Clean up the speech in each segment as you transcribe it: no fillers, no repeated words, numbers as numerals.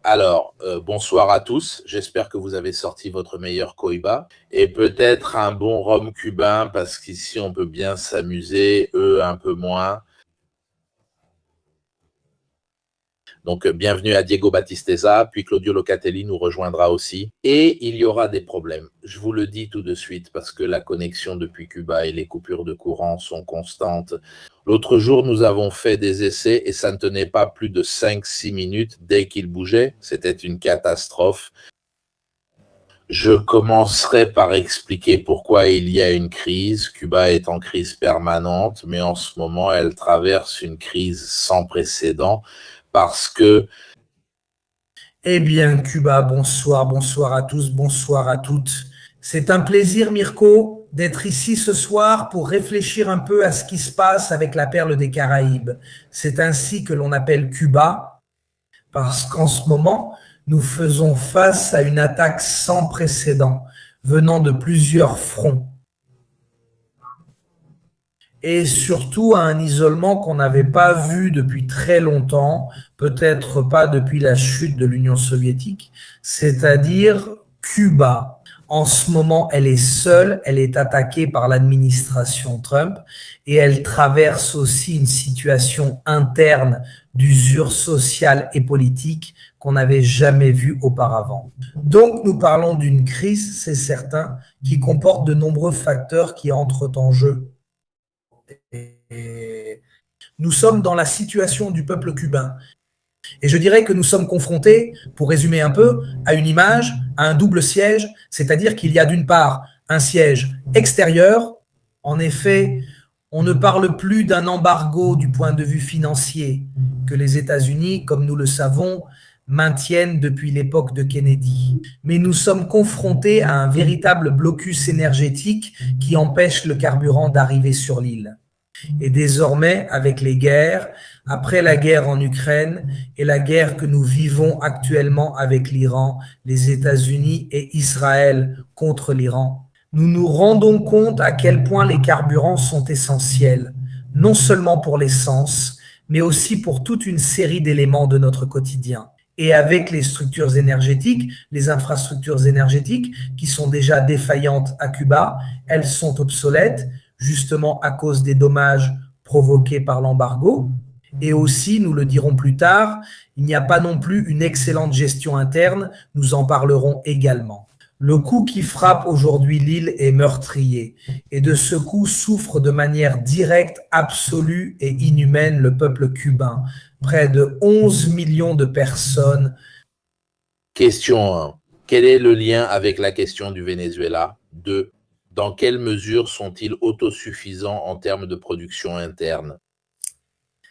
Alors, bonsoir à tous. J'espère que vous avez sorti votre meilleur cohiba et peut-être un bon rhum cubain parce qu'ici on peut bien s'amuser, eux un peu moins. Donc, bienvenue à Diego Battisteza, puis Claudio Locatelli nous rejoindra aussi. Et il y aura des problèmes. Je vous le dis tout de suite parce que la connexion depuis Cuba et les coupures de courant sont constantes. L'autre jour, nous avons fait des essais et ça ne tenait pas plus de 5-6 minutes dès qu'il bougeait. C'était une catastrophe. Je commencerai par expliquer pourquoi il y a une crise. Cuba est en crise permanente, mais en ce moment, elle traverse une crise sans précédent parce que Eh bien, Cuba, bonsoir, bonsoir à tous, bonsoir à toutes. C'est un plaisir, Mirko, d'être ici ce soir pour réfléchir un peu à ce qui se passe avec la perle des Caraïbes. C'est ainsi que l'on appelle Cuba, parce qu'en ce moment, nous faisons face à une attaque sans précédent, venant de plusieurs fronts. Et surtout à un isolement qu'on n'avait pas vu depuis très longtemps, peut-être pas depuis la chute de l'Union soviétique, c'est-à-dire Cuba. En ce moment, elle est seule, elle est attaquée par l'administration Trump et elle traverse aussi une situation interne d'usure sociale et politique qu'on n'avait jamais vue auparavant. Donc nous parlons d'une crise, c'est certain, qui comporte de nombreux facteurs qui entrent en jeu. Et nous sommes dans la situation du peuple cubain. Et je dirais que nous sommes confrontés, pour résumer un peu, à une image, à un double siège, c'est-à-dire qu'il y a d'une part un siège extérieur. En effet, on ne parle plus d'un embargo du point de vue financier que les États-Unis, comme nous le savons, maintiennent depuis l'époque de Kennedy. Mais nous sommes confrontés à un véritable blocus énergétique qui empêche le carburant d'arriver sur l'île. Et désormais, avec les guerres, après la guerre en Ukraine et la guerre que nous vivons actuellement avec l'Iran, les États-Unis et Israël contre l'Iran, nous nous rendons compte à quel point les carburants sont essentiels, non seulement pour l'essence, mais aussi pour toute une série d'éléments de notre quotidien. Et avec les structures énergétiques, les infrastructures énergétiques qui sont déjà défaillantes à Cuba, elles sont obsolètes, justement à cause des dommages provoqués par l'embargo. Et aussi, nous le dirons plus tard, il n'y a pas non plus une excellente gestion interne, nous en parlerons également. Le coup qui frappe aujourd'hui l'île est meurtrier, et de ce coup souffre de manière directe, absolue et inhumaine le peuple cubain. Près de 11 millions de personnes. question 1. Quel est le lien avec la question du Venezuela? 2. Dans quelle mesure sont-ils autosuffisants en termes de production interne?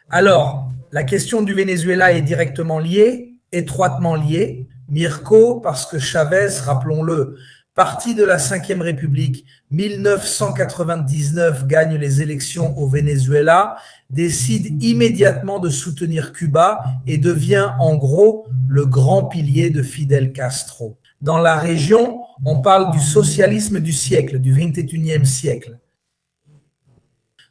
Alors, la question du Venezuela est directement liée, étroitement liée. Mirko, parce que Chavez, rappelons-le, parti de la Ve République, 1999, gagne les élections au Venezuela, décide immédiatement de soutenir Cuba et devient en gros le grand pilier de Fidel Castro. Dans la région, on parle du socialisme du siècle, du 21e siècle.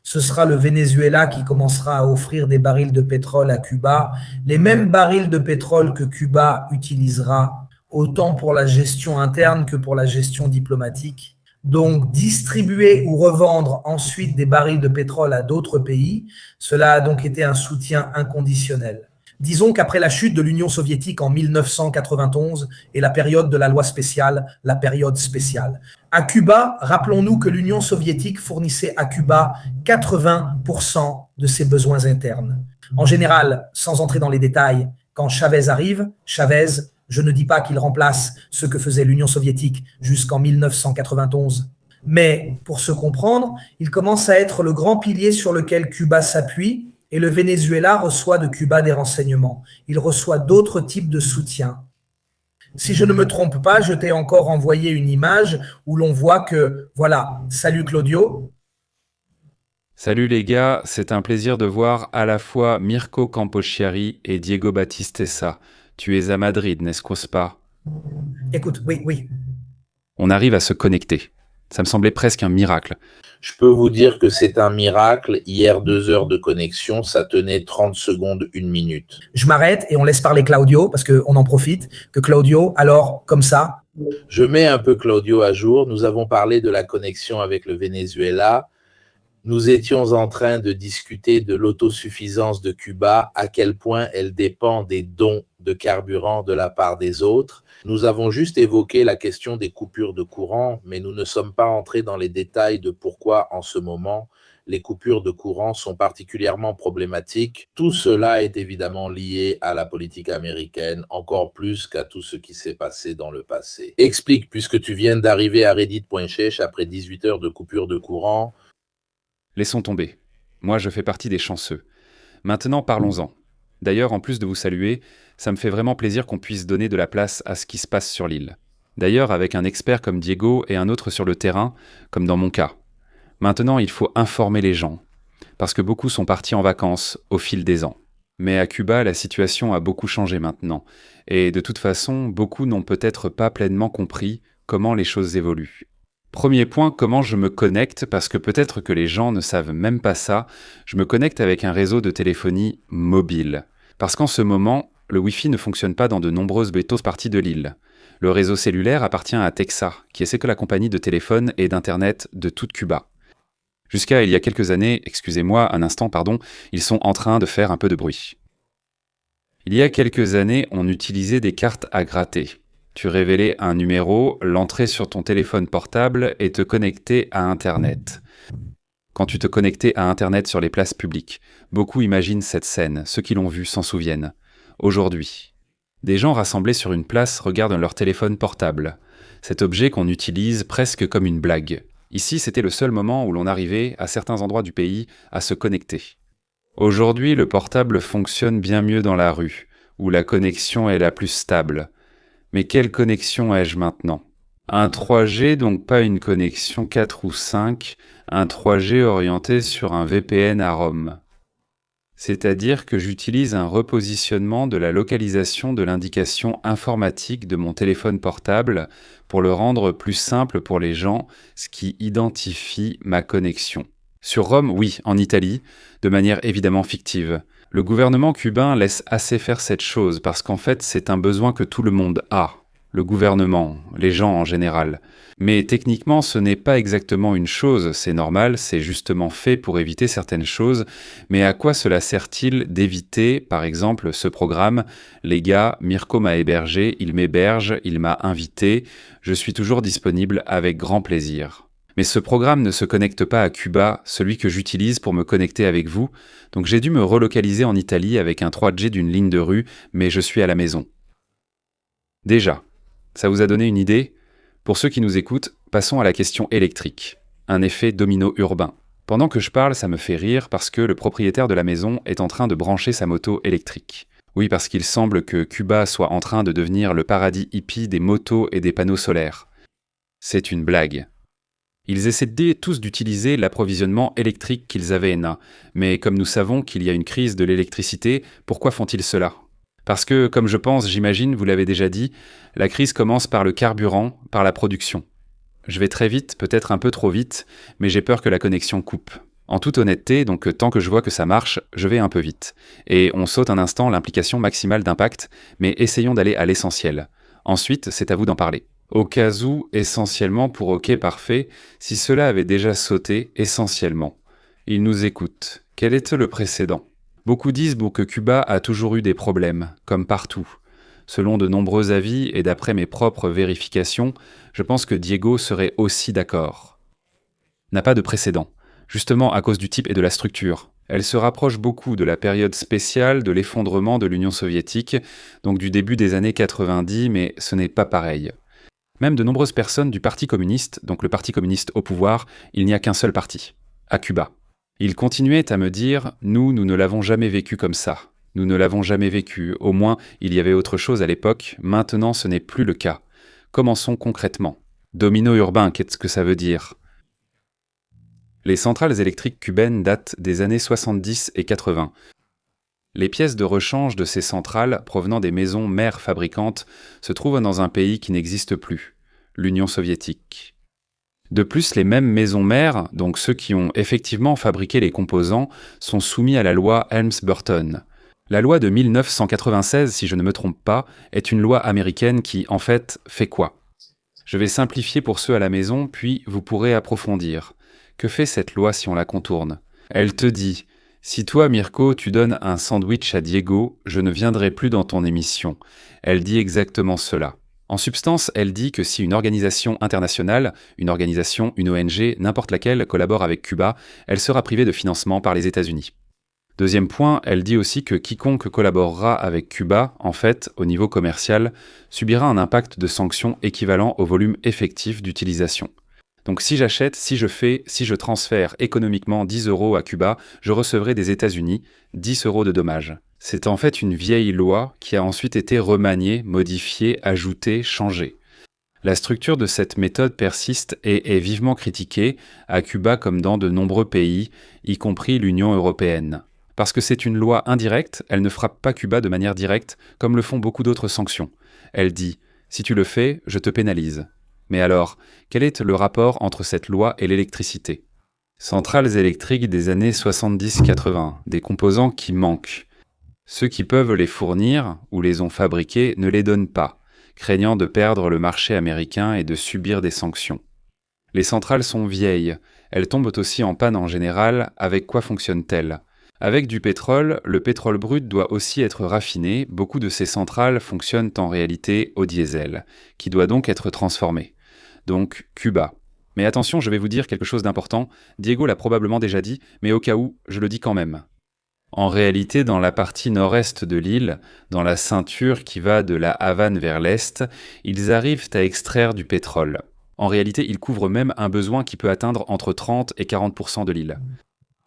Ce sera le Venezuela qui commencera à offrir des barils de pétrole à Cuba, les mêmes barils de pétrole que Cuba utilisera, autant pour la gestion interne que pour la gestion diplomatique. Donc, distribuer ou revendre ensuite des barils de pétrole à d'autres pays, cela a donc été un soutien inconditionnel. Disons qu'après la chute de l'Union soviétique en 1991 et la période de la loi spéciale, la période spéciale. À Cuba, rappelons-nous que l'Union soviétique fournissait à Cuba 80% de ses besoins internes. En général, sans entrer dans les détails, quand Chavez arrive, Chavez, je ne dis pas qu'il remplace ce que faisait l'Union soviétique jusqu'en 1991, mais pour se comprendre, il commence à être le grand pilier sur lequel Cuba s'appuie. Et le Venezuela reçoit de Cuba des renseignements. Il reçoit d'autres types de soutien. Si je ne me trompe pas, je t'ai encore envoyé une image où l'on voit que, voilà, salut Claudio. Salut les gars, c'est un plaisir de voir à la fois Mirko Camposchiari et Diego Battistessa. Tu es à Madrid, n'est-ce pas? Écoute, oui. On arrive à se connecter. Ça me semblait presque un miracle. Je peux vous dire que c'est un miracle. Hier, 2 heures de connexion, ça tenait 30 secondes, 1 minute. Je m'arrête et on laisse parler Claudio, parce qu'on en profite, que Claudio, alors, comme ça. Je mets un peu Claudio à jour. Nous avons parlé de la connexion avec le Venezuela. Nous étions en train de discuter de l'autosuffisance de Cuba, à quel point elle dépend des dons de carburant de la part des autres. Nous avons juste évoqué la question des coupures de courant, mais nous ne sommes pas entrés dans les détails de pourquoi, en ce moment, les coupures de courant sont particulièrement problématiques. Tout cela est évidemment lié à la politique américaine, encore plus qu'à tout ce qui s'est passé dans le passé. Explique, puisque tu viens d'arriver à Reddit.ch après 18 heures de coupure de courant. Laissons tomber. Moi, je fais partie des chanceux. Maintenant, parlons-en. D'ailleurs, en plus de vous saluer, ça me fait vraiment plaisir qu'on puisse donner de la place à ce qui se passe sur l'île. D'ailleurs, avec un expert comme Diego et un autre sur le terrain, comme dans mon cas. Maintenant, il faut informer les gens, parce que beaucoup sont partis en vacances au fil des ans. Mais à Cuba, la situation a beaucoup changé maintenant, et de toute façon, beaucoup n'ont peut-être pas pleinement compris comment les choses évoluent. Premier point, comment je me connecte, parce que peut-être que les gens ne savent même pas ça, je me connecte avec un réseau de téléphonie mobile. Parce qu'en ce moment, le Wi-Fi ne fonctionne pas dans de nombreuses parties de l'île. Le réseau cellulaire appartient à Texa, qui est la compagnie de téléphone et d'internet de toute Cuba. Jusqu'à il y a quelques années, excusez-moi un instant, pardon, ils sont en train de faire un peu de bruit. Il y a quelques années, on utilisait des cartes à gratter. Tu révélais un numéro, l'entrais sur ton téléphone portable et te connectais à Internet. Quand tu te connectais à Internet sur les places publiques, beaucoup imaginent cette scène, ceux qui l'ont vue s'en souviennent. Aujourd'hui, des gens rassemblés sur une place regardent leur téléphone portable, cet objet qu'on utilise presque comme une blague. Ici, c'était le seul moment où l'on arrivait, à certains endroits du pays, à se connecter. Aujourd'hui, le portable fonctionne bien mieux dans la rue, où la connexion est la plus stable. Mais quelle connexion ai-je maintenant ? Un 3G, donc pas une connexion 4 ou 5, un 3G orienté sur un VPN à Rome. C'est-à-dire que j'utilise un repositionnement de la localisation de l'indication informatique de mon téléphone portable pour le rendre plus simple pour les gens, ce qui identifie ma connexion. Sur Rome, oui, en Italie, de manière évidemment fictive. Le gouvernement cubain laisse assez faire cette chose parce qu'en fait, c'est un besoin que tout le monde a. Le gouvernement, les gens en général. Mais techniquement, ce n'est pas exactement une chose, c'est normal, c'est justement fait pour éviter certaines choses. Mais à quoi cela sert-il d'éviter, par exemple, ce programme ? Les gars, Mirko m'a hébergé, il m'héberge, il m'a invité, je suis toujours disponible avec grand plaisir. Mais ce programme ne se connecte pas à Cuba, celui que j'utilise pour me connecter avec vous, donc j'ai dû me relocaliser en Italie avec un 3G d'une ligne de rue, mais je suis à la maison. Déjà, ça vous a donné une idée ? Pour ceux qui nous écoutent, passons à la question électrique. Un effet domino urbain. Pendant que je parle, ça me fait rire parce que le propriétaire de la maison est en train de brancher sa moto électrique. Oui, parce qu'il semble que Cuba soit en train de devenir le paradis hippie des motos et des panneaux solaires. C'est une blague. Ils essaient tous d'utiliser l'approvisionnement électrique qu'ils avaient là, mais comme nous savons qu'il y a une crise de l'électricité, pourquoi font-ils cela ? Parce que, comme je pense, j'imagine, vous l'avez déjà dit, la crise commence par le carburant, par la production. Je vais très vite, peut-être un peu trop vite, mais j'ai peur que la connexion coupe. En toute honnêteté, donc tant que je vois que ça marche, je vais un peu vite. Et on saute un instant l'implication maximale d'impact, mais essayons d'aller à l'essentiel. Ensuite, c'est à vous d'en parler. Au cas où, essentiellement pour OK parfait, si cela avait déjà sauté, essentiellement. Ils nous écoutent. Quel était le précédent ? Beaucoup disent que Cuba a toujours eu des problèmes, comme partout. Selon de nombreux avis et d'après mes propres vérifications, je pense que Diego serait aussi d'accord. N'a pas de précédent, justement à cause du type et de la structure. Elle se rapproche beaucoup de la période spéciale de l'effondrement de l'Union soviétique, donc du début des années 90, mais ce n'est pas pareil. Même de nombreuses personnes du Parti communiste, donc le Parti communiste au pouvoir, il n'y a qu'un seul parti, à Cuba. Ils continuaient à me dire « Nous ne l'avons jamais vécu comme ça. Nous ne l'avons jamais vécu. Au moins, il y avait autre chose à l'époque. Maintenant, ce n'est plus le cas. Commençons concrètement. Domino urbain, qu'est-ce que ça veut dire ? Les centrales électriques cubaines datent des années 70 et 80. Les pièces de rechange de ces centrales, provenant des maisons mères fabricantes, se trouvent dans un pays qui n'existe plus, l'Union soviétique. De plus, les mêmes maisons mères, donc ceux qui ont effectivement fabriqué les composants, sont soumis à la loi Helms-Burton. La loi de 1996, si je ne me trompe pas, est une loi américaine qui, en fait, fait quoi ? Je vais simplifier pour ceux à la maison, puis vous pourrez approfondir. Que fait cette loi si on la contourne ? Elle te dit « Si toi, Mirko, tu donnes un sandwich à Diego, je ne viendrai plus dans ton émission. » Elle dit exactement cela. En substance, elle dit que si une organisation internationale, une organisation, une ONG, n'importe laquelle, collabore avec Cuba, elle sera privée de financement par les États-Unis. Deuxième point, elle dit aussi que quiconque collaborera avec Cuba, en fait, au niveau commercial, subira un impact de sanctions équivalent au volume effectif d'utilisation. Donc si j'achète, si je transfère économiquement 10 € à Cuba, je recevrai des États-Unis 10 € de dommages. C'est en fait une vieille loi qui a ensuite été remaniée, modifiée, ajoutée, changée. La structure de cette méthode persiste et est vivement critiquée, à Cuba comme dans de nombreux pays, y compris l'Union européenne. Parce que c'est une loi indirecte, elle ne frappe pas Cuba de manière directe, comme le font beaucoup d'autres sanctions. Elle dit « Si tu le fais, je te pénalise ». Mais alors, quel est le rapport entre cette loi et l'électricité ? Centrales électriques des années 70-80, des composants qui manquent. Ceux qui peuvent les fournir, ou les ont fabriqués, ne les donnent pas, craignant de perdre le marché américain et de subir des sanctions. Les centrales sont vieilles, elles tombent aussi en panne en général, avec quoi fonctionnent-elles ? Avec du pétrole, le pétrole brut doit aussi être raffiné, beaucoup de ces centrales fonctionnent en réalité au diesel, qui doit donc être transformé. Donc, Cuba. Mais attention, je vais vous dire quelque chose d'important, Diego l'a probablement déjà dit, mais au cas où, je le dis quand même. En réalité, dans la partie nord-est de l'île, dans la ceinture qui va de la Havane vers l'est, ils arrivent à extraire du pétrole. En réalité, ils couvrent même un besoin qui peut atteindre entre 30 et 40% de l'île.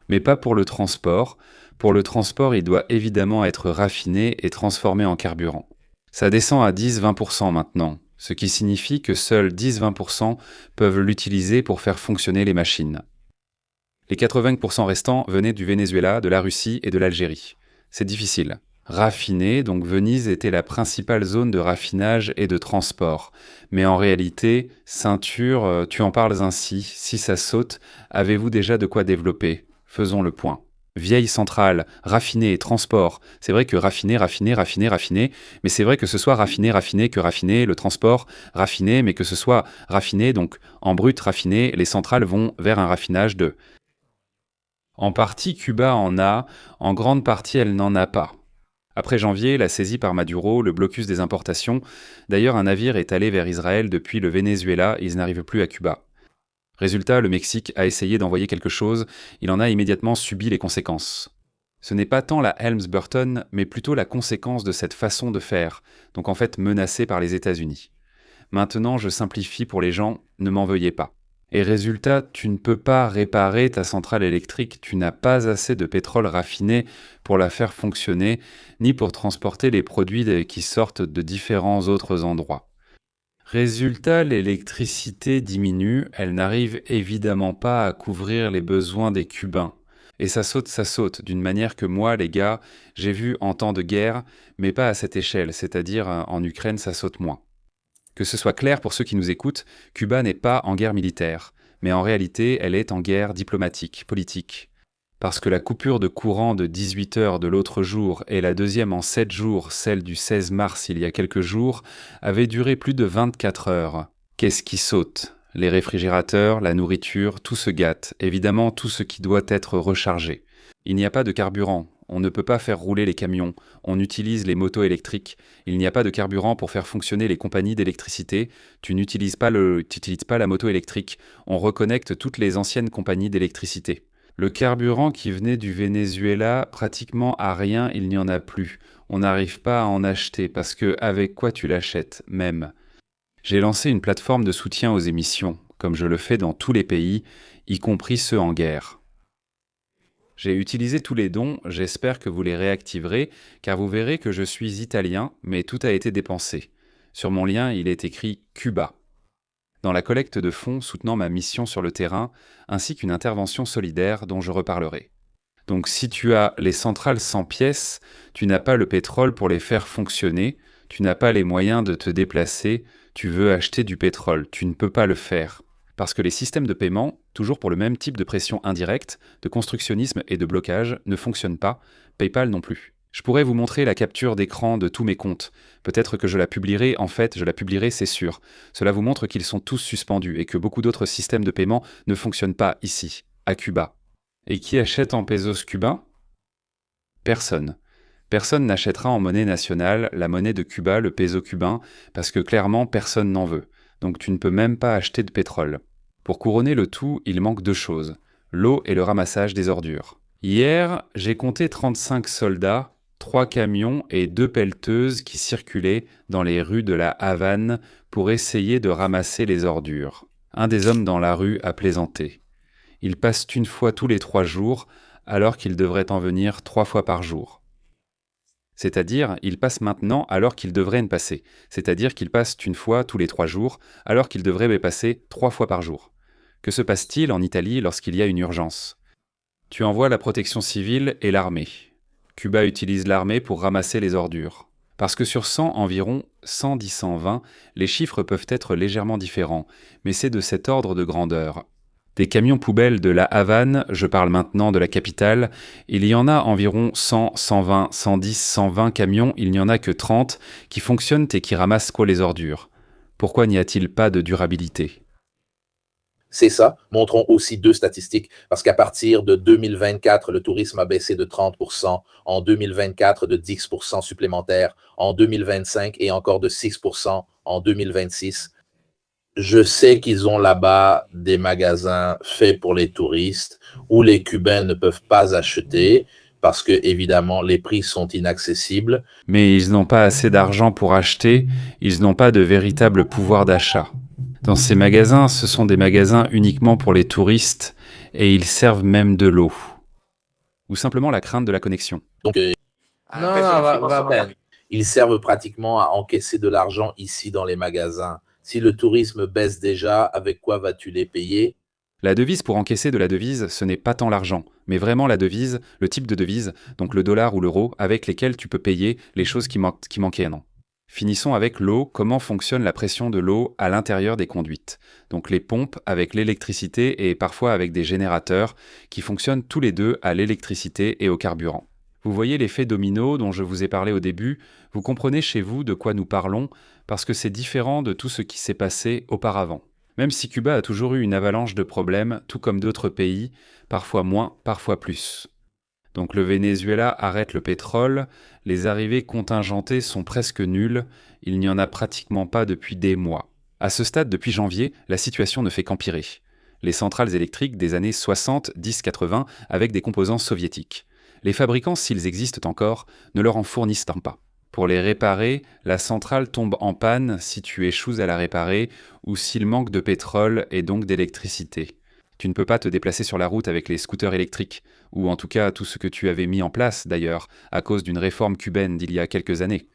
Mais pas pour le transport. Pour le transport, il doit évidemment être raffiné et transformé en carburant. Ça descend à 10-20% maintenant, ce qui signifie que seuls 10-20% peuvent l'utiliser pour faire fonctionner les machines. Les 80% restants venaient du Venezuela, de la Russie et de l'Algérie. C'est difficile. Raffiné, donc Venise était la principale zone de raffinage et de transport. Mais en réalité, ceinture, tu en parles ainsi, si ça saute, avez-vous déjà de quoi développer ? Faisons le point. Vieille centrale, raffiné, transport. C'est vrai que raffiné, mais c'est vrai que ce soit raffiné que raffiné, le transport, raffiné, mais que ce soit raffiné, donc en brut raffiné, les centrales vont vers un raffinage de... En partie, Cuba en a, en grande partie, elle n'en a pas. Après janvier, la saisie par Maduro, le blocus des importations, d'ailleurs un navire est allé vers Israël depuis le Venezuela et ils n'arrivent plus à Cuba. Résultat, le Mexique a essayé d'envoyer quelque chose, il en a immédiatement subi les conséquences. Ce n'est pas tant la Helms-Burton, mais plutôt la conséquence de cette façon de faire, donc en fait menacée par les États-Unis. Maintenant, je simplifie pour les gens, ne m'en veuillez pas. Et résultat, tu ne peux pas réparer ta centrale électrique, tu n'as pas assez de pétrole raffiné pour la faire fonctionner, ni pour transporter les produits qui sortent de différents autres endroits. Résultat, l'électricité diminue, elle n'arrive évidemment pas à couvrir les besoins des Cubains. Et ça saute, d'une manière que moi, les gars, j'ai vu en temps de guerre, mais pas à cette échelle, c'est-à-dire en Ukraine, ça saute moins. Que ce soit clair pour ceux qui nous écoutent, Cuba n'est pas en guerre militaire, mais en réalité, elle est en guerre diplomatique, politique. Parce que la coupure de courant de 18 heures de l'autre jour et la deuxième en 7 jours, celle du 16 mars il y a quelques jours, avait duré plus de 24 heures. Qu'est-ce qui saute ? Les réfrigérateurs, la nourriture, tout se gâte, évidemment tout ce qui doit être rechargé. Il n'y a pas de carburant, on ne peut pas faire rouler les camions, on utilise les motos électriques, il n'y a pas de carburant pour faire fonctionner les compagnies d'électricité, tu n'utilises pas la moto électrique, on reconnecte toutes les anciennes compagnies d'électricité. Le carburant qui venait du Venezuela, pratiquement à rien, il n'y en a plus. On n'arrive pas à en acheter parce que avec quoi tu l'achètes même ? J'ai lancé une plateforme de soutien aux émissions, comme je le fais dans tous les pays, y compris ceux en guerre. J'ai utilisé tous les dons, j'espère que vous les réactiverez, car vous verrez que je suis italien, mais tout a été dépensé. Sur mon lien, il est écrit Cuba. Dans la collecte de fonds soutenant ma mission sur le terrain, ainsi qu'une intervention solidaire dont je reparlerai. Donc si tu as les centrales sans pièces, tu n'as pas le pétrole pour les faire fonctionner, tu n'as pas les moyens de te déplacer, tu veux acheter du pétrole, tu ne peux pas le faire. Parce que les systèmes de paiement, toujours pour le même type de pression indirecte, de constructionnisme et de blocage, ne fonctionnent pas, PayPal non plus. Je pourrais vous montrer la capture d'écran de tous mes comptes. Peut-être que je la publierai, en fait, je la publierai, c'est sûr. Cela vous montre qu'ils sont tous suspendus et que beaucoup d'autres systèmes de paiement ne fonctionnent pas ici, à Cuba. Et qui achète en pesos cubains ? Personne. Personne n'achètera en monnaie nationale la monnaie de Cuba, le peso cubain, parce que clairement personne n'en veut. Donc tu ne peux même pas acheter de pétrole. Pour couronner le tout, il manque 2 choses, l'eau et le ramassage des ordures. Hier, j'ai compté 35 soldats, 3 camions et 2 pelleteuses qui circulaient dans les rues de la Havane pour essayer de ramasser les ordures. Un des hommes dans la rue a plaisanté. Ils passent une fois tous les 3 jours, alors qu'ils devraient en venir 3 fois par jour. C'est-à-dire, ils passent maintenant alors qu'ils devraient ne passer. C'est-à-dire qu'ils passent une fois tous les 3 jours, alors qu'ils devraient me passer 3 fois par jour. Que se passe-t-il en Italie lorsqu'il y a une urgence ? Tu envoies la protection civile et l'armée. Cuba utilise l'armée pour ramasser les ordures. Parce que sur 100 environ, 110-120, les chiffres peuvent être légèrement différents, mais c'est de cet ordre de grandeur. Des camions poubelles de la Havane, je parle maintenant de la capitale, il y en a environ 100, 120, 110, 120 camions, il n'y en a que 30 qui fonctionnent et qui ramassent les ordures. Pourquoi n'y a-t-il pas de durabilité ? C'est ça. Montrons aussi 2 statistiques, parce qu'à partir de 2024, le tourisme a baissé de 30%, en 2024 de 10% supplémentaires, en 2025 et encore de 6% en 2026. Je sais qu'ils ont là-bas des magasins faits pour les touristes où les Cubains ne peuvent pas acheter parce que, évidemment, les prix sont inaccessibles. Mais ils n'ont pas assez d'argent pour acheter, ils n'ont pas de véritable pouvoir d'achat. Dans ces magasins, ce sont des magasins uniquement pour les touristes et ils servent même de l'eau. Ou simplement la crainte de la connexion. Donc, ils servent pratiquement à encaisser de l'argent ici dans les magasins. Si le tourisme baisse déjà, avec quoi vas-tu les payer ? La devise pour encaisser de la devise, ce n'est pas tant l'argent, mais vraiment la devise, le type de devise, donc le dollar ou l'euro, avec lesquels tu peux payer les choses qui manquaient, non. Finissons avec l'eau, comment fonctionne la pression de l'eau à l'intérieur des conduites. Donc les pompes avec l'électricité et parfois avec des générateurs qui fonctionnent tous les deux à l'électricité et au carburant. Vous voyez l'effet domino dont je vous ai parlé au début, vous comprenez chez vous de quoi nous parlons, parce que c'est différent de tout ce qui s'est passé auparavant. Même si Cuba a toujours eu une avalanche de problèmes, tout comme d'autres pays, parfois moins, parfois plus. Donc le Venezuela arrête le pétrole, les arrivées contingentées sont presque nulles, il n'y en a pratiquement pas depuis des mois. À ce stade, depuis janvier, la situation ne fait qu'empirer. Les centrales électriques des années 60, 10, 80 avec des composants soviétiques. Les fabricants, s'ils existent encore, ne leur en fournissent pas. Pour les réparer, la centrale tombe en panne si tu échoues à la réparer ou s'il manque de pétrole et donc d'électricité. Tu ne peux pas te déplacer sur la route avec les scooters électriques, ou en tout cas tout ce que tu avais mis en place d'ailleurs, à cause d'une réforme cubaine d'il y a quelques années.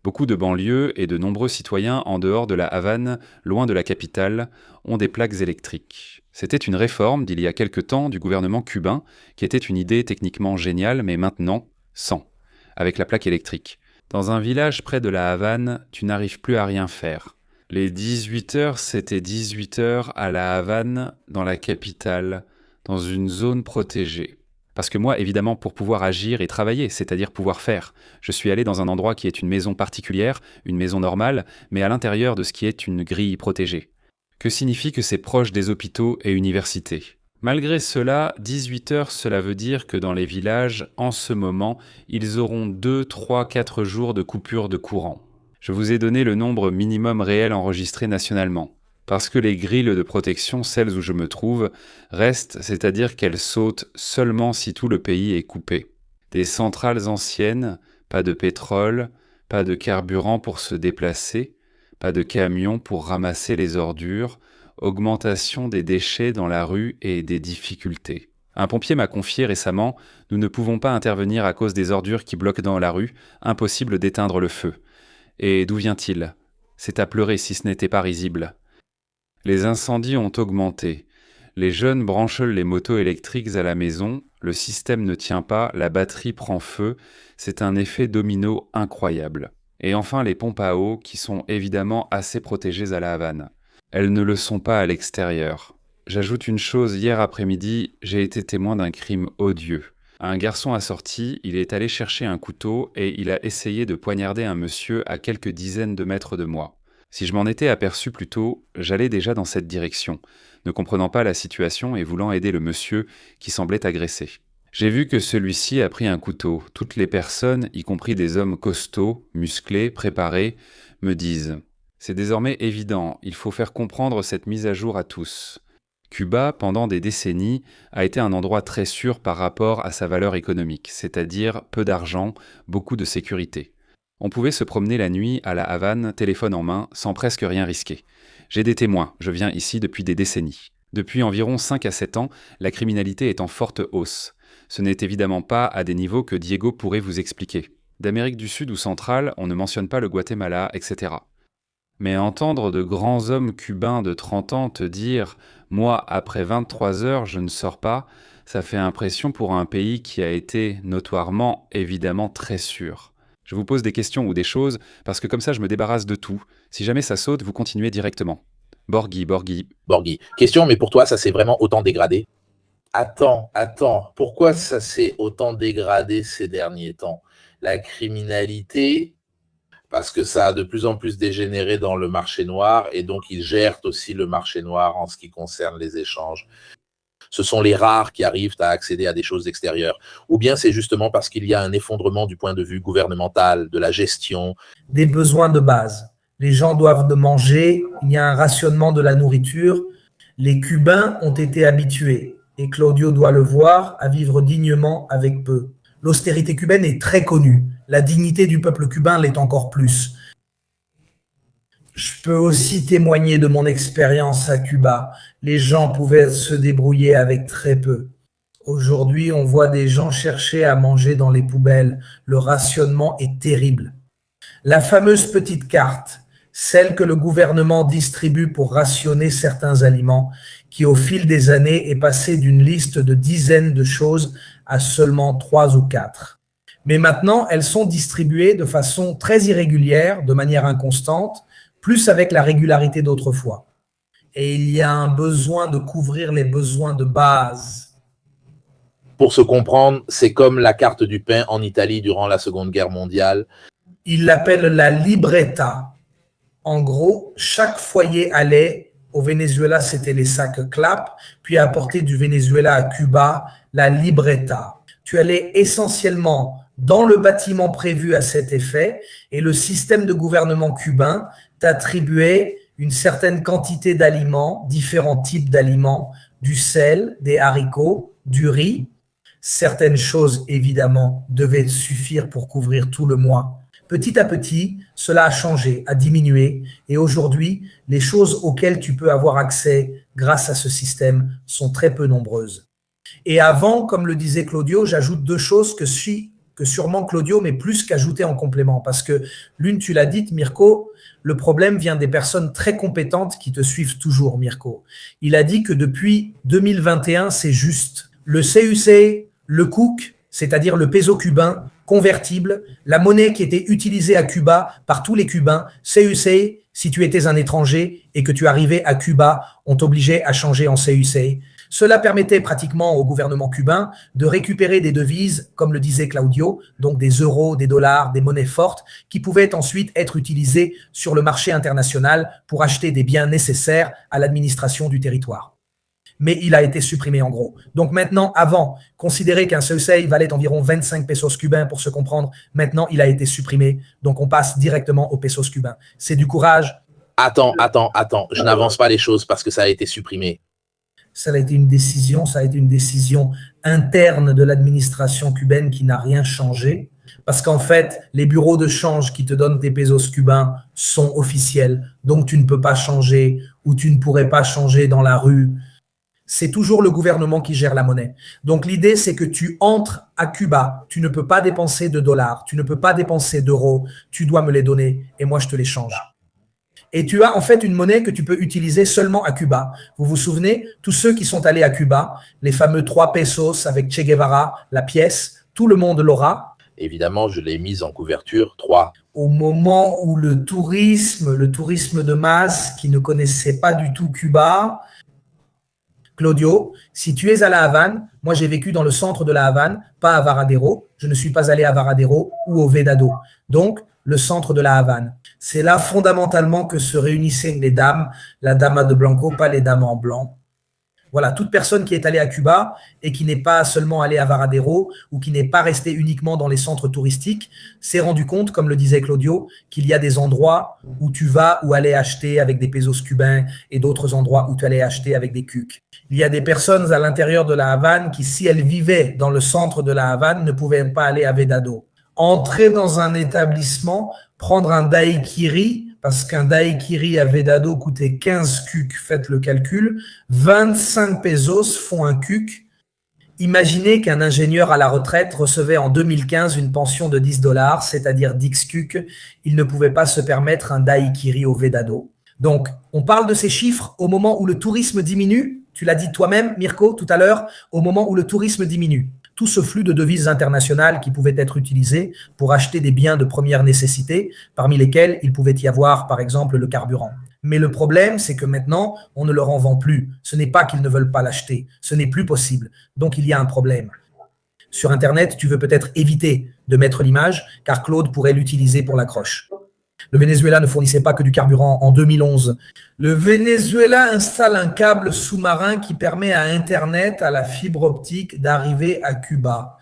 Beaucoup de banlieues et de nombreux citoyens en dehors de la Havane, loin de la capitale, ont des plaques électriques. C'était une réforme d'il y a quelque temps du gouvernement cubain, qui était une idée techniquement géniale, mais maintenant, sans, avec la plaque électrique. Dans un village près de la Havane, tu n'arrives plus à rien faire. Les 18 heures, c'était 18 heures à la Havane, dans la capitale, dans une zone protégée. Parce que moi, évidemment, pour pouvoir agir et travailler, c'est-à-dire pouvoir faire, je suis allé dans un endroit qui est une maison particulière, une maison normale, mais à l'intérieur de ce qui est une grille protégée. Que signifie que c'est proche des hôpitaux et universités ? Malgré cela, 18 heures, cela veut dire que dans les villages, en ce moment, ils auront 2, 3, 4 jours de coupure de courant. Je vous ai donné le nombre minimum réel enregistré nationalement. Parce que les grilles de protection, celles où je me trouve, restent, c'est-à-dire qu'elles sautent seulement si tout le pays est coupé. Des centrales anciennes, pas de pétrole, pas de carburant pour se déplacer, pas de camions pour ramasser les ordures, augmentation des déchets dans la rue et des difficultés. Un pompier m'a confié récemment « Nous ne pouvons pas intervenir à cause des ordures qui bloquent dans la rue, impossible d'éteindre le feu. » Et d'où vient-il ? C'est à pleurer si ce n'était pas risible. Les incendies ont augmenté. Les jeunes branchent les motos électriques à la maison, le système ne tient pas, la batterie prend feu, c'est un effet domino incroyable. Et enfin les pompes à eau qui sont évidemment assez protégées à la Havane. elles ne le sont pas à l'extérieur. J'ajoute une chose, hier après-midi, j'ai été témoin d'un crime odieux. Un garçon assorti, il est allé chercher un couteau et il a essayé de poignarder un monsieur à quelques dizaines de mètres de moi. Si je m'en étais aperçu plus tôt, j'allais déjà dans cette direction, ne comprenant pas la situation et voulant aider le monsieur qui semblait agressé. J'ai vu que celui-ci a pris un couteau. Toutes les personnes, y compris des hommes costauds, musclés, préparés, me disent « C'est désormais évident, il faut faire comprendre cette mise à jour à tous ». Cuba, pendant des décennies, a été un endroit très sûr par rapport à sa valeur économique, c'est-à-dire peu d'argent, beaucoup de sécurité. On pouvait se promener la nuit à La Havane, téléphone en main, sans presque rien risquer. J'ai des témoins, je viens ici depuis des décennies. Depuis environ 5 à 7 ans, la criminalité est en forte hausse. Ce n'est évidemment pas à des niveaux que Diego pourrait vous expliquer. D'Amérique du Sud ou centrale, on ne mentionne pas le Guatemala, etc. Mais entendre de grands hommes cubains de 30 ans te dire « Moi, après 23 heures, je ne sors pas », ça fait impression pour un pays qui a été notoirement, évidemment, très sûr. Je vous pose des questions ou des choses, parce que comme ça je me débarrasse de tout. Si jamais ça saute, vous continuez directement. Borghi. Borghi. Question, mais pour toi, ça s'est vraiment autant dégradé? Attends, pourquoi ça s'est autant dégradé ces derniers temps? La criminalité, parce que ça a de plus en plus dégénéré dans le marché noir, et donc ils gèrent aussi le marché noir en ce qui concerne les échanges. Ce sont les rares qui arrivent à accéder à des choses extérieures. Ou bien c'est justement parce qu'il y a un effondrement du point de vue gouvernemental, de la gestion. Des besoins de base. Les gens doivent de manger, il y a un rationnement de la nourriture. Les Cubains ont été habitués, et Claudio doit le voir, à vivre dignement avec peu. L'austérité cubaine est très connue. La dignité du peuple cubain l'est encore plus. Je peux aussi témoigner de mon expérience à Cuba. Les gens pouvaient se débrouiller avec très peu. Aujourd'hui, on voit des gens chercher à manger dans les poubelles. Le rationnement est terrible. La fameuse petite carte, celle que le gouvernement distribue pour rationner certains aliments, qui au fil des années est passée d'une liste de dizaines de choses à seulement 3 ou 4. Mais maintenant, elles sont distribuées de façon très irrégulière, de manière inconstante, plus avec la régularité d'autrefois. Et il y a un besoin de couvrir les besoins de base. Pour se comprendre, c'est comme la carte du pain en Italie durant la Seconde Guerre mondiale. Ils l'appellent la libreta. En gros, chaque foyer allait, au Venezuela, c'était les sacs clap, puis apporter du Venezuela à Cuba, la libreta. Tu allais essentiellement dans le bâtiment prévu à cet effet, et le système de gouvernement cubain t'attribuait une certaine quantité d'aliments, différents types d'aliments, du sel, des haricots, du riz. Certaines choses, évidemment, devaient suffire pour couvrir tout le mois. Petit à petit, cela a changé, a diminué, et aujourd'hui, les choses auxquelles tu peux avoir accès grâce à ce système sont très peu nombreuses. Et avant, comme le disait Claudio, j'ajoute 2 choses que sûrement Claudio, mais plus qu'ajouter en complément. Parce que l'une, tu l'as dite, Mirko, le problème vient des personnes très compétentes qui te suivent toujours, Mirko. Il a dit que depuis 2021, c'est juste. Le CUC, le CUC, c'est-à-dire le peso cubain, convertible, la monnaie qui était utilisée à Cuba par tous les Cubains, CUC, si tu étais un étranger et que tu arrivais à Cuba, on t'obligeait à changer en CUC. Cela permettait pratiquement au gouvernement cubain de récupérer des devises, comme le disait Claudio, donc des euros, des dollars, des monnaies fortes, qui pouvaient ensuite être utilisées sur le marché international pour acheter des biens nécessaires à l'administration du territoire. Mais il a été supprimé en gros. Donc maintenant, avant, considérer qu'un CECEI valait environ 25 pesos cubains pour se comprendre, maintenant il a été supprimé, donc on passe directement aux pesos cubains. C'est du courage. Attends, je n'avance pas les choses parce que ça a été supprimé. Ça a été une décision interne de l'administration cubaine qui n'a rien changé. Parce qu'en fait, les bureaux de change qui te donnent tes pesos cubains sont officiels. Donc, tu ne peux pas changer ou tu ne pourrais pas changer dans la rue. C'est toujours le gouvernement qui gère la monnaie. Donc, l'idée, c'est que tu entres à Cuba. Tu ne peux pas dépenser de dollars. Tu ne peux pas dépenser d'euros. Tu dois me les donner et moi, je te les change. Et tu as en fait une monnaie que tu peux utiliser seulement à Cuba. Vous vous souvenez, tous ceux qui sont allés à Cuba, les fameux 3 pesos avec Che Guevara, la pièce, tout le monde l'aura. Évidemment, je l'ai mise en couverture 3. Au moment où le tourisme de masse qui ne connaissait pas du tout Cuba, Claudio, si tu es à La Havane, moi j'ai vécu dans le centre de La Havane, pas à Varadero, je ne suis pas allé à Varadero ou au Vedado. Donc, le centre de La Havane. C'est là fondamentalement que se réunissaient les dames, la dama de blanco, pas les dames en blanc. Voilà, toute personne qui est allée à Cuba et qui n'est pas seulement allée à Varadero ou qui n'est pas restée uniquement dans les centres touristiques s'est rendu compte, comme le disait Claudio, qu'il y a des endroits où tu vas ou aller acheter avec des pesos cubains et d'autres endroits où tu allais acheter avec des cucs. Il y a des personnes à l'intérieur de la Havane qui, si elles vivaient dans le centre de la Havane, ne pouvaient pas aller à Vedado. Entrer dans un établissement, prendre un daiquiri, parce qu'un daiquiri à Vedado coûtait 15 cucs, faites le calcul, 25 pesos font un cuc. Imaginez qu'un ingénieur à la retraite recevait en 2015 une pension de 10 $, c'est-à-dire 10 cucs. Il ne pouvait pas se permettre un daiquiri au Vedado. Donc, on parle de ces chiffres au moment où le tourisme diminue. Tu l'as dit toi-même, Mirko, tout à l'heure, au moment où le tourisme diminue. Tout ce flux de devises internationales qui pouvait être utilisé pour acheter des biens de première nécessité, parmi lesquels il pouvait y avoir, par exemple, le carburant. Mais le problème, c'est que maintenant, on ne leur en vend plus. Ce n'est pas qu'ils ne veulent pas l'acheter. Ce n'est plus possible. Donc, il y a un problème. Sur Internet, tu veux peut-être éviter de mettre l'image, car Claude pourrait l'utiliser pour l'accroche. Le Venezuela ne fournissait pas que du carburant en 2011. Le Venezuela installe un câble sous-marin qui permet à Internet, à la fibre optique, d'arriver à Cuba.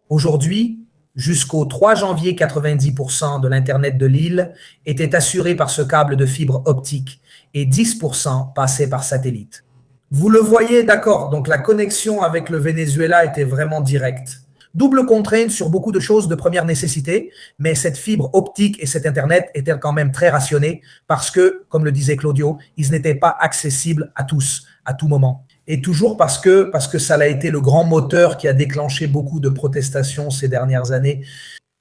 Aujourd'hui, jusqu'au 3 janvier, 90% de l'Internet de l'île était assuré par ce câble de fibre optique et 10% passait par satellite. Vous le voyez, d'accord, donc la connexion avec le Venezuela était vraiment directe. Double contrainte sur beaucoup de choses de première nécessité, mais cette fibre optique et cet Internet étaient quand même très rationnés parce que, comme le disait Claudio, ils n'étaient pas accessibles à tous, à tout moment. Et toujours parce que ça a été le grand moteur qui a déclenché beaucoup de protestations ces dernières années.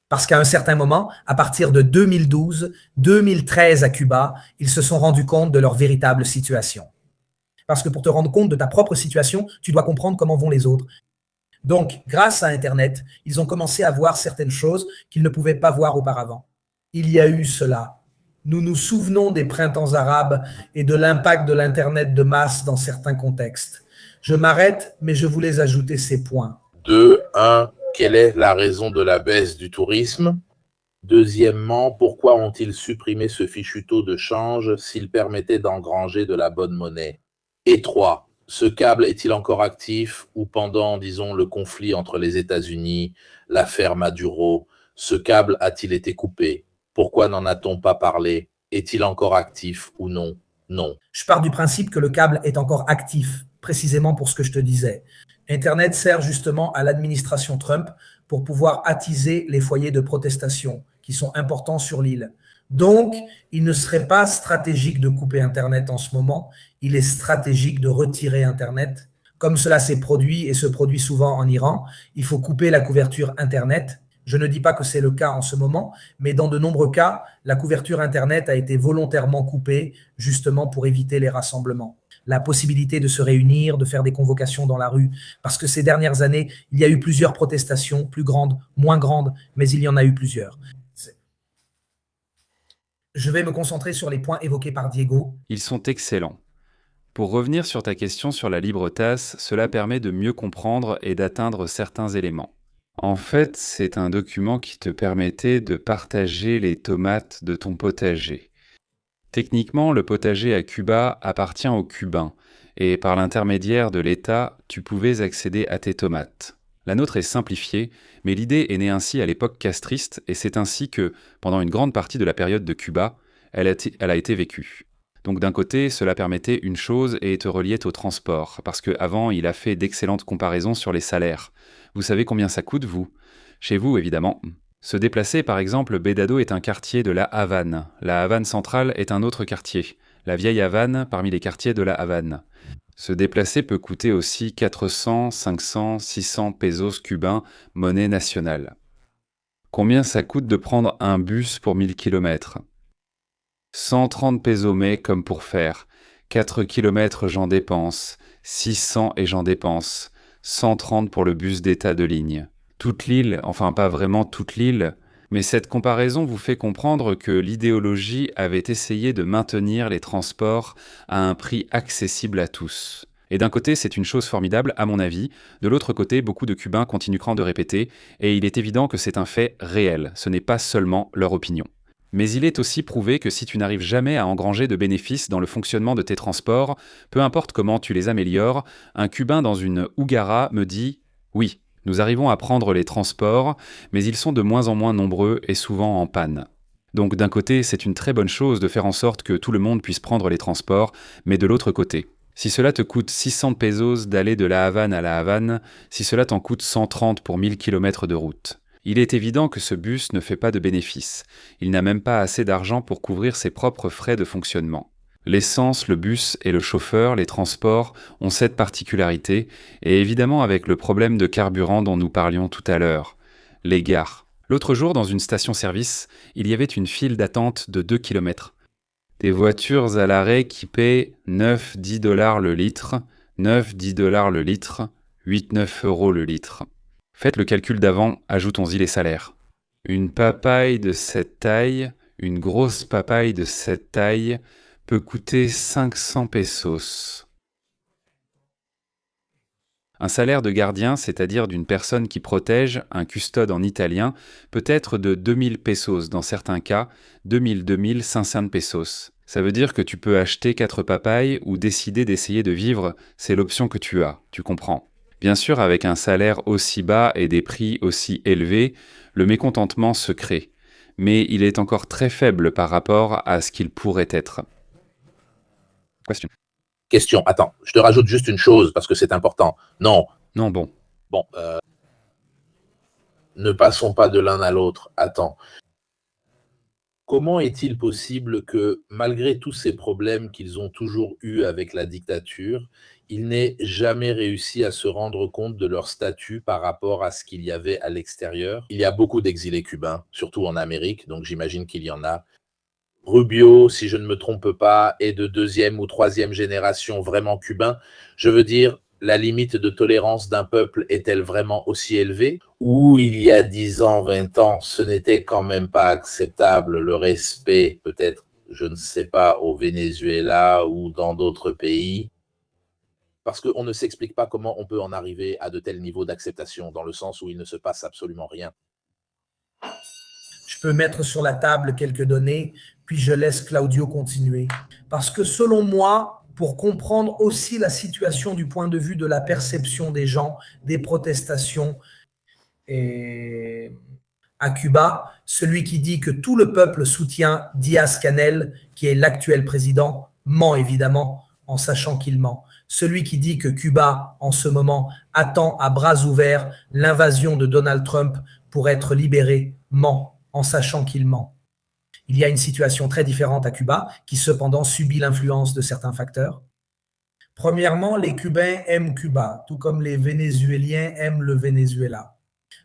Parce qu'à un certain moment, à partir de 2012, 2013 à Cuba, ils se sont rendus compte de leur véritable situation. Parce que pour te rendre compte de ta propre situation, tu dois comprendre comment vont les autres. Donc, grâce à Internet, ils ont commencé à voir certaines choses qu'ils ne pouvaient pas voir auparavant. Il y a eu cela. Nous nous souvenons des printemps arabes et de l'impact de l'Internet de masse dans certains contextes. Je m'arrête, mais je voulais ajouter ces points. 2. 1. Quelle est la raison de la baisse du tourisme? Deuxièmement, pourquoi ont-ils supprimé ce fichu taux de change s'il permettait d'engranger de la bonne monnaie? Et 3. Ce câble est-il encore actif ou pendant, disons, le conflit entre les États-Unis, l'affaire Maduro, ce câble a-t-il été coupé? Pourquoi n'en a-t-on pas parlé? Est-il encore actif ou non? Non. Je pars du principe que le câble est encore actif, précisément pour ce que je te disais. Internet sert justement à l'administration Trump pour pouvoir attiser les foyers de protestation qui sont importants sur l'île. Donc, il ne serait pas stratégique de couper Internet en ce moment, il est stratégique de retirer Internet. Comme cela s'est produit et se produit souvent en Iran, il faut couper la couverture Internet. Je ne dis pas que c'est le cas en ce moment, mais dans de nombreux cas, la couverture Internet a été volontairement coupée justement pour éviter les rassemblements. La possibilité de se réunir, de faire des convocations dans la rue, parce que ces dernières années, il y a eu plusieurs protestations, plus grandes, moins grandes, mais il y en a eu plusieurs. Je vais me concentrer sur les points évoqués par Diego. Ils sont excellents. Pour revenir sur ta question sur la libre tasse, cela permet de mieux comprendre et d'atteindre certains éléments. En fait, c'est un document qui te permettait de partager les tomates de ton potager. Techniquement, le potager à Cuba appartient aux Cubains, et par l'intermédiaire de l'État, tu pouvais accéder à tes tomates. La nôtre est simplifiée, mais l'idée est née ainsi à l'époque castriste, et c'est ainsi que, pendant une grande partie de la période de Cuba, elle a été vécue. Donc d'un côté, cela permettait une chose et te reliait au transport, parce qu'avant, il a fait d'excellentes comparaisons sur les salaires. Vous savez combien ça coûte, vous? Chez vous, évidemment. Se déplacer, par exemple, Vedado est un quartier de la Havane. La Havane centrale est un autre quartier, la vieille Havane parmi les quartiers de la Havane. Se déplacer peut coûter aussi 400, 500, 600 pesos cubains, monnaie nationale. Combien ça coûte de prendre un bus pour 1000 km? 130 pesos mais comme pour faire. 4 km j'en dépense, 600 et j'en dépense, 130 pour le bus d'état de ligne. Toute l'île, enfin pas vraiment toute l'île, mais cette comparaison vous fait comprendre que l'idéologie avait essayé de maintenir les transports à un prix accessible à tous. Et d'un côté, c'est une chose formidable, à mon avis. De l'autre côté, beaucoup de Cubains continueront de répéter, et il est évident que c'est un fait réel, ce n'est pas seulement leur opinion. Mais il est aussi prouvé que si tu n'arrives jamais à engranger de bénéfices dans le fonctionnement de tes transports, peu importe comment tu les améliores, un Cubain dans une Hougara me dit « Oui, nous arrivons à prendre les transports, mais ils sont de moins en moins nombreux et souvent en panne. » Donc d'un côté, c'est une très bonne chose de faire en sorte que tout le monde puisse prendre les transports, mais de l'autre côté, si cela te coûte 600 pesos d'aller de la Havane à la Havane, si cela t'en coûte 130 pour 1000 km de route, il est évident que ce bus ne fait pas de bénéfice. Il n'a même pas assez d'argent pour couvrir ses propres frais de fonctionnement. L'essence, le bus et le chauffeur, les transports, ont cette particularité, et évidemment avec le problème de carburant dont nous parlions tout à l'heure. Les gares. L'autre jour, dans une station-service, il y avait une file d'attente de 2 km. Des voitures à l'arrêt qui paient 9-10 $ le litre, 9-10 $ le litre, 8-9 € le litre. Faites le calcul d'avant, ajoutons-y les salaires. Une papaye de cette taille, une grosse papaye de cette taille, peut coûter 500 pesos. Un salaire de gardien, c'est-à-dire d'une personne qui protège, un custode en italien, peut être de 2000 pesos dans certains cas, 2500 pesos. Ça veut dire que tu peux acheter 4 papayes ou décider d'essayer de vivre, c'est l'option que tu as, tu comprends. Bien sûr, avec un salaire aussi bas et des prix aussi élevés, le mécontentement se crée. Mais il est encore très faible par rapport à ce qu'il pourrait être. Question. Attends, je te rajoute juste une chose parce que c'est important. Non. Non, bon. Bon, ne passons pas de l'un à l'autre. Attends. Comment est-il possible que, malgré tous ces problèmes qu'ils ont toujours eus avec la dictature, ils n'aient jamais réussi à se rendre compte de leur statut par rapport à ce qu'il y avait à l'extérieur? Il y a beaucoup d'exilés cubains, surtout en Amérique, donc j'imagine qu'il y en a. Rubio, si je ne me trompe pas, est de 2e ou 3e génération vraiment cubain. Je veux dire, la limite de tolérance d'un peuple est-elle vraiment aussi élevée? Ou il y a 10 ans, 20 ans, ce n'était quand même pas acceptable, le respect, peut-être, je ne sais pas, au Venezuela ou dans d'autres pays? Parce qu'on ne s'explique pas comment on peut en arriver à de tels niveaux d'acceptation, dans le sens où il ne se passe absolument rien. Je peux mettre sur la table quelques données, puis je laisse Claudio continuer. Parce que selon moi, pour comprendre aussi la situation du point de vue de la perception des gens, des protestations à Cuba, celui qui dit que tout le peuple soutient Díaz-Canel, qui est l'actuel président, ment évidemment en sachant qu'il ment. Celui qui dit que Cuba, en ce moment, attend à bras ouverts l'invasion de Donald Trump pour être libéré, ment en sachant qu'il ment. Il y a une situation très différente à Cuba, qui cependant subit l'influence de certains facteurs. Premièrement, les Cubains aiment Cuba, tout comme les Vénézuéliens aiment le Venezuela.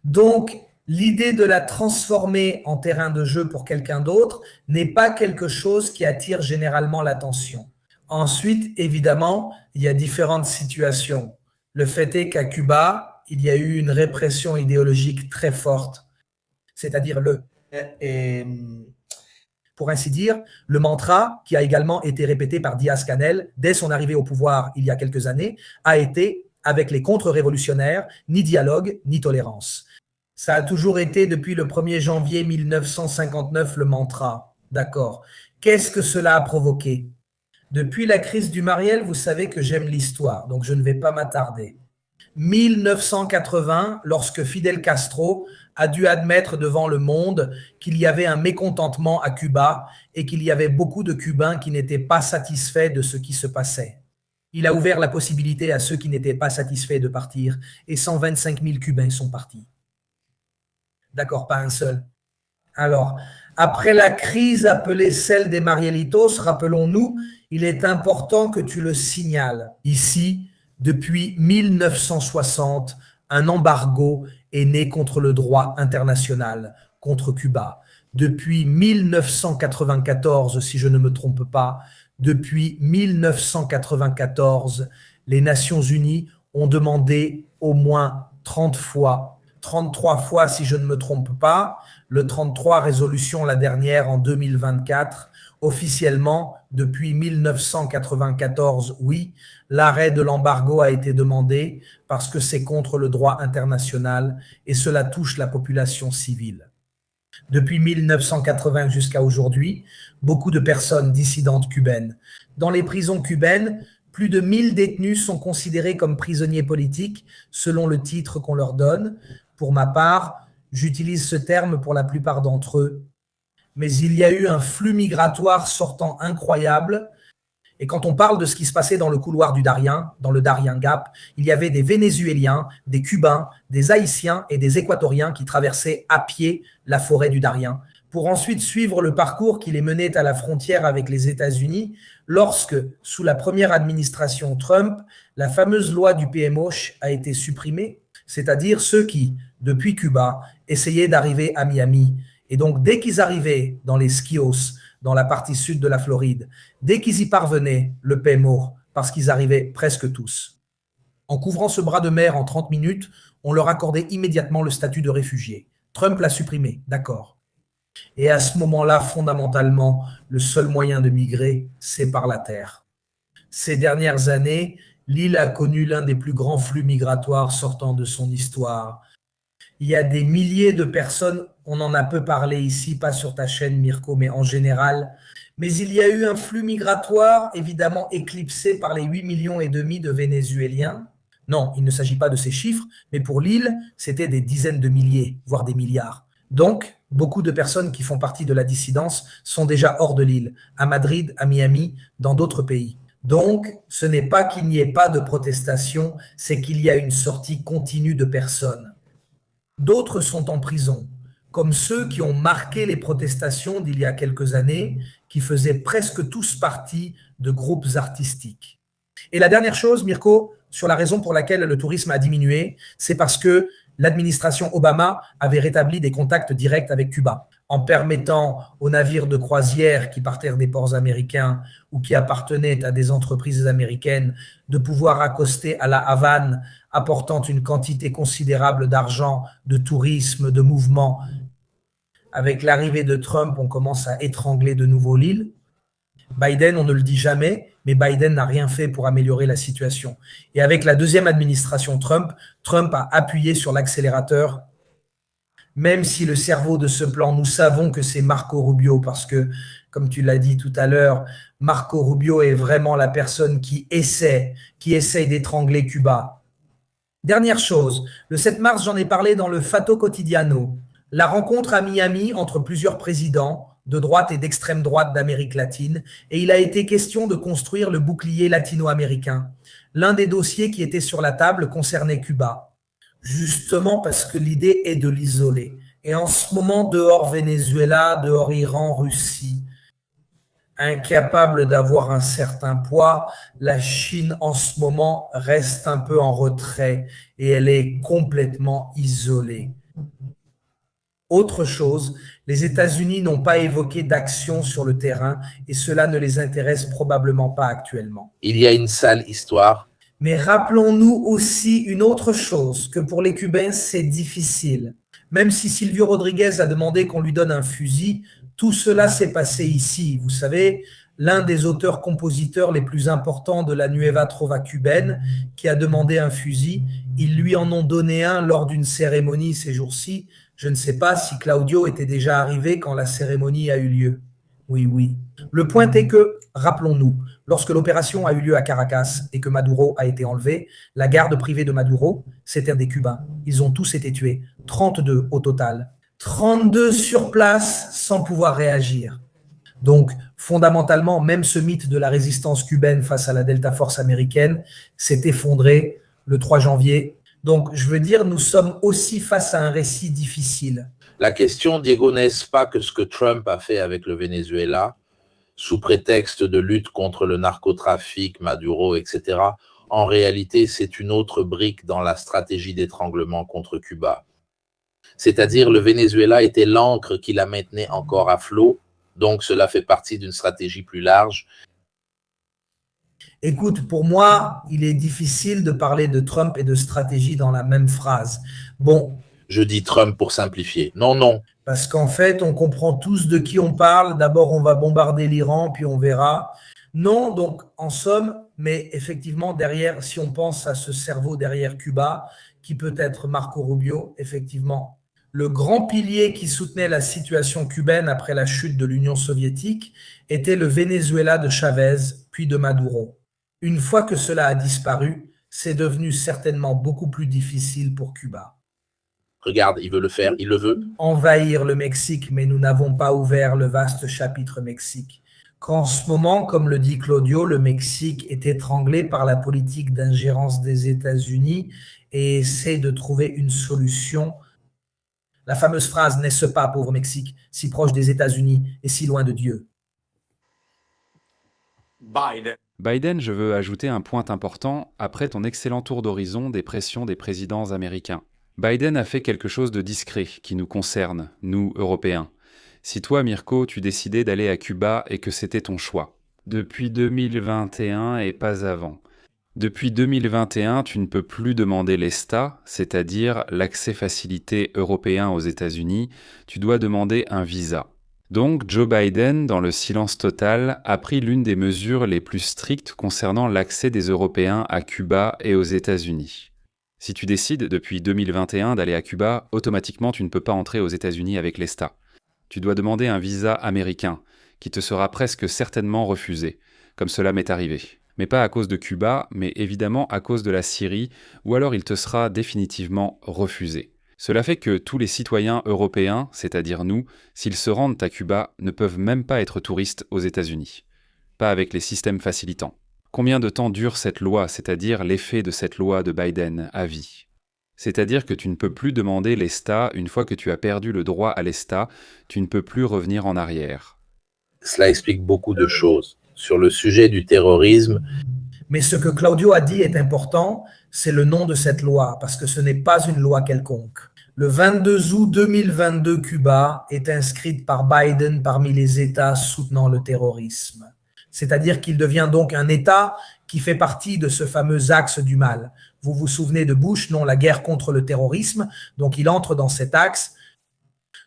Donc, l'idée de la transformer en terrain de jeu pour quelqu'un d'autre n'est pas quelque chose qui attire généralement l'attention. Ensuite, évidemment, il y a différentes situations. Le fait est qu'à Cuba, il y a eu une répression idéologique très forte, c'est-à-dire pour ainsi dire, le mantra qui a également été répété par Díaz-Canel dès son arrivée au pouvoir il y a quelques années, a été avec les contre-révolutionnaires, ni dialogue, ni tolérance. Ça a toujours été depuis le 1er janvier 1959 le mantra. D'accord. Qu'est-ce que cela a provoqué? Depuis la crise du Mariel, vous savez que j'aime l'histoire, donc je ne vais pas m'attarder. 1980, lorsque Fidel Castro a dû admettre devant le monde qu'il y avait un mécontentement à Cuba et qu'il y avait beaucoup de Cubains qui n'étaient pas satisfaits de ce qui se passait. Il a ouvert la possibilité à ceux qui n'étaient pas satisfaits de partir et 125 000 Cubains sont partis. D'accord, pas un seul. Alors, après la crise appelée celle des Marielitos, rappelons-nous, il est important que tu le signales. Ici, depuis 1960, un embargo est né contre le droit international, contre Cuba. Depuis 1994, si je ne me trompe pas, depuis 1994, les Nations Unies ont demandé au moins 30 fois 33 fois, si je ne me trompe pas. Le 33, résolution la dernière en 2024. Officiellement, depuis 1994, oui, l'arrêt de l'embargo a été demandé parce que c'est contre le droit international et cela touche la population civile. Depuis 1980 jusqu'à aujourd'hui, beaucoup de personnes dissidentes cubaines. Dans les prisons cubaines, plus de 1000 détenus sont considérés comme prisonniers politiques selon le titre qu'on leur donne. Pour ma part, j'utilise ce terme pour la plupart d'entre eux. Mais il y a eu un flux migratoire sortant incroyable. Et quand on parle de ce qui se passait dans le couloir du Darien, dans le Darien Gap, il y avait des Vénézuéliens, des Cubains, des Haïtiens et des Équatoriens qui traversaient à pied la forêt du Darien pour ensuite suivre le parcours qui les menait à la frontière avec les États-Unis lorsque, sous la première administration Trump, la fameuse loi du PMOSH a été supprimée, c'est-à-dire ceux qui, depuis Cuba, essayaient d'arriver à Miami. Et donc, dès qu'ils arrivaient dans les Skios, dans la partie sud de la Floride, dès qu'ils y parvenaient, le PMO, parce qu'ils arrivaient presque tous. En couvrant ce bras de mer en 30 minutes, on leur accordait immédiatement le statut de réfugié. Trump l'a supprimé, d'accord. Et à ce moment-là, fondamentalement, le seul moyen de migrer, c'est par la terre. Ces dernières années, l'île a connu l'un des plus grands flux migratoires sortant de son histoire. Il y a des milliers de personnes, on en a peu parlé ici, pas sur ta chaîne Mirko, mais en général. Mais il y a eu un flux migratoire évidemment éclipsé par les 8,5 millions de Vénézuéliens. Non, il ne s'agit pas de ces chiffres, mais pour l'île, c'était des dizaines de milliers, voire des milliards. Donc, beaucoup de personnes qui font partie de la dissidence sont déjà hors de l'île, à Madrid, à Miami, dans d'autres pays. Donc, ce n'est pas qu'il n'y ait pas de protestation, c'est qu'il y a une sortie continue de personnes. D'autres sont en prison, comme ceux qui ont marqué les protestations d'il y a quelques années, qui faisaient presque tous partie de groupes artistiques. Et la dernière chose, Mirko, sur la raison pour laquelle le tourisme a diminué, c'est parce que l'administration Obama avait rétabli des contacts directs avec Cuba, en permettant aux navires de croisière qui partaient des ports américains ou qui appartenaient à des entreprises américaines de pouvoir accoster à la Havane, apportant une quantité considérable d'argent, de tourisme, de mouvement. Avec l'arrivée de Trump, on commence à étrangler de nouveau l'île. Biden, on ne le dit jamais, mais Biden n'a rien fait pour améliorer la situation. Et avec la deuxième administration Trump, Trump a appuyé sur l'accélérateur, même si le cerveau de ce plan, nous savons que c'est Marco Rubio, parce que, comme tu l'as dit tout à l'heure, Marco Rubio est vraiment la personne qui essaie d'étrangler Cuba. Dernière chose, le 7 mars, j'en ai parlé dans le Fatto Quotidiano, la rencontre à Miami entre plusieurs présidents, de droite et d'extrême droite d'Amérique latine, et il a été question de construire le bouclier latino-américain. L'un des dossiers qui était sur la table concernait Cuba, justement parce que l'idée est de l'isoler. Et en ce moment, dehors Venezuela, dehors Iran, Russie, incapable d'avoir un certain poids, la Chine en ce moment reste un peu en retrait et elle est complètement isolée. Autre chose, les États-Unis n'ont pas évoqué d'action sur le terrain et cela ne les intéresse probablement pas actuellement. Il y a une sale histoire. Mais rappelons-nous aussi une autre chose, que pour les Cubains, c'est difficile. Même si Silvio Rodriguez a demandé qu'on lui donne un fusil, tout cela s'est passé ici. Vous savez, l'un des auteurs-compositeurs les plus importants de la Nueva Trova cubaine, qui a demandé un fusil, ils lui en ont donné un lors d'une cérémonie ces jours-ci. Je ne sais pas si Claudio était déjà arrivé quand la cérémonie a eu lieu. Oui. Le point est que, rappelons-nous, lorsque l'opération a eu lieu à Caracas et que Maduro a été enlevé, la garde privée de Maduro, c'était des Cubains. Ils ont tous été tués, 32 au total. 32 sur place sans pouvoir réagir. Donc, fondamentalement, même ce mythe de la résistance cubaine face à la Delta Force américaine s'est effondré le 3 janvier. Donc, je veux dire, nous sommes aussi face à un récit difficile. La question, Diego, n'est-ce pas que ce que Trump a fait avec le Venezuela, sous prétexte de lutte contre le narcotrafic, Maduro, etc., en réalité, c'est une autre brique dans la stratégie d'étranglement contre Cuba. C'est-à-dire, le Venezuela était l'ancre qui la maintenait encore à flot, donc cela fait partie d'une stratégie plus large. Écoute, pour moi, il est difficile de parler de Trump et de stratégie dans la même phrase. Bon, Je dis Trump pour simplifier. Non, non. Parce qu'en fait, on comprend tous de qui on parle. D'abord, on va bombarder l'Iran, puis on verra. Non, donc en somme, mais effectivement, derrière, si on pense à ce cerveau derrière Cuba, qui peut être Marco Rubio, effectivement, le grand pilier qui soutenait la situation cubaine après la chute de l'Union soviétique était le Venezuela de Chavez, puis de Maduro. Une fois que cela a disparu, c'est devenu certainement beaucoup plus difficile pour Cuba. Regarde, il veut le faire, il le veut. Envahir le Mexique, mais nous n'avons pas ouvert le vaste chapitre Mexique. Qu'en ce moment, comme le dit Claudio, le Mexique est étranglé par la politique d'ingérence des États-Unis et essaie de trouver une solution. La fameuse phrase « N'est-ce pas, pauvre Mexique, si proche des États-Unis et si loin de Dieu ?» Biden, je veux ajouter un point important après ton excellent tour d'horizon des pressions des présidents américains. Biden a fait quelque chose de discret qui nous concerne, nous, Européens. Si toi, Mirko, tu décidais d'aller à Cuba et que c'était ton choix. Depuis 2021 et pas avant. Depuis 2021, tu ne peux plus demander l'ESTA, c'est-à-dire l'accès facilité européen aux États-Unis, tu dois demander un visa. Donc, Joe Biden, dans le silence total, a pris l'une des mesures les plus strictes concernant l'accès des Européens à Cuba et aux États-Unis. Si tu décides depuis 2021 d'aller à Cuba, automatiquement tu ne peux pas entrer aux États-Unis avec l'ESTA. Tu dois demander un visa américain, qui te sera presque certainement refusé, comme cela m'est arrivé. Mais pas à cause de Cuba, mais évidemment à cause de la Syrie, ou alors il te sera définitivement refusé. Cela fait que tous les citoyens européens, c'est-à-dire nous, s'ils se rendent à Cuba, ne peuvent même pas être touristes aux États-Unis. Pas avec les systèmes facilitants. Combien de temps dure cette loi, c'est-à-dire l'effet de cette loi de Biden à vie ? C'est-à-dire que tu ne peux plus demander l'ESTA une fois que tu as perdu le droit à l'ESTA, tu ne peux plus revenir en arrière. Cela explique beaucoup de choses. Sur le sujet du terrorisme, Mais ce que Claudio a dit est important, c'est le nom de cette loi, parce que ce n'est pas une loi quelconque. Le 22 août 2022, Cuba est inscrite par Biden parmi les États soutenant le terrorisme. C'est-à-dire qu'il devient donc un État qui fait partie de ce fameux axe du mal. Vous vous souvenez de Bush, non, la guerre contre le terrorisme, donc il entre dans cet axe.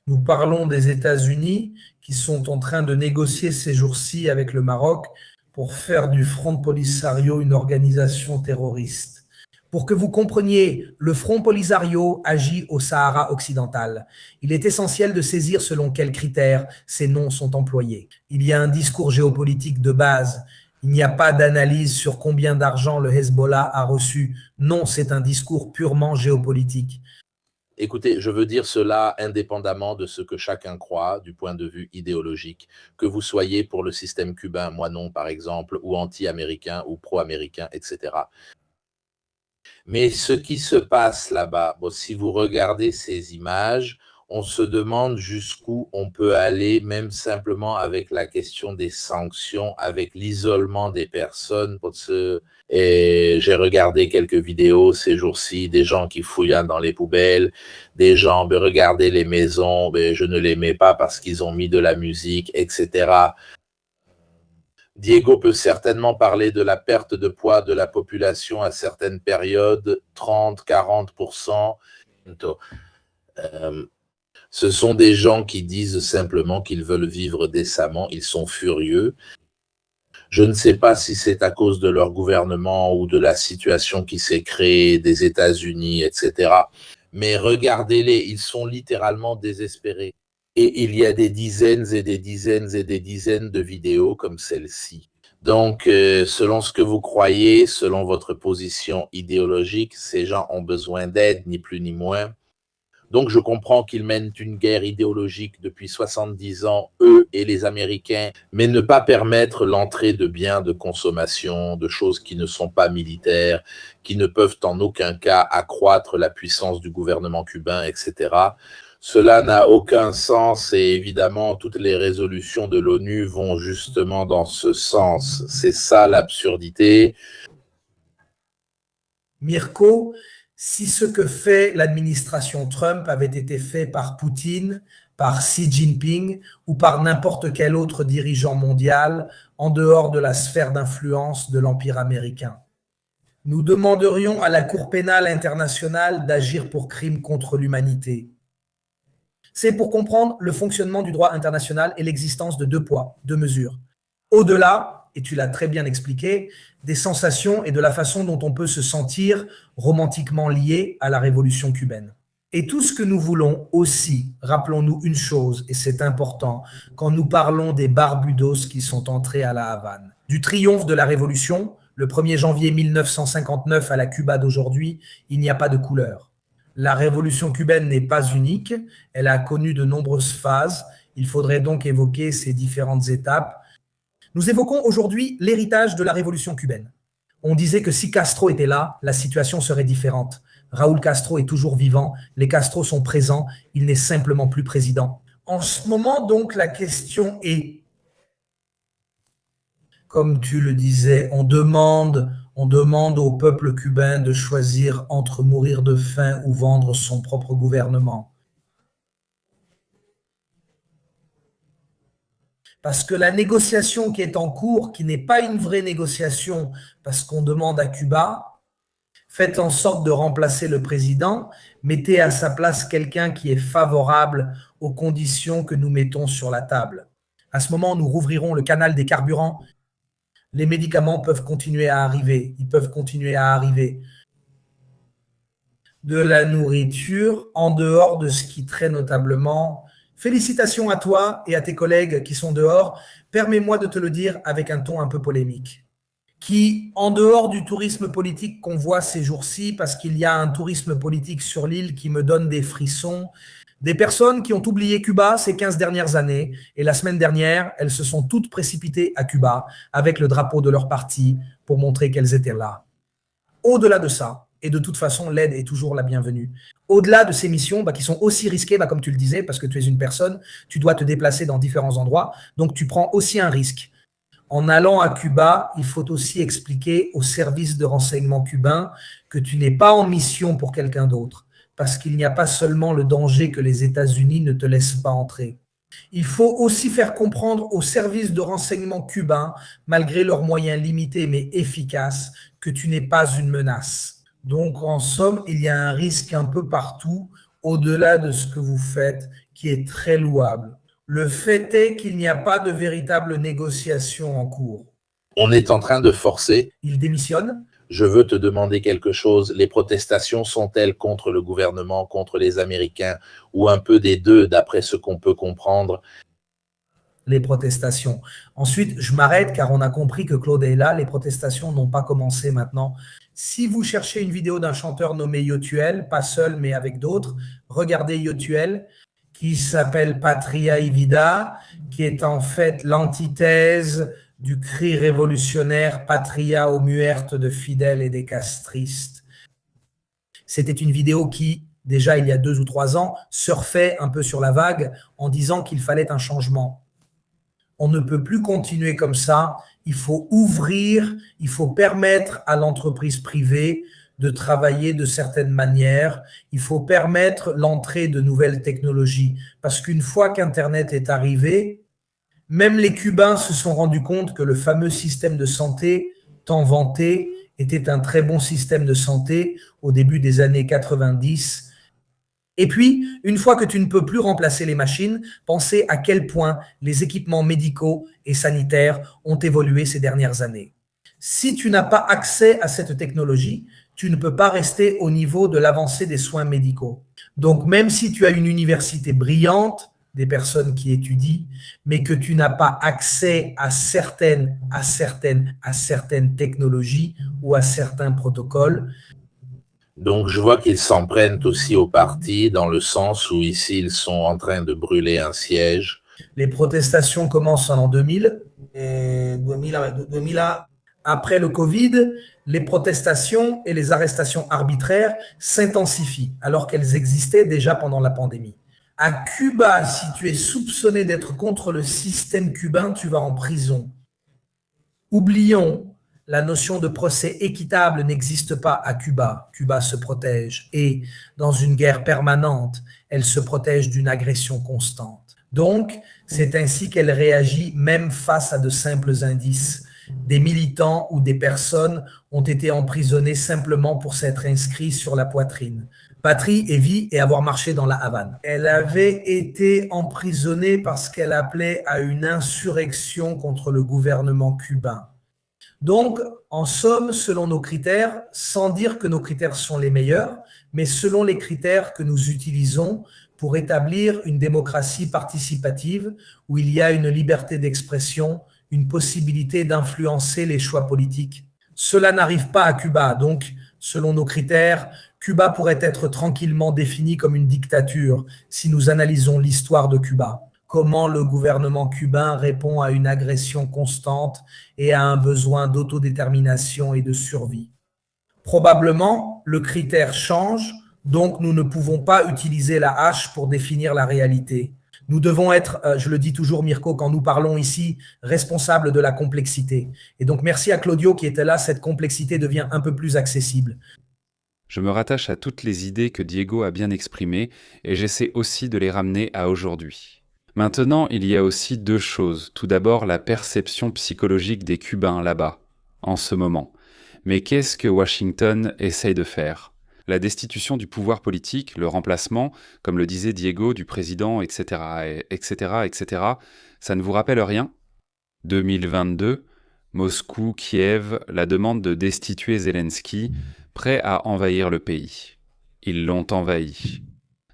Nous parlons des États-Unis qui sont en train de négocier ces jours-ci avec le Maroc pour faire du Front Polisario une organisation terroriste. Pour que vous compreniez, le Front Polisario agit au Sahara occidental. Il est essentiel de saisir selon quels critères ces noms sont employés. Il y a un discours géopolitique de base. Il n'y a pas d'analyse sur combien d'argent le Hezbollah a reçu. Non, c'est un discours purement géopolitique. écoutez, je veux dire cela indépendamment de ce que chacun croit du point de vue idéologique, que vous soyez pour le système cubain, moi non par exemple, ou anti-américain ou pro-américain, etc. Mais ce qui se passe là-bas, bon, si vous regardez ces images, on se demande jusqu'où on peut aller, même simplement avec la question des sanctions, avec l'isolement des personnes. Et j'ai regardé quelques vidéos ces jours-ci, des gens qui fouillent dans les poubelles, des gens, regardez les maisons, je ne les mets pas parce qu'ils ont mis de la musique, etc. Diego peut certainement parler de la perte de poids de la population à certaines périodes, 30-40%. Ce sont des gens qui disent simplement qu'ils veulent vivre décemment, ils sont furieux. Je ne sais pas si c'est à cause de leur gouvernement ou de la situation qui s'est créée des États-Unis, etc. Mais regardez-les, ils sont littéralement désespérés. Et il y a des dizaines et des dizaines et des dizaines de vidéos comme celle-ci. Donc, selon ce que vous croyez, selon votre position idéologique, ces gens ont besoin d'aide, ni plus ni moins. Donc, je comprends qu'ils mènent une guerre idéologique depuis 70 ans, eux et les Américains, mais ne pas permettre l'entrée de biens de consommation, de choses qui ne sont pas militaires, qui ne peuvent en aucun cas accroître la puissance du gouvernement cubain, etc. Cela n'a aucun sens et évidemment, toutes les résolutions de l'ONU vont justement dans ce sens. C'est ça l'absurdité. Mirko, si ce que fait l'administration Trump avait été fait par Poutine, par Xi Jinping ou par n'importe quel autre dirigeant mondial en dehors de la sphère d'influence de l'Empire américain. Nous demanderions à la Cour pénale internationale d'agir pour crimes contre l'humanité. C'est pour comprendre le fonctionnement du droit international et l'existence de deux poids, deux mesures. Au-delà, et tu l'as très bien expliqué, des sensations et de la façon dont on peut se sentir romantiquement lié à la révolution cubaine. Et tout ce que nous voulons aussi, rappelons-nous une chose, et c'est important, quand nous parlons des Barbudos qui sont entrés à la Havane. Du triomphe de la révolution, le 1er janvier 1959 à la Cuba d'aujourd'hui, il n'y a pas de couleur. La révolution cubaine n'est pas unique, elle a connu de nombreuses phases, il faudrait donc évoquer ces différentes étapes. Nous évoquons aujourd'hui l'héritage de la révolution cubaine. On disait que si Castro était là, la situation serait différente. Raúl Castro est toujours vivant, les Castro sont présents, il n'est simplement plus président. En ce moment, donc, la question est, comme tu le disais, on demande au peuple cubain de choisir entre mourir de faim ou vendre son propre gouvernement. Parce que la négociation qui est en cours, qui n'est pas une vraie négociation, parce qu'on demande à Cuba, faites en sorte de remplacer le président, mettez à sa place quelqu'un qui est favorable aux conditions que nous mettons sur la table. À ce moment, nous rouvrirons le canal des carburants. Les médicaments peuvent continuer à arriver, ils peuvent continuer à arriver. De la nourriture, en dehors de ce qui très notablement... Félicitations à toi et à tes collègues qui sont dehors. Permets-moi de te le dire avec un ton un peu polémique. Qui, en dehors du tourisme politique qu'on voit ces jours-ci, parce qu'il y a un tourisme politique sur l'île qui me donne des frissons, des personnes qui ont oublié Cuba ces 15 dernières années, et la semaine dernière, elles se sont toutes précipitées à Cuba avec le drapeau de leur parti pour montrer qu'elles étaient là. Au-delà de ça, et de toute façon, l'aide est toujours la bienvenue. Au-delà de ces missions qui sont aussi risquées, comme tu le disais, parce que tu es une personne, tu dois te déplacer dans différents endroits, donc tu prends aussi un risque. En allant à Cuba, il faut aussi expliquer au service de renseignement cubain que tu n'es pas en mission pour quelqu'un d'autre, parce qu'il n'y a pas seulement le danger que les États-Unis ne te laissent pas entrer. Il faut aussi faire comprendre aux services de renseignement cubains, malgré leurs moyens limités mais efficaces, que tu n'es pas une menace. Donc, en somme, il y a un risque un peu partout, au-delà de ce que vous faites, qui est très louable. Le fait est qu'il n'y a pas de véritable négociation en cours. On est en train de forcer. Il démissionne. Je veux te demander quelque chose. Les protestations sont-elles contre le gouvernement, contre les Américains, ou un peu des deux, d'après ce qu'on peut comprendre? Les protestations. Ensuite, je m'arrête car on a compris que Claude est là. Les protestations n'ont pas commencé maintenant. Si vous cherchez une vidéo d'un chanteur nommé Yotuel, pas seul mais avec d'autres, regardez Yotuel, qui s'appelle Patria y Vida, qui est en fait l'antithèse du cri révolutionnaire Patria o muerte de Fidel et des castristes. C'était une vidéo qui, déjà il y a 2 ou 3 ans, surfait un peu sur la vague en disant qu'il fallait un changement. On ne peut plus continuer comme ça. Il faut ouvrir, il faut permettre à l'entreprise privée de travailler de certaines manières. Il faut permettre l'entrée de nouvelles technologies. Parce qu'une fois qu'Internet est arrivé, même les Cubains se sont rendus compte que le fameux système de santé tant vanté était un très bon système de santé au début des années 90. Et puis, une fois que tu ne peux plus remplacer les machines, pensez à quel point les équipements médicaux et sanitaires ont évolué ces dernières années. Si tu n'as pas accès à cette technologie, tu ne peux pas rester au niveau de l'avancée des soins médicaux. Donc, même si tu as une université brillante, des personnes qui étudient, mais que tu n'as pas accès à certaines technologies ou à certains protocoles, donc, je vois qu'ils s'en prennent aussi au parti, dans le sens où ici, ils sont en train de brûler un siège. Les protestations commencent en 2000. Après le Covid, les protestations et les arrestations arbitraires s'intensifient, alors qu'elles existaient déjà pendant la pandémie. À Cuba, si tu es soupçonné d'être contre le système cubain, tu vas en prison. Oublions, la notion de procès équitable n'existe pas à Cuba. Cuba se protège et, dans une guerre permanente, elle se protège d'une agression constante. Donc, c'est ainsi qu'elle réagit même face à de simples indices. des militants ou des personnes ont été emprisonnés simplement pour s'être inscrits sur la poitrine. Patrie et vie et avoir marché dans la Havane. Elle avait été emprisonnée parce qu'elle appelait à une insurrection contre le gouvernement cubain. Donc, en somme, selon nos critères, sans dire que nos critères sont les meilleurs, mais selon les critères que nous utilisons pour établir une démocratie participative où il y a une liberté d'expression, une possibilité d'influencer les choix politiques. Cela n'arrive pas à Cuba, donc, selon nos critères, Cuba pourrait être tranquillement défini comme une dictature si nous analysons l'histoire de Cuba. Comment le gouvernement cubain répond à une agression constante et à un besoin d'autodétermination et de survie. Probablement, le critère change, donc nous ne pouvons pas utiliser la hache pour définir la réalité. Nous devons être, je le dis toujours Mirko, quand nous parlons ici, responsables de la complexité. Et donc merci à Claudio qui était là, cette complexité devient un peu plus accessible. Je me rattache à toutes les idées que Diego a bien exprimées et j'essaie aussi de les ramener à aujourd'hui. Maintenant, il y a aussi deux choses. Tout d'abord, la perception psychologique des Cubains là-bas, en ce moment. Mais qu'est-ce que Washington essaye de faire ? La destitution du pouvoir politique, le remplacement, comme le disait Diego, du président, etc., etc., etc., ça ne vous rappelle rien ? 2022, Moscou, Kiev, la demande de destituer Zelensky, prêt à envahir le pays. Ils l'ont envahi.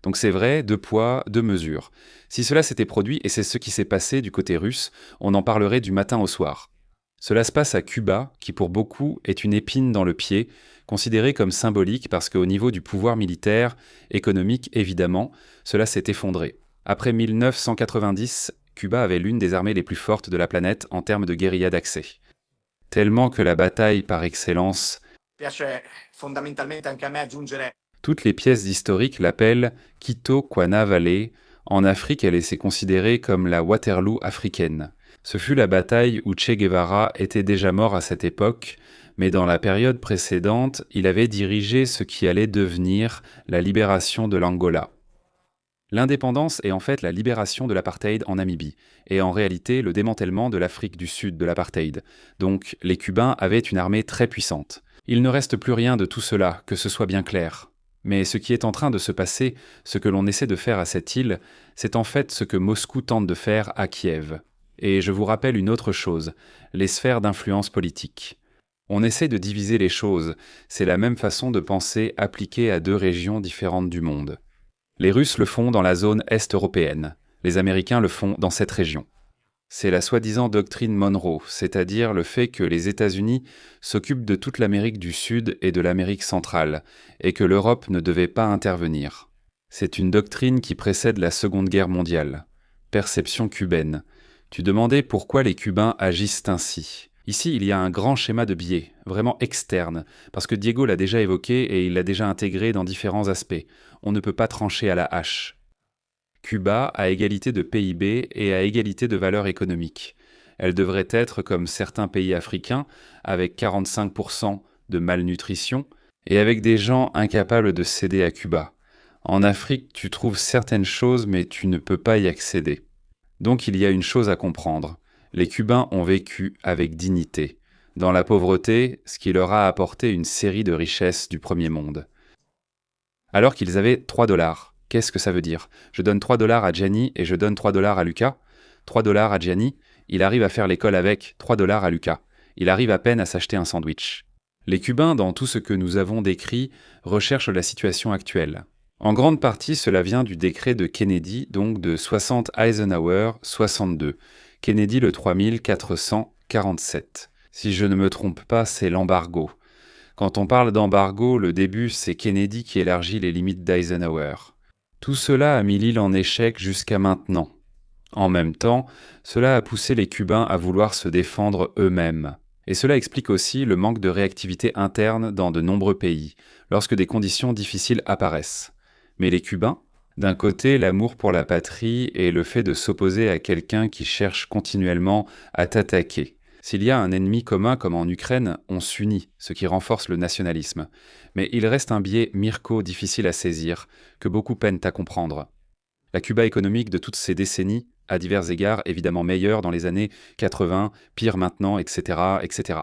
Donc c'est vrai, deux poids, deux mesures. Si cela s'était produit, et c'est ce qui s'est passé du côté russe, on en parlerait du matin au soir. Cela se passe à Cuba, qui pour beaucoup est une épine dans le pied, considérée comme symbolique parce qu'au niveau du pouvoir militaire, économique évidemment, cela s'est effondré. Après 1990, Cuba avait l'une des armées les plus fortes de la planète en termes de guérilla d'accès. Tellement que la bataille par excellence... Toutes les pièces historiques l'appellent Quito Quana Valley. En Afrique, elle s'est considérée comme la Waterloo africaine. Ce fut la bataille où Che Guevara était déjà mort à cette époque, mais dans la période précédente, il avait dirigé ce qui allait devenir la libération de l'Angola. L'indépendance est en fait la libération de l'apartheid en Namibie, et en réalité le démantèlement de l'Afrique du Sud de l'apartheid. Donc les Cubains avaient une armée très puissante. Il ne reste plus rien de tout cela, que ce soit bien clair. Mais ce qui est en train de se passer, ce que l'on essaie de faire à cette île, c'est en fait ce que Moscou tente de faire à Kiev. Et je vous rappelle une autre chose, les sphères d'influence politique. On essaie de diviser les choses, c'est la même façon de penser appliquée à deux régions différentes du monde. Les Russes le font dans la zone est-européenne, les Américains le font dans cette région. C'est la soi-disant doctrine Monroe, c'est-à-dire le fait que les États-Unis s'occupent de toute l'Amérique du Sud et de l'Amérique centrale, et que l'Europe ne devait pas intervenir. C'est une doctrine qui précède la Seconde Guerre mondiale. Perception cubaine. Tu demandais pourquoi les Cubains agissent ainsi. Ici, il y a un grand schéma de biais, vraiment externe, parce que Diego l'a déjà évoqué et il l'a déjà intégré dans différents aspects. On ne peut pas trancher à la hache. Cuba a égalité de PIB et a égalité de valeur économique. Elle devrait être comme certains pays africains, avec 45% de malnutrition et avec des gens incapables de céder à Cuba. En Afrique, tu trouves certaines choses, mais tu ne peux pas y accéder. Donc il y a une chose à comprendre. Les Cubains ont vécu avec dignité, dans la pauvreté, ce qui leur a apporté une série de richesses du premier monde. Alors qu'ils avaient 3 $. Qu'est-ce que ça veut dire ? Je donne 3 $ à Gianni et je donne 3 $ à Lucas. 3 $ à Gianni, il arrive à faire l'école avec 3 $ à Lucas. Il arrive à peine à s'acheter un sandwich. Les Cubains, dans tout ce que nous avons décrit, recherchent la situation actuelle. En grande partie, cela vient du décret de Kennedy, donc de 60 Eisenhower 62. Kennedy le 3447. Si je ne me trompe pas, c'est l'embargo. Quand on parle d'embargo, le début, c'est Kennedy qui élargit les limites d'Eisenhower. Tout cela a mis l'île en échec jusqu'à maintenant. En même temps, cela a poussé les Cubains à vouloir se défendre eux-mêmes. Et cela explique aussi le manque de réactivité interne dans de nombreux pays, lorsque des conditions difficiles apparaissent. Mais les Cubains, d'un côté, l'amour pour la patrie et le fait de s'opposer à quelqu'un qui cherche continuellement à t'attaquer. S'il y a un ennemi commun comme en Ukraine, on s'unit, ce qui renforce le nationalisme. Mais il reste un biais Mirko difficile à saisir, que beaucoup peinent à comprendre. La Cuba économique de toutes ces décennies, à divers égards évidemment meilleur dans les années 80, pire maintenant, etc., etc.,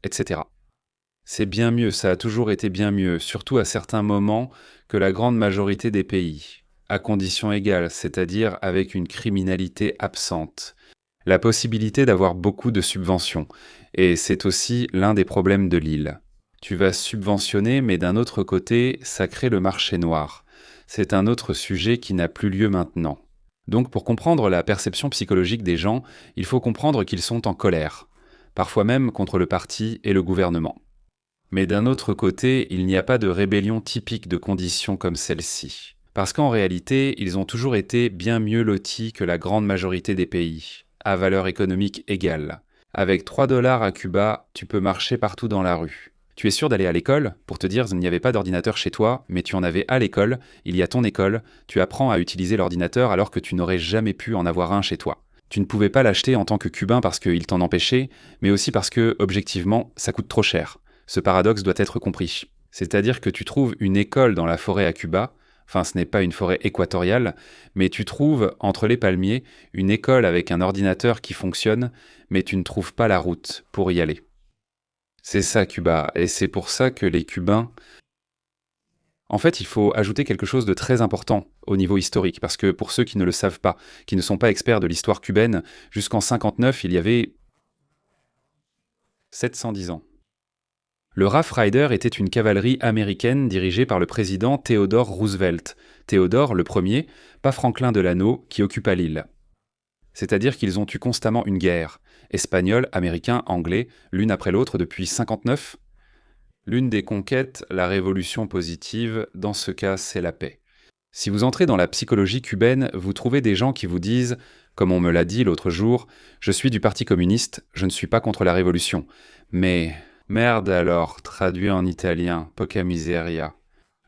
etc. C'est bien mieux, ça a toujours été bien mieux, surtout à certains moments, que la grande majorité des pays, à conditions égales, c'est-à-dire avec une criminalité absente. La possibilité d'avoir beaucoup de subventions, et c'est aussi l'un des problèmes de l'île. Tu vas subventionner, mais d'un autre côté, ça crée le marché noir. C'est un autre sujet qui n'a plus lieu maintenant. Donc pour comprendre la perception psychologique des gens, il faut comprendre qu'ils sont en colère, parfois même contre le parti et le gouvernement. Mais d'un autre côté, il n'y a pas de rébellion typique de conditions comme celle-ci. Parce qu'en réalité, ils ont toujours été bien mieux lotis que la grande majorité des pays, à valeur économique égale. Avec 3 $ à Cuba, tu peux marcher partout dans la rue. Tu es sûr d'aller à l'école? Pour te dire, il n'y avait pas d'ordinateur chez toi, mais tu en avais à l'école, il y a ton école, tu apprends à utiliser l'ordinateur alors que tu n'aurais jamais pu en avoir un chez toi. Tu ne pouvais pas l'acheter en tant que Cubain parce qu'il t'en empêchait, mais aussi parce que, objectivement, ça coûte trop cher. Ce paradoxe doit être compris. C'est-à-dire que tu trouves une école dans la forêt à Cuba, enfin ce n'est pas une forêt équatoriale, mais tu trouves entre les palmiers une école avec un ordinateur qui fonctionne, mais tu ne trouves pas la route pour y aller. C'est ça Cuba, et c'est pour ça que les Cubains... En fait, il faut ajouter quelque chose de très important au niveau historique, parce que pour ceux qui ne le savent pas, qui ne sont pas experts de l'histoire cubaine, jusqu'en 59, il y avait 710 ans. Le Rough Rider était une cavalerie américaine dirigée par le président Theodore Roosevelt. Théodore, le premier, pas Franklin Delano, qui occupa l'île. C'est-à-dire qu'ils ont eu constamment une guerre, espagnol, américain, anglais, l'une après l'autre depuis 59. L'une des conquêtes, la révolution positive, dans ce cas, c'est la paix. Si vous entrez dans la psychologie cubaine, vous trouvez des gens qui vous disent, comme on me l'a dit l'autre jour, « Je suis du Parti communiste, je ne suis pas contre la révolution. » Mais... Merde alors, traduit en italien, poca miseria.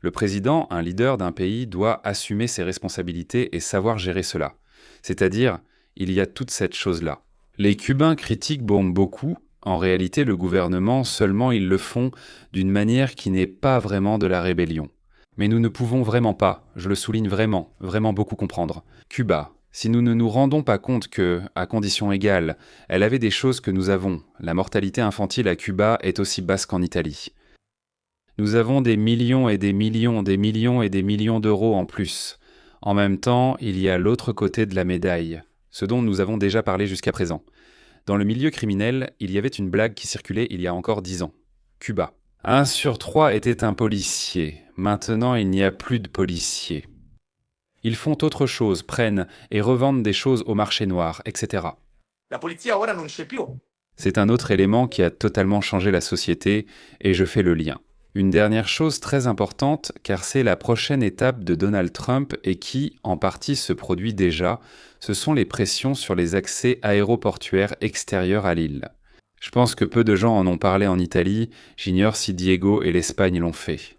Le président, un leader d'un pays, doit assumer ses responsabilités et savoir gérer cela. C'est-à-dire, il y a toute cette chose-là. Les Cubains critiquent beaucoup, en réalité le gouvernement, seulement ils le font d'une manière qui n'est pas vraiment de la rébellion. Mais nous ne pouvons vraiment pas, je le souligne vraiment beaucoup comprendre. Cuba, si nous ne nous rendons pas compte que, à conditions égales, elle avait des choses que nous avons, la mortalité infantile à Cuba est aussi basse qu'en Italie. Nous avons des millions et des millions, des millions et des millions d'euros en plus. En même temps, il y a l'autre côté de la médaille, ce dont nous avons déjà parlé jusqu'à présent. Dans le milieu criminel, il y avait une blague qui circulait il y a encore 10 ans. Cuba. 1 sur 3 était un policier. Maintenant, il n'y a plus de policiers. Ils font autre chose, prennent et revendent des choses au marché noir, etc. C'est un autre élément qui a totalement changé la société, et je fais le lien. Une dernière chose très importante, car c'est la prochaine étape de Donald Trump et qui, en partie, se produit déjà, ce sont les pressions sur les accès aéroportuaires extérieurs à l'île. Je pense que peu de gens en ont parlé en Italie, j'ignore si Diego et l'Espagne l'ont fait.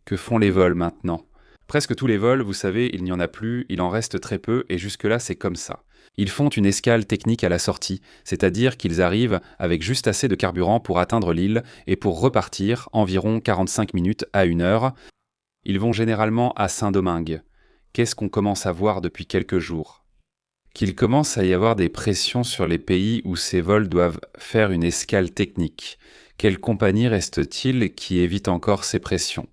Que font les vols maintenant ? Presque tous les vols, vous savez, il n'y en a plus, il en reste très peu, et jusque-là c'est comme ça. Ils font une escale technique à la sortie, c'est-à-dire qu'ils arrivent avec juste assez de carburant pour atteindre l'île et pour repartir environ 45 minutes à 1 heure. Ils vont généralement à Saint-Domingue. Qu'est-ce qu'on commence à voir depuis quelques jours ? Qu'il commence à y avoir des pressions sur les pays où ces vols doivent faire une escale technique. Quelle compagnie reste-t-il qui évite encore ces pressions ?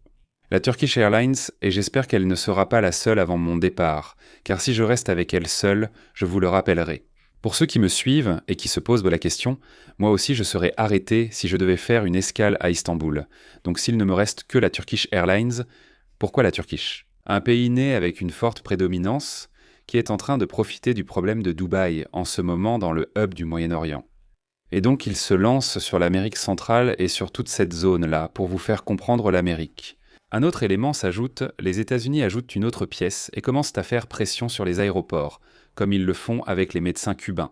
La Turkish Airlines, et j'espère qu'elle ne sera pas la seule avant mon départ, car si je reste avec elle seule, je vous le rappellerai. Pour ceux qui me suivent et qui se posent la question, moi aussi je serais arrêté si je devais faire une escale à Istanbul. Donc s'il ne me reste que la Turkish Airlines, pourquoi la Turkish ? Un pays né avec une forte prédominance, qui est en train de profiter du problème de Dubaï en ce moment dans le hub du Moyen-Orient. Et donc il se lance sur l'Amérique centrale et sur toute cette zone-là pour vous faire comprendre l'Amérique. Un autre élément s'ajoute, les États-Unis ajoutent une autre pièce et commencent à faire pression sur les aéroports, comme ils le font avec les médecins cubains.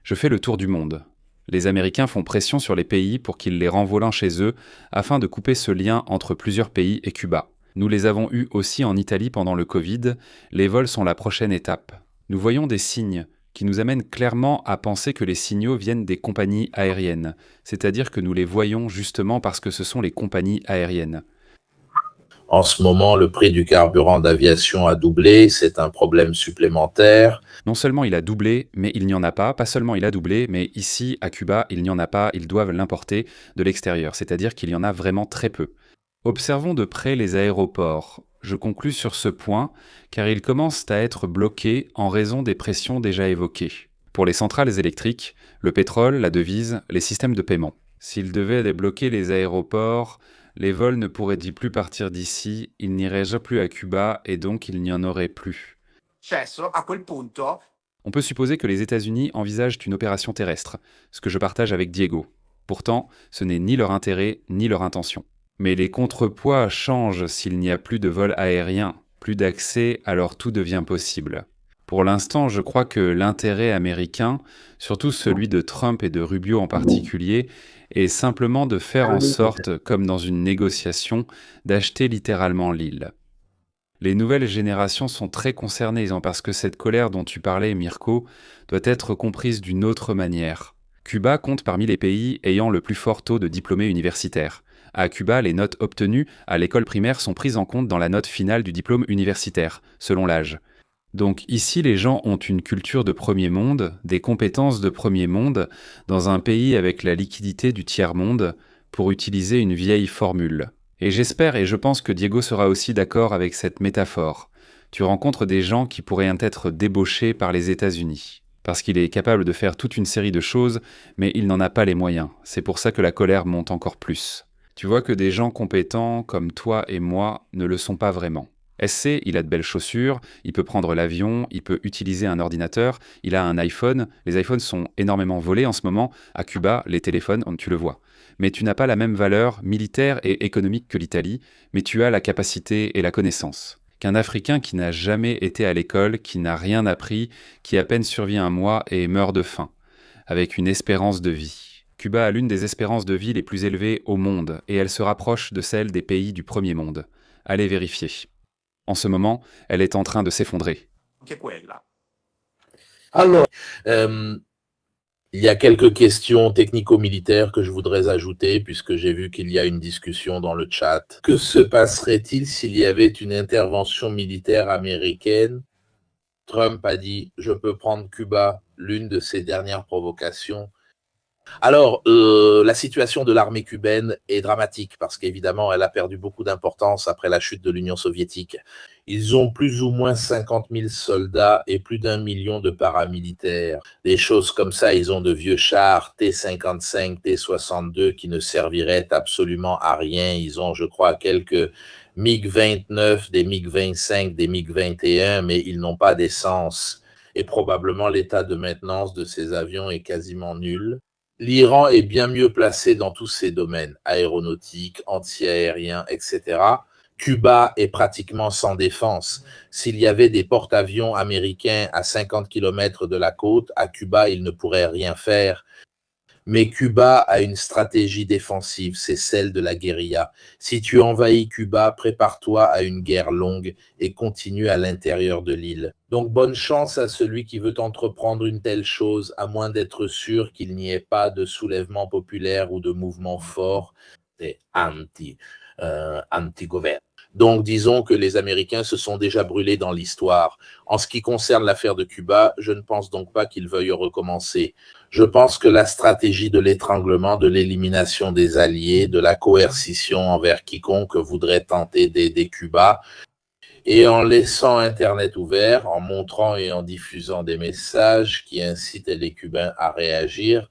Je fais le tour du monde. Les Américains font pression sur les pays pour qu'ils les renvoient chez eux afin de couper ce lien entre plusieurs pays et Cuba. Nous les avons eus aussi en Italie pendant le Covid, les vols sont la prochaine étape. Nous voyons des signes qui nous amènent clairement à penser que les signaux viennent des compagnies aériennes, c'est-à-dire que nous les voyons justement parce que ce sont les compagnies aériennes. En ce moment, le prix du carburant d'aviation a doublé, c'est un problème supplémentaire. Non seulement il a doublé, mais il n'y en a pas. Pas seulement il a doublé, mais ici, à Cuba, il n'y en a pas. Ils doivent l'importer de l'extérieur, c'est-à-dire qu'il y en a vraiment très peu. Observons de près les aéroports. Je conclus sur ce point, car ils commencent à être bloqués en raison des pressions déjà évoquées. Pour les centrales électriques, le pétrole, la devise, les systèmes de paiement. S'ils devaient bloquer les aéroports, les vols ne pourraient plus partir d'ici, ils n'iraient plus à Cuba et donc il n'y en aurait plus. On peut supposer que les États-Unis envisagent une opération terrestre, ce que je partage avec Diego. Pourtant, ce n'est ni leur intérêt ni leur intention. Mais les contrepoids changent s'il n'y a plus de vol aérien, plus d'accès, alors tout devient possible. Pour l'instant, je crois que l'intérêt américain, surtout celui de Trump et de Rubio en particulier, est simplement de faire en sorte, comme dans une négociation, d'acheter littéralement l'île. Les nouvelles générations sont très concernées parce que cette colère dont tu parlais, Mirko, doit être comprise d'une autre manière. Cuba compte parmi les pays ayant le plus fort taux de diplômés universitaires. À Cuba, les notes obtenues à l'école primaire sont prises en compte dans la note finale du diplôme universitaire, selon l'âge. Donc ici, les gens ont une culture de premier monde, des compétences de premier monde, dans un pays avec la liquidité du tiers-monde, pour utiliser une vieille formule. Et j'espère et je pense que Diego sera aussi d'accord avec cette métaphore. Tu rencontres des gens qui pourraient être débauchés par les États-Unis, parce qu'il est capable de faire toute une série de choses, mais il n'en a pas les moyens. C'est pour ça que la colère monte encore plus. Tu vois que des gens compétents comme toi et moi ne le sont pas vraiment. SC, il a de belles chaussures, il peut prendre l'avion, il peut utiliser un ordinateur, il a un iPhone. Les iPhones sont énormément volés en ce moment. À Cuba, les téléphones, tu le vois. Mais tu n'as pas la même valeur militaire et économique que l'Italie, mais tu as la capacité et la connaissance. Qu'un Africain qui n'a jamais été à l'école, qui n'a rien appris, qui à peine survit un mois et meurt de faim, avec une espérance de vie. Cuba a l'une des espérances de vie les plus élevées au monde, et elle se rapproche de celle des pays du premier monde. Allez vérifier. En ce moment, elle est en train de s'effondrer. Alors, il y a quelques questions technico-militaires que je voudrais ajouter, puisque j'ai vu qu'il y a une discussion dans le chat. Que se passerait-il s'il y avait une intervention militaire américaine? Trump a dit « Je peux prendre Cuba », l'une de ses dernières provocations. Alors, la situation de l'armée cubaine est dramatique parce qu'évidemment, elle a perdu beaucoup d'importance après la chute de l'Union soviétique. Ils ont plus ou moins 50 000 soldats et plus d'1 million de paramilitaires. Des choses comme ça, ils ont de vieux chars T-55, T-62 qui ne serviraient absolument à rien. Ils ont, je crois, quelques MiG-29, des MiG-25, des MiG-21, mais ils n'ont pas d'essence. Et probablement l'état de maintenance de ces avions est quasiment nul. L'Iran est bien mieux placé dans tous ces domaines, aéronautique, anti-aérien, etc. Cuba est pratiquement sans défense. S'il y avait des porte-avions américains à 50 km de la côte, à Cuba, ils ne pourraient rien faire. Mais Cuba a une stratégie défensive, c'est celle de la guérilla. Si tu envahis Cuba, prépare-toi à une guerre longue et continue à l'intérieur de l'île. Donc bonne chance à celui qui veut entreprendre une telle chose, à moins d'être sûr qu'il n'y ait pas de soulèvement populaire ou de mouvement fort des anti-gouvernement. Donc, disons que les Américains se sont déjà brûlés dans l'histoire. En ce qui concerne l'affaire de Cuba, je ne pense donc pas qu'ils veuillent recommencer. Je pense que la stratégie de l'étranglement, de l'élimination des alliés, de la coercition envers quiconque voudrait tenter d'aider Cuba, et en laissant Internet ouvert, en montrant et en diffusant des messages qui incitent les Cubains à réagir,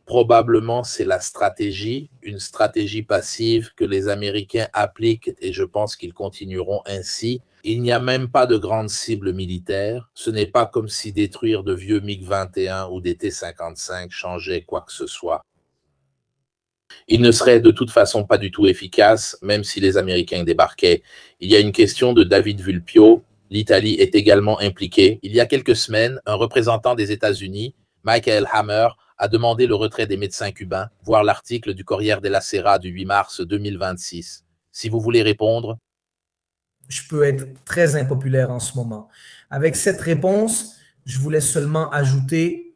probablement, c'est la stratégie, une stratégie passive que les Américains appliquent et je pense qu'ils continueront ainsi. Il n'y a même pas de grande cible militaire. Ce n'est pas comme si détruire de vieux MiG-21 ou des T-55 changeait quoi que ce soit. Il ne serait de toute façon pas du tout efficace, même si les Américains débarquaient. Il y a une question de David Vulpio. L'Italie est également impliquée. Il y a quelques semaines, un représentant des États-Unis, Michael Hammer, a demandé le retrait des médecins cubains, voir l'article du Corriere della Sera du 8 mars 2026. Si vous voulez répondre. Je peux être très impopulaire en ce moment. Avec cette réponse, je voulais seulement ajouter,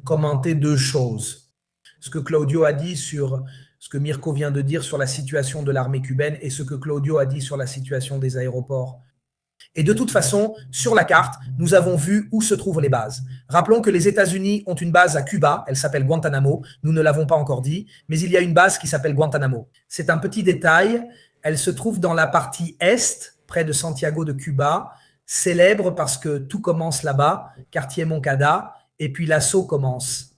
commenter deux choses. Ce que Claudio a dit sur ce que Mirko vient de dire sur la situation de l'armée cubaine et ce que Claudio a dit sur la situation des aéroports. Et de toute façon, sur la carte, nous avons vu où se trouvent les bases. Rappelons que les États-Unis ont une base à Cuba, elle s'appelle Guantanamo, nous ne l'avons pas encore dit, mais il y a une base qui s'appelle Guantanamo. C'est un petit détail, elle se trouve dans la partie est, près de Santiago de Cuba, célèbre parce que tout commence là-bas, quartier Moncada, et puis l'assaut commence.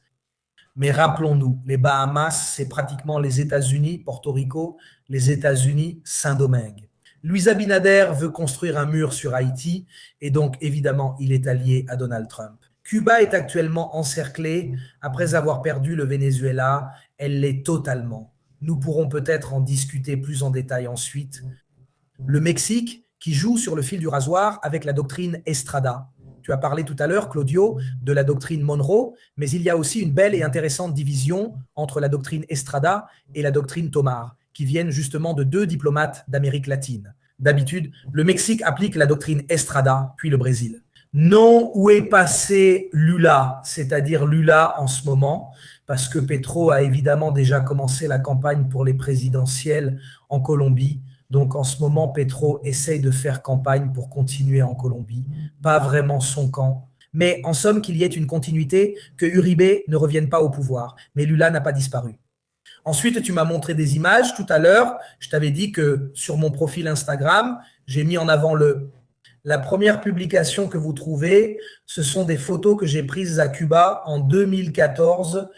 Mais rappelons-nous, les Bahamas, c'est pratiquement les États-Unis, Porto Rico, les États-Unis, Saint-Domingue. Luis Abinader veut construire un mur sur Haïti et donc évidemment il est allié à Donald Trump. Cuba est actuellement encerclée après avoir perdu le Venezuela, elle l'est totalement. Nous pourrons peut-être en discuter plus en détail ensuite. Le Mexique qui joue sur le fil du rasoir avec la doctrine Estrada. Tu as parlé tout à l'heure, Claudio, de la doctrine Monroe, mais il y a aussi une belle et intéressante division entre la doctrine Estrada et la doctrine Tomar, qui viennent justement de deux diplomates d'Amérique latine. D'habitude, le Mexique applique la doctrine Estrada, puis le Brésil. Non, où est passé Lula, c'est-à-dire Lula en ce moment, parce que Petro a évidemment déjà commencé la campagne pour les présidentielles en Colombie. Donc en ce moment, Petro essaye de faire campagne pour continuer en Colombie. Pas vraiment son camp. Mais en somme, qu'il y ait une continuité, que Uribe ne revienne pas au pouvoir. Mais Lula n'a pas disparu. Ensuite, tu m'as montré des images tout à l'heure. Je t'avais dit que sur mon profil Instagram, j'ai mis en avant la première publication que vous trouvez. Ce sont des photos que j'ai prises à Cuba en 2014.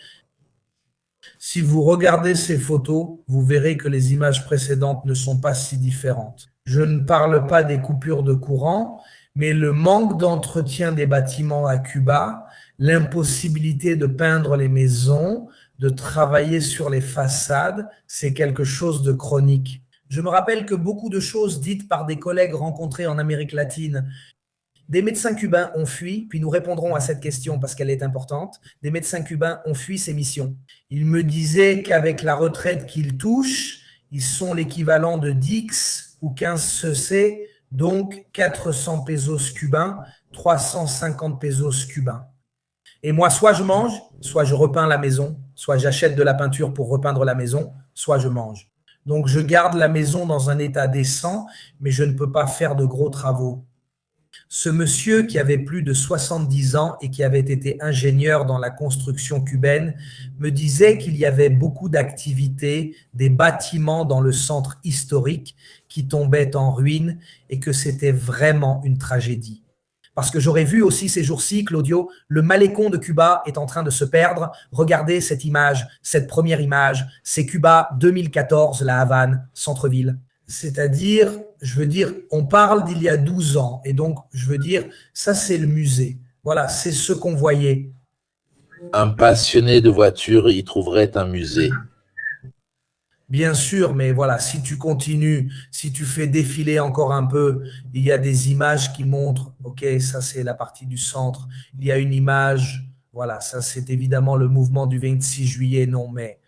Si vous regardez ces photos, vous verrez que les images précédentes ne sont pas si différentes. Je ne parle pas des coupures de courant, mais le manque d'entretien des bâtiments à Cuba, l'impossibilité de peindre les maisons, de travailler sur les façades, c'est quelque chose de chronique. Je me rappelle que beaucoup de choses dites par des collègues rencontrés en Amérique latine, des médecins cubains ont fui, puis nous répondrons à cette question parce qu'elle est importante, des médecins cubains ont fui ces missions. Ils me disaient qu'avec la retraite qu'ils touchent, ils sont l'équivalent de 10 ou 15 cc, donc 400 pesos cubains, 350 pesos cubains. Et moi, soit je mange, soit je repeins la maison, soit j'achète de la peinture pour repeindre la maison, soit je mange. Donc, je garde la maison dans un état décent, mais je ne peux pas faire de gros travaux. Ce monsieur qui avait plus de 70 ans et qui avait été ingénieur dans la construction cubaine me disait qu'il y avait beaucoup d'activités, des bâtiments dans le centre historique qui tombaient en ruine et que c'était vraiment une tragédie. Parce que j'aurais vu aussi ces jours-ci, Claudio, le malécon de Cuba est en train de se perdre. Regardez cette image, cette première image, c'est Cuba 2014, La Havane, centre-ville. C'est-à-dire, je veux dire, on parle d'il y a 12 ans. Et donc, je veux dire, ça, c'est le musée. Voilà, c'est ce qu'on voyait. Un passionné de voitures y trouverait un musée. Bien sûr, mais voilà, si tu continues, si tu fais défiler encore un peu, il y a des images qui montrent, ok, ça c'est la partie du centre. Il y a une image, voilà, ça c'est évidemment le mouvement du 26 juillet, non mais.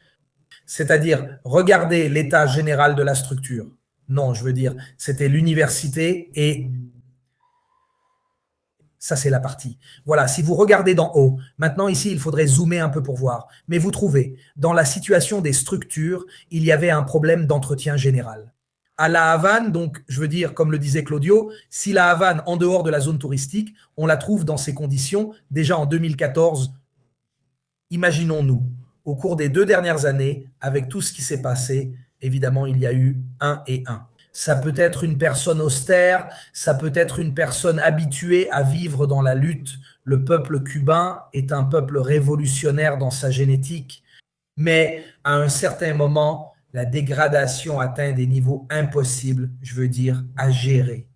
C'est-à-dire, regardez l'état général de la structure. Non, je veux dire, c'était l'université et ça, c'est la partie. Voilà, si vous regardez d'en haut, maintenant ici, il faudrait zoomer un peu pour voir. Mais vous trouvez, dans la situation des structures, il y avait un problème d'entretien général. À La Havane, donc, je veux dire, comme le disait Claudio, si La Havane, en dehors de la zone touristique, on la trouve dans ces conditions, déjà en 2014, imaginons-nous, au cours des 2 dernières années, avec tout ce qui s'est passé, évidemment, il y a eu 1 et 1. Ça peut être une personne austère, ça peut être une personne habituée à vivre dans la lutte. Le peuple cubain est un peuple révolutionnaire dans sa génétique, mais à un certain moment, la dégradation atteint des niveaux impossibles, je veux dire, à gérer.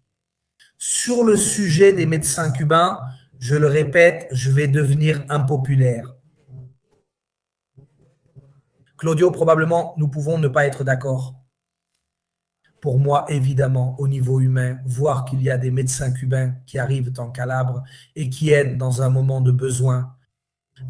Sur le sujet des médecins cubains, je le répète, je vais devenir impopulaire. Claudio, probablement, nous pouvons ne pas être d'accord. Pour moi, évidemment, au niveau humain, voir qu'il y a des médecins cubains qui arrivent en Calabre et qui aident dans un moment de besoin.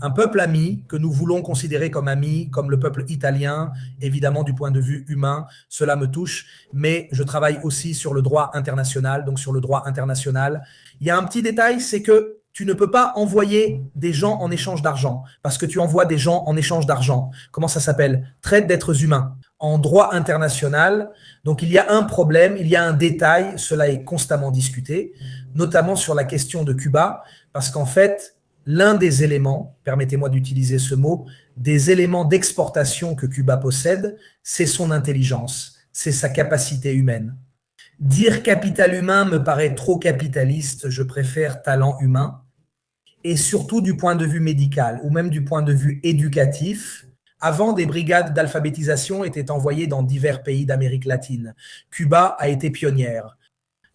Un peuple ami que nous voulons considérer comme ami, comme le peuple italien, évidemment du point de vue humain, cela me touche, mais je travaille aussi sur le droit international, donc sur le droit international. Il y a un petit détail, c'est que tu ne peux pas envoyer des gens en échange d'argent, parce que tu envoies des gens en échange d'argent. Comment ça s'appelle? Traite d'êtres humains. En droit international, donc il y a un problème, il y a un détail, cela est constamment discuté, notamment sur la question de Cuba, parce qu'en fait, l'un des éléments, permettez-moi d'utiliser ce mot, des éléments d'exportation que Cuba possède, c'est son intelligence, c'est sa capacité humaine. Dire capital humain me paraît trop capitaliste, je préfère talent humain. Et surtout du point de vue médical ou même du point de vue éducatif, avant, des brigades d'alphabétisation étaient envoyées dans divers pays d'Amérique latine. Cuba a été pionnière.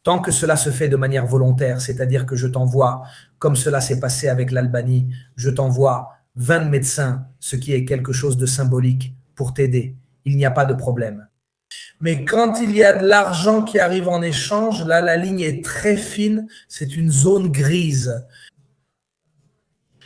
Tant que cela se fait de manière volontaire, c'est-à-dire que je t'envoie, comme cela s'est passé avec l'Albanie, je t'envoie 20 médecins, ce qui est quelque chose de symbolique, pour t'aider. Il n'y a pas de problème. Mais quand il y a de l'argent qui arrive en échange, là, la ligne est très fine, c'est une zone grise.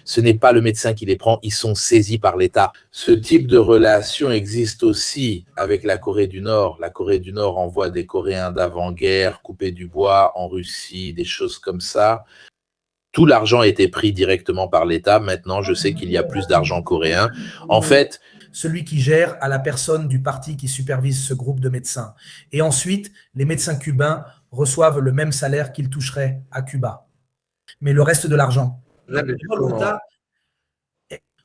Ce n'est pas le médecin qui les prend, ils sont saisis par l'État. Ce type de relation existe aussi avec la Corée du Nord. La Corée du Nord envoie des Coréens d'avant-guerre couper du bois en Russie, des choses comme ça. Tout l'argent a été pris directement par l'État. Maintenant, je sais qu'il y a plus d'argent coréen. En fait, celui qui gère à la personne du parti qui supervise ce groupe de médecins. Et ensuite, les médecins cubains reçoivent le même salaire qu'ils toucheraient à Cuba. Mais le reste de l'argent.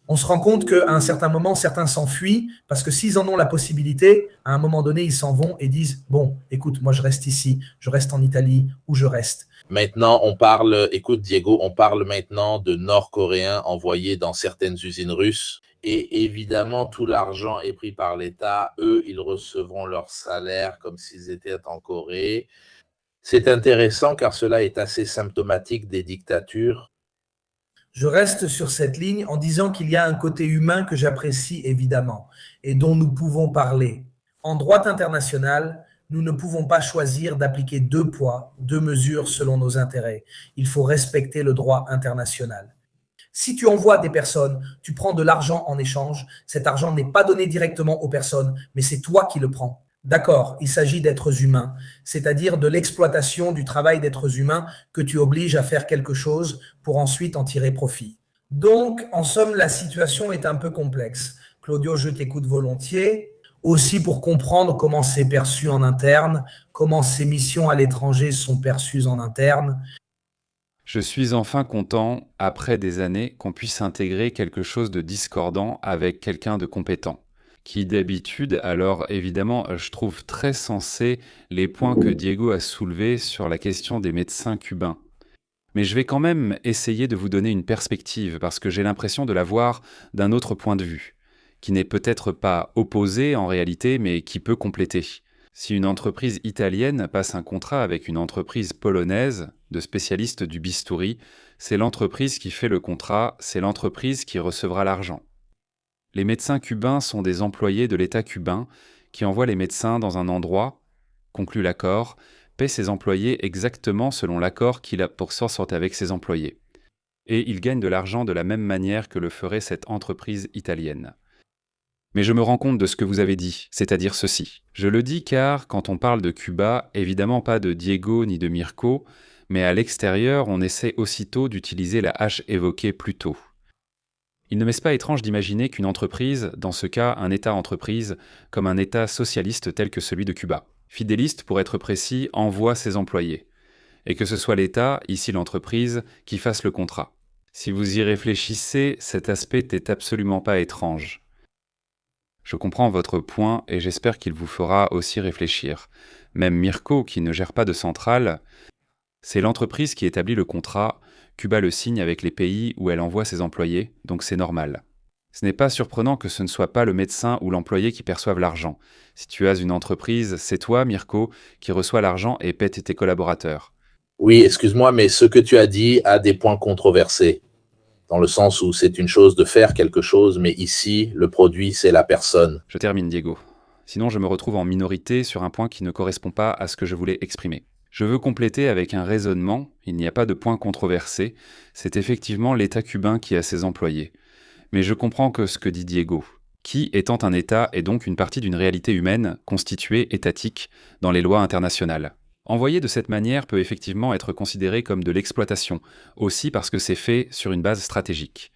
On se rend compte qu'à un certain moment, certains s'enfuient parce que s'ils en ont la possibilité, à un moment donné, ils s'en vont et disent « Bon, écoute, moi je reste ici, je reste en Italie ou je reste. » Maintenant, on parle, écoute Diego, on parle maintenant de Nord-Coréens envoyés dans certaines usines russes. Et évidemment, tout l'argent est pris par l'État. Eux, ils recevront leur salaire comme s'ils étaient en Corée. C'est intéressant car cela est assez symptomatique des dictatures. Je reste sur cette ligne en disant qu'il y a un côté humain que j'apprécie évidemment et dont nous pouvons parler. En droit international, nous ne pouvons pas choisir d'appliquer 2 poids, 2 mesures selon nos intérêts. Il faut respecter le droit international. Si tu envoies des personnes, tu prends de l'argent en échange, cet argent n'est pas donné directement aux personnes, mais c'est toi qui le prends. D'accord, il s'agit d'êtres humains, c'est-à-dire de l'exploitation du travail d'êtres humains que tu obliges à faire quelque chose pour ensuite en tirer profit. Donc, en somme, la situation est un peu complexe. Claudio, je t'écoute volontiers, aussi pour comprendre comment c'est perçu en interne, comment ces missions à l'étranger sont perçues en interne. Je suis enfin content, après des années, qu'on puisse intégrer quelque chose de discordant avec quelqu'un de compétent. Qui d'habitude, alors évidemment, je trouve très sensés les points que Diego a soulevés sur la question des médecins cubains. Mais je vais quand même essayer de vous donner une perspective, parce que j'ai l'impression de la voir d'un autre point de vue, qui n'est peut-être pas opposé en réalité, mais qui peut compléter. Si une entreprise italienne passe un contrat avec une entreprise polonaise de spécialistes du bistouri, c'est l'entreprise qui fait le contrat, c'est l'entreprise qui recevra l'argent. Les médecins cubains sont des employés de l'État cubain qui envoient les médecins dans un endroit, conclut l'accord, paie ses employés exactement selon l'accord qu'il a pour s'entendre avec ses employés. Et il gagne de l'argent de la même manière que le ferait cette entreprise italienne. Mais je me rends compte de ce que vous avez dit, c'est-à-dire ceci. Je le dis car, quand on parle de Cuba, évidemment pas de Diego ni de Mirko, mais à l'extérieur, on essaie aussitôt d'utiliser la hache évoquée plus tôt. Il ne m'est pas étrange d'imaginer qu'une entreprise, dans ce cas un État-entreprise, comme un État socialiste tel que celui de Cuba, fidéliste pour être précis, envoie ses employés, et que ce soit l'État, ici l'entreprise, qui fasse le contrat. Si vous y réfléchissez, cet aspect n'est absolument pas étrange. Je comprends votre point et j'espère qu'il vous fera aussi réfléchir. Même Mirko, qui ne gère pas de centrale, c'est l'entreprise qui établit le contrat, Cuba le signe avec les pays où elle envoie ses employés, donc c'est normal. Ce n'est pas surprenant que ce ne soit pas le médecin ou l'employé qui perçoive l'argent. Si tu as une entreprise, c'est toi, Mirko, qui reçois l'argent et paie tes collaborateurs. Oui, excuse-moi, mais ce que tu as dit a des points controversés. Dans le sens où c'est une chose de faire quelque chose, mais ici, le produit, c'est la personne. Je termine, Diego. Sinon, je me retrouve en minorité sur un point qui ne correspond pas à ce que je voulais exprimer. Je veux compléter avec un raisonnement, il n'y a pas de point controversé, c'est effectivement l'État cubain qui a ses employés. Mais je comprends que ce que dit Diego, qui, étant un État, est donc une partie d'une réalité humaine, constituée, étatique, dans les lois internationales. Envoyer de cette manière peut effectivement être considéré comme de l'exploitation, aussi parce que c'est fait sur une base stratégique.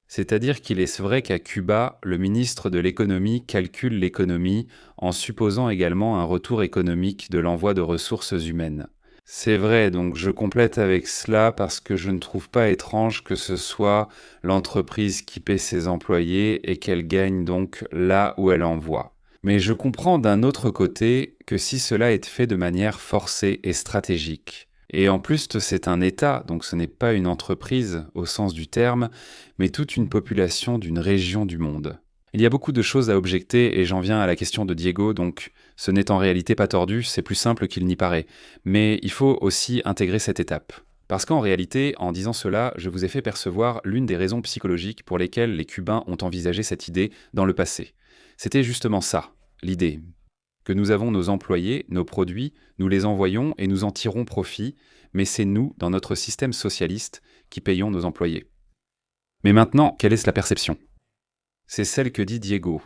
C'est-à-dire qu'il est vrai qu'à Cuba, le ministre de l'économie calcule l'économie en supposant également un retour économique de l'envoi de ressources humaines. C'est vrai, donc je complète avec cela parce que je ne trouve pas étrange que ce soit l'entreprise qui paie ses employés et qu'elle gagne donc là où elle envoie. Mais je comprends d'un autre côté que si cela est fait de manière forcée et stratégique, et en plus c'est un État, donc ce n'est pas une entreprise au sens du terme, mais toute une population d'une région du monde. Il y a beaucoup de choses à objecter et j'en viens à la question de Diego, donc ce n'est en réalité pas tordu, c'est plus simple qu'il n'y paraît. Mais il faut aussi intégrer cette étape. Parce qu'en réalité, en disant cela, je vous ai fait percevoir l'une des raisons psychologiques pour lesquelles les Cubains ont envisagé cette idée dans le passé. C'était justement ça, l'idée. Que nous avons nos employés, nos produits, nous les envoyons et nous en tirons profit, mais c'est nous, dans notre système socialiste, qui payons nos employés. Mais maintenant, quelle est la perception ? C'est celle que dit Diego,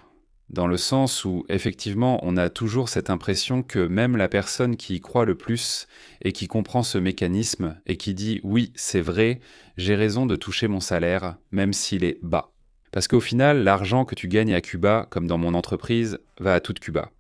dans le sens où, effectivement, on a toujours cette impression que même la personne qui y croit le plus et qui comprend ce mécanisme et qui dit « oui, c'est vrai, j'ai raison de toucher mon salaire, même s'il est bas ». Parce qu'au final, l'argent que tu gagnes à Cuba, comme dans mon entreprise, va à toute Cuba.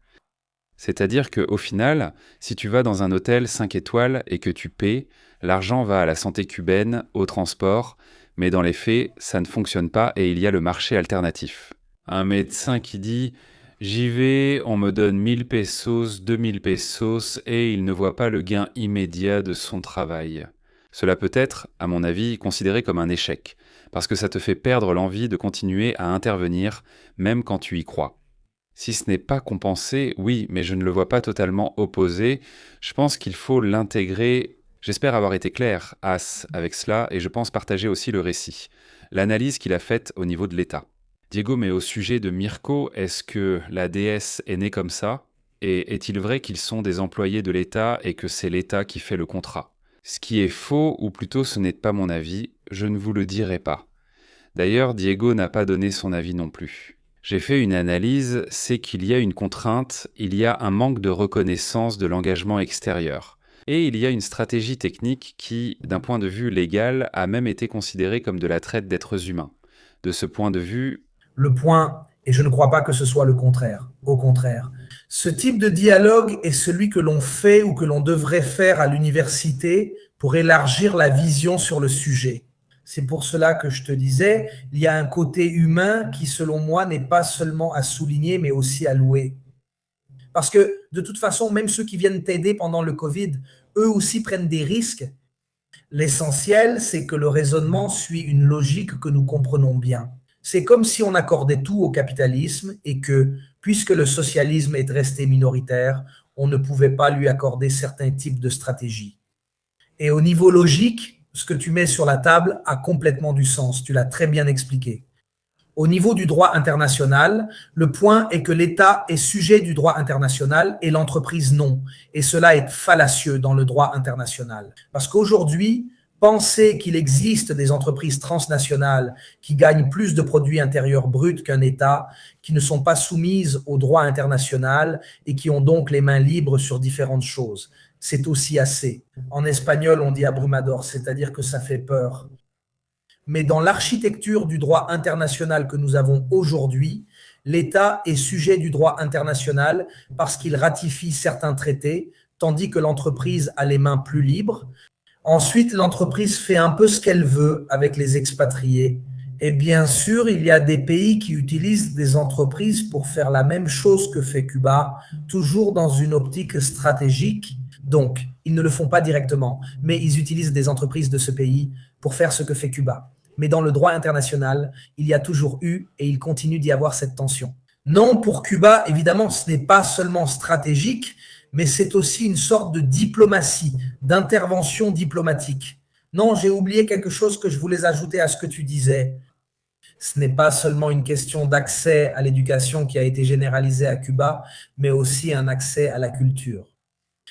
C'est-à-dire qu'au final, si tu vas dans un hôtel 5 étoiles et que tu paies, l'argent va à la santé cubaine, au transport, mais dans les faits, ça ne fonctionne pas et il y a le marché alternatif. Un médecin qui dit « j'y vais, on me donne 1000 pesos, 2000 pesos et il ne voit pas le gain immédiat de son travail ». Cela peut être, à mon avis, considéré comme un échec, parce que ça te fait perdre l'envie de continuer à intervenir, même quand tu y crois. Si ce n'est pas compensé, oui, mais je ne le vois pas totalement opposé. Je pense qu'il faut l'intégrer. J'espère avoir été clair, As, avec cela, et je pense partager aussi le récit. L'analyse qu'il a faite au niveau de l'État. Diego, mais au sujet de Mirko, est-ce que la déesse est née comme ça ? Et est-il vrai qu'ils sont des employés de l'État et que c'est l'État qui fait le contrat ? Ce qui est faux, ou plutôt ce n'est pas mon avis, je ne vous le dirai pas. D'ailleurs, Diego n'a pas donné son avis non plus. J'ai fait une analyse, c'est qu'il y a une contrainte, il y a un manque de reconnaissance de l'engagement extérieur. Et il y a une stratégie technique qui, d'un point de vue légal, a même été considérée comme de la traite d'êtres humains. De ce point de vue... Le point, et je ne crois pas que ce soit le contraire, au contraire. Ce type de dialogue est celui que l'on fait ou que l'on devrait faire à l'université pour élargir la vision sur le sujet. C'est pour cela que je te disais, il y a un côté humain qui, selon moi, n'est pas seulement à souligner, mais aussi à louer. Parce que, de toute façon, même ceux qui viennent t'aider pendant le Covid, eux aussi prennent des risques. L'essentiel, c'est que le raisonnement suit une logique que nous comprenons bien. C'est comme si on accordait tout au capitalisme et que, puisque le socialisme est resté minoritaire, on ne pouvait pas lui accorder certains types de stratégies. Et au niveau logique, ce que tu mets sur la table a complètement du sens. Tu l'as très bien expliqué. Au niveau du droit international, le point est que l'État est sujet du droit international et l'entreprise non. Et cela est fallacieux dans le droit international. Parce qu'aujourd'hui, penser qu'il existe des entreprises transnationales qui gagnent plus de produits intérieurs bruts qu'un État, qui ne sont pas soumises au droit international et qui ont donc les mains libres sur différentes choses, c'est aussi assez. En espagnol, on dit abrumador, c'est-à-dire que ça fait peur. Mais dans l'architecture du droit international que nous avons aujourd'hui, l'État est sujet du droit international parce qu'il ratifie certains traités, tandis que l'entreprise a les mains plus libres. Ensuite, l'entreprise fait un peu ce qu'elle veut avec les expatriés. Et bien sûr, il y a des pays qui utilisent des entreprises pour faire la même chose que fait Cuba, toujours dans une optique stratégique. Donc, ils ne le font pas directement, mais ils utilisent des entreprises de ce pays pour faire ce que fait Cuba. Mais dans le droit international, il y a toujours eu et il continue d'y avoir cette tension. Non, pour Cuba, évidemment, ce n'est pas seulement stratégique, mais c'est aussi une sorte de diplomatie, d'intervention diplomatique. Non, j'ai oublié quelque chose que je voulais ajouter à ce que tu disais. Ce n'est pas seulement une question d'accès à l'éducation qui a été généralisée à Cuba, mais aussi un accès à la culture.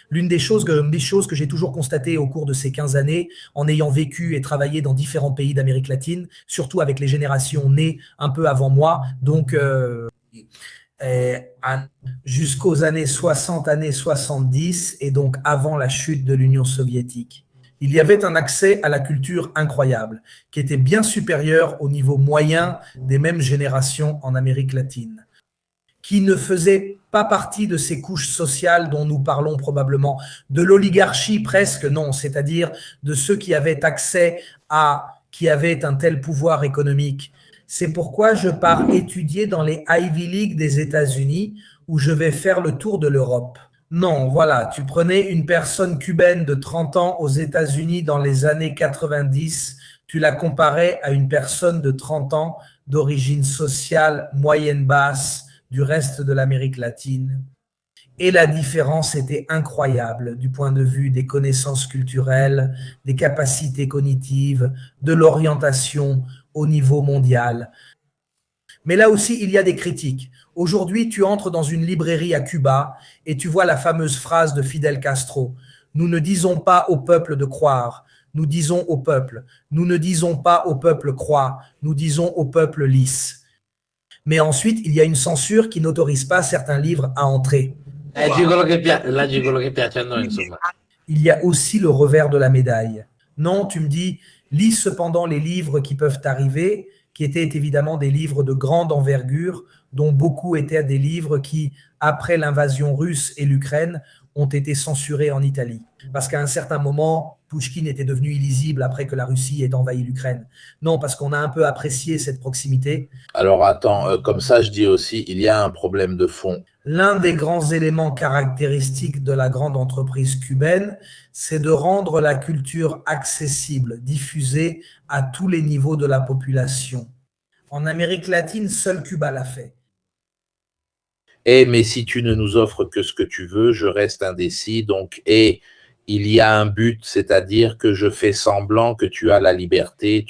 L'une des choses que j'ai toujours constatées au cours de ces 15 années, en ayant vécu et travaillé dans différents pays d'Amérique latine, surtout avec les générations nées un peu avant moi, donc jusqu'aux années 60, années 70, et donc avant la chute de l'Union soviétique. Il y avait un accès à la culture incroyable, qui était bien supérieur au niveau moyen des mêmes générations en Amérique latine, qui ne faisait pas partie de ces couches sociales dont nous parlons probablement, de l'oligarchie presque, non, c'est-à-dire de ceux qui avaient accès qui avaient un tel pouvoir économique. C'est pourquoi je pars étudier dans les Ivy League des États-Unis, où je vais faire le tour de l'Europe. Non, voilà, tu prenais une personne cubaine de 30 ans aux États-Unis dans les années 90, tu la comparais à une personne de 30 ans d'origine sociale moyenne basse du reste de l'Amérique latine. Et la différence était incroyable du point de vue des connaissances culturelles, des capacités cognitives, de l'orientation au niveau mondial. Mais là aussi, il y a des critiques. Aujourd'hui, tu entres dans une librairie à Cuba et tu vois la fameuse phrase de Fidel Castro. Nous ne disons pas au peuple de croire, nous disons au peuple. Nous ne disons pas au peuple crois, nous disons au peuple lisse. Mais ensuite, il y a une censure qui n'autorise pas certains livres à entrer. Quello che piace a noi, insomma. Il y a aussi le revers de la médaille. Non, tu me dis, lis cependant les livres qui peuvent arriver, qui étaient évidemment des livres de grande envergure, dont beaucoup étaient des livres qui, après l'invasion russe et l'Ukraine, ont été censurés en Italie. Parce qu'à un certain moment, Pouchkine était devenu illisible après que la Russie ait envahi l'Ukraine. Non, parce qu'on a un peu apprécié cette proximité. Alors attends, comme ça je dis aussi, il y a un problème de fond. L'un des grands éléments caractéristiques de la grande entreprise cubaine, c'est de rendre la culture accessible, diffusée à tous les niveaux de la population. En Amérique latine, seul Cuba l'a fait. Mais si tu ne nous offres que ce que tu veux, je reste indécis. Donc, il y a un but, c'est-à-dire que je fais semblant que tu as la liberté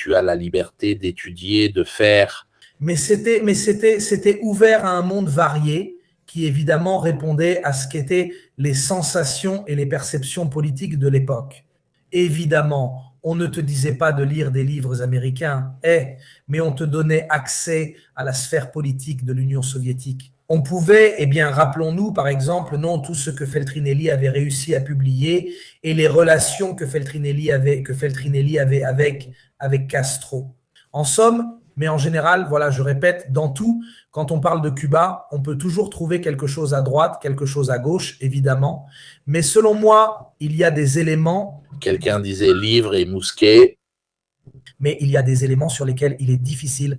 d'étudier, de faire. Mais c'était ouvert à un monde varié qui évidemment répondait à ce qu'étaient les sensations et les perceptions politiques de l'époque. Évidemment, on ne te disait pas de lire des livres américains, mais on te donnait accès à la sphère politique de l'Union soviétique. On pouvait, rappelons-nous par exemple, non, tout ce que Feltrinelli avait réussi à publier et les relations que Feltrinelli avait avec Castro. En somme, mais en général, voilà, je répète, dans tout, quand on parle de Cuba, on peut toujours trouver quelque chose à droite, quelque chose à gauche, évidemment. Mais selon moi, il y a des éléments. Quelqu'un disait livre et mousquet. Mais il y a des éléments sur lesquels il est difficile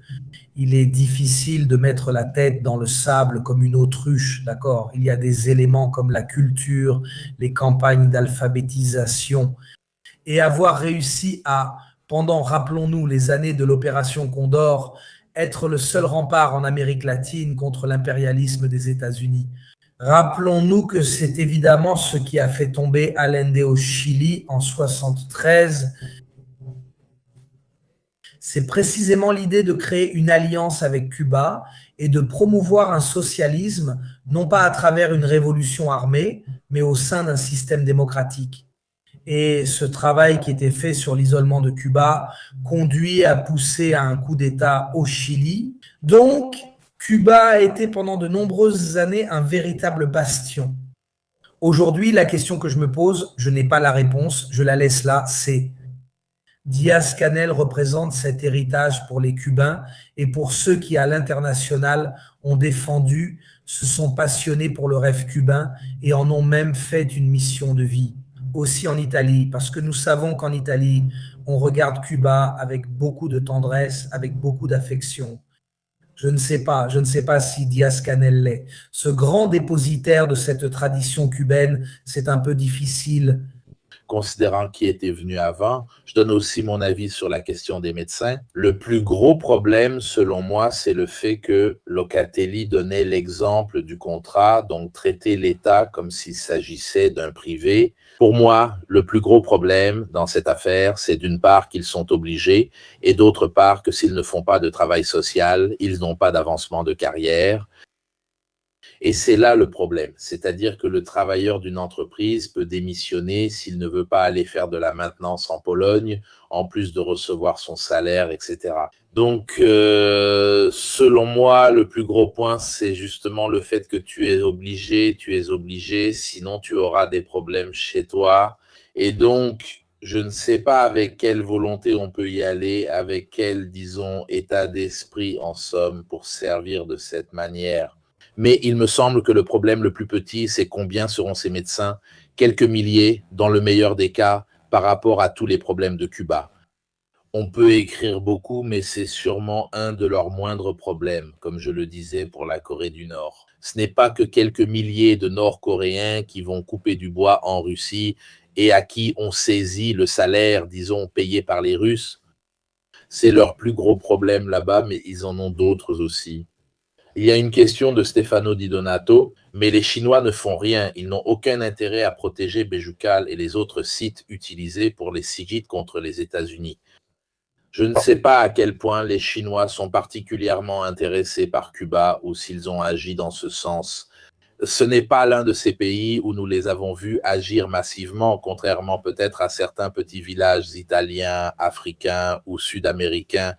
de mettre la tête dans le sable comme une autruche, d'accord? Il y a des éléments comme la culture, les campagnes d'alphabétisation. Et avoir réussi à, pendant, rappelons-nous, les années de l'opération Condor, être le seul rempart en Amérique latine contre l'impérialisme des États-Unis. Rappelons-nous que c'est évidemment ce qui a fait tomber Allende au Chili en 1973. C'est précisément l'idée de créer une alliance avec Cuba et de promouvoir un socialisme, non pas à travers une révolution armée, mais au sein d'un système démocratique. Et ce travail qui était fait sur l'isolement de Cuba conduit à pousser à un coup d'État au Chili. Donc, Cuba a été pendant de nombreuses années un véritable bastion. Aujourd'hui, la question que je me pose, je n'ai pas la réponse, je la laisse là, c'est Díaz-Canel représente cet héritage pour les Cubains et pour ceux qui, à l'international, ont défendu, se sont passionnés pour le rêve cubain et en ont même fait une mission de vie. Aussi en Italie, parce que nous savons qu'en Italie, on regarde Cuba avec beaucoup de tendresse, avec beaucoup d'affection. Je ne sais pas si Díaz-Canel l'est. Ce grand dépositaire de cette tradition cubaine, c'est un peu difficile. Considérant qui était venu avant, je donne aussi mon avis sur la question des médecins. Le plus gros problème, selon moi, c'est le fait que Locatelli donnait l'exemple du contrat, donc traiter l'État comme s'il s'agissait d'un privé. Pour moi, le plus gros problème dans cette affaire, c'est d'une part qu'ils sont obligés et d'autre part que s'ils ne font pas de travail social, ils n'ont pas d'avancement de carrière. Et c'est là le problème, c'est-à-dire que le travailleur d'une entreprise peut démissionner s'il ne veut pas aller faire de la maintenance en Pologne, en plus de recevoir son salaire, etc. Donc, selon moi, le plus gros point, c'est justement le fait que tu es obligé, sinon tu auras des problèmes chez toi. Et donc, je ne sais pas avec quelle volonté on peut y aller, avec quel, disons, état d'esprit en somme pour servir de cette manière. Mais il me semble que le problème le plus petit, c'est combien seront ces médecins? Quelques milliers, dans le meilleur des cas, par rapport à tous les problèmes de Cuba. On peut écrire beaucoup, mais c'est sûrement un de leurs moindres problèmes, comme je le disais pour la Corée du Nord. Ce n'est pas que quelques milliers de Nord-Coréens qui vont couper du bois en Russie et à qui on saisit le salaire, disons, payé par les Russes. C'est leur plus gros problème là-bas, mais ils en ont d'autres aussi. Il y a une question de Stefano Di Donato, mais les Chinois ne font rien. Ils n'ont aucun intérêt à protéger Béjucal et les autres sites utilisés pour les sigites contre les États-Unis. Je ne sais pas à quel point les Chinois sont particulièrement intéressés par Cuba ou s'ils ont agi dans ce sens. Ce n'est pas l'un de ces pays où nous les avons vus agir massivement, contrairement peut-être à certains petits villages italiens, africains ou sud-américains.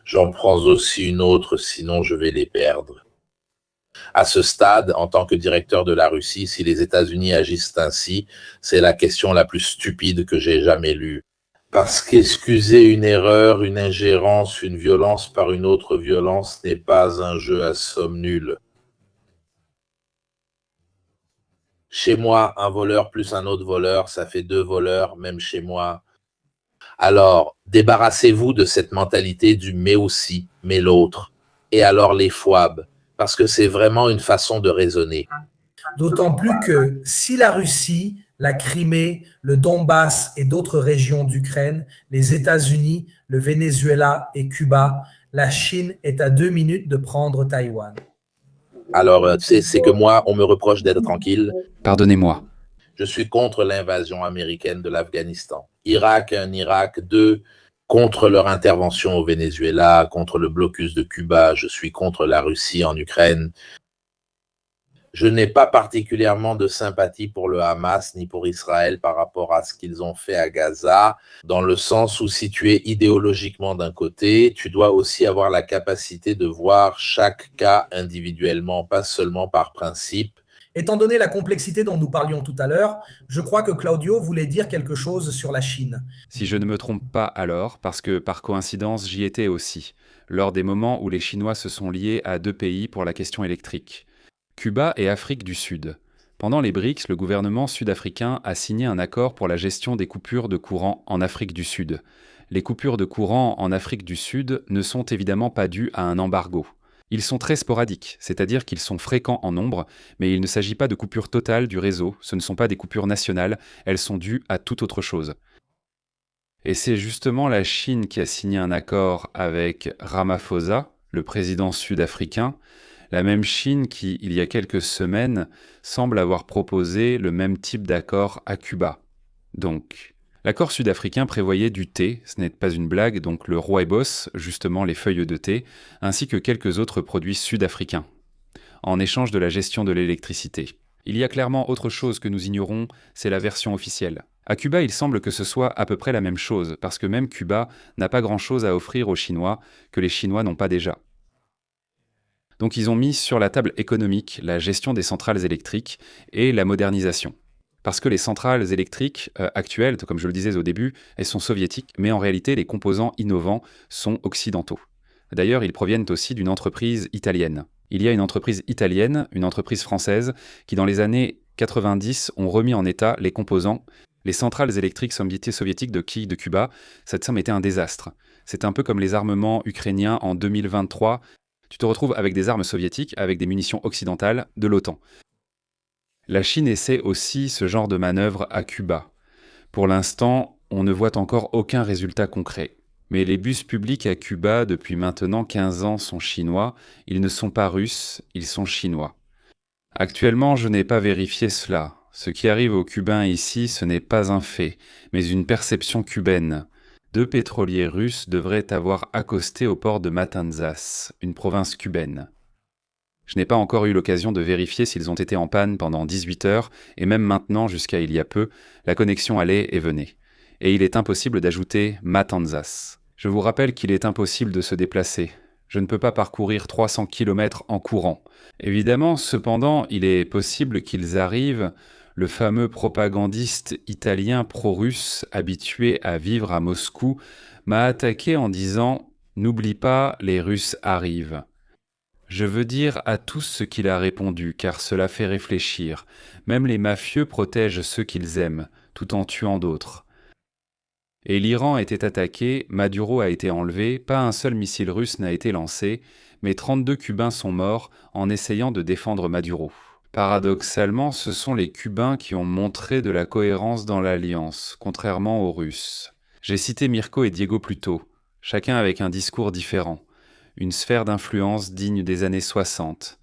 J'en prends aussi une autre, sinon je vais les perdre. À ce stade, en tant que directeur de la Russie, si les États-Unis agissent ainsi, c'est la question la plus stupide que j'ai jamais lue. Parce qu'excuser une erreur, une ingérence, une violence par une autre violence n'est pas un jeu à somme nulle. Chez moi, un voleur plus un autre voleur, ça fait 2 voleurs, même chez moi. Alors, débarrassez-vous de cette mentalité du mais aussi, mais l'autre. Et alors les FOAB, parce que c'est vraiment une façon de raisonner. D'autant plus que si la Russie, la Crimée, le Donbass et d'autres régions d'Ukraine, les États-Unis, le Venezuela et Cuba, la Chine est à 2 minutes de prendre Taïwan. Alors, c'est que moi, on me reproche d'être tranquille. Pardonnez-moi. Je suis contre l'invasion américaine de l'Afghanistan. Irak, un Irak, 2, contre leur intervention au Venezuela, contre le blocus de Cuba, je suis contre la Russie en Ukraine. Je n'ai pas particulièrement de sympathie pour le Hamas ni pour Israël par rapport à ce qu'ils ont fait à Gaza, dans le sens où si tu es idéologiquement d'un côté, tu dois aussi avoir la capacité de voir chaque cas individuellement, pas seulement par principe. Étant donné la complexité dont nous parlions tout à l'heure, je crois que Claudio voulait dire quelque chose sur la Chine. Si je ne me trompe pas alors, parce que par coïncidence j'y étais aussi, lors des moments où les Chinois se sont liés à 2 pays pour la question électrique. Cuba et Afrique du Sud. Pendant les BRICS, le gouvernement sud-africain a signé un accord pour la gestion des coupures de courant en Afrique du Sud. Les coupures de courant en Afrique du Sud ne sont évidemment pas dues à un embargo. Ils sont très sporadiques, c'est-à-dire qu'ils sont fréquents en nombre, mais il ne s'agit pas de coupures totales du réseau, ce ne sont pas des coupures nationales, elles sont dues à toute autre chose. Et c'est justement la Chine qui a signé un accord avec Ramaphosa, le président sud-africain, la même Chine qui, il y a quelques semaines, semble avoir proposé le même type d'accord à Cuba. Donc, l'accord sud-africain prévoyait du thé, ce n'est pas une blague, donc le rooibos, justement les feuilles de thé, ainsi que quelques autres produits sud-africains, en échange de la gestion de l'électricité. Il y a clairement autre chose que nous ignorons, c'est la version officielle. À Cuba, il semble que ce soit à peu près la même chose, parce que même Cuba n'a pas grand-chose à offrir aux Chinois que les Chinois n'ont pas déjà. Donc ils ont mis sur la table économique la gestion des centrales électriques et la modernisation. Parce que les centrales électriques actuelles, comme je le disais au début, elles sont soviétiques, mais en réalité les composants innovants sont occidentaux. D'ailleurs, ils proviennent aussi d'une entreprise italienne. Il y a une entreprise italienne, une entreprise française, qui dans les années 90 ont remis en état les composants. Les centrales électriques soviétiques de Cuba, cette somme était un désastre. C'est un peu comme les armements ukrainiens en 2023. Tu te retrouves avec des armes soviétiques, avec des munitions occidentales de l'OTAN. La Chine essaie aussi ce genre de manœuvre à Cuba. Pour l'instant, on ne voit encore aucun résultat concret. Mais les bus publics à Cuba, depuis maintenant 15 ans, sont chinois. Ils ne sont pas russes, ils sont chinois. Actuellement, je n'ai pas vérifié cela. Ce qui arrive aux Cubains ici, ce n'est pas un fait, mais une perception cubaine. 2 pétroliers russes devraient avoir accosté au port de Matanzas, une province cubaine. Je n'ai pas encore eu l'occasion de vérifier s'ils ont été en panne pendant 18 heures, et même maintenant, jusqu'à il y a peu, la connexion allait et venait. Et il est impossible d'ajouter Matanzas. Je vous rappelle qu'il est impossible de se déplacer. Je ne peux pas parcourir 300 km en courant. Évidemment, cependant, il est possible qu'ils arrivent. Le fameux propagandiste italien pro-russe, habitué à vivre à Moscou, m'a attaqué en disant « N'oublie pas, les Russes arrivent ». Je veux dire à tous ce qu'il a répondu, car cela fait réfléchir. Même les mafieux protègent ceux qu'ils aiment, tout en tuant d'autres. Et l'Iran était attaqué, Maduro a été enlevé, pas un seul missile russe n'a été lancé, mais 32 Cubains sont morts en essayant de défendre Maduro. Paradoxalement, ce sont les Cubains qui ont montré de la cohérence dans l'alliance, contrairement aux Russes. J'ai cité Mirko et Diego plus tôt, chacun avec un discours différent, une sphère d'influence digne des années 60.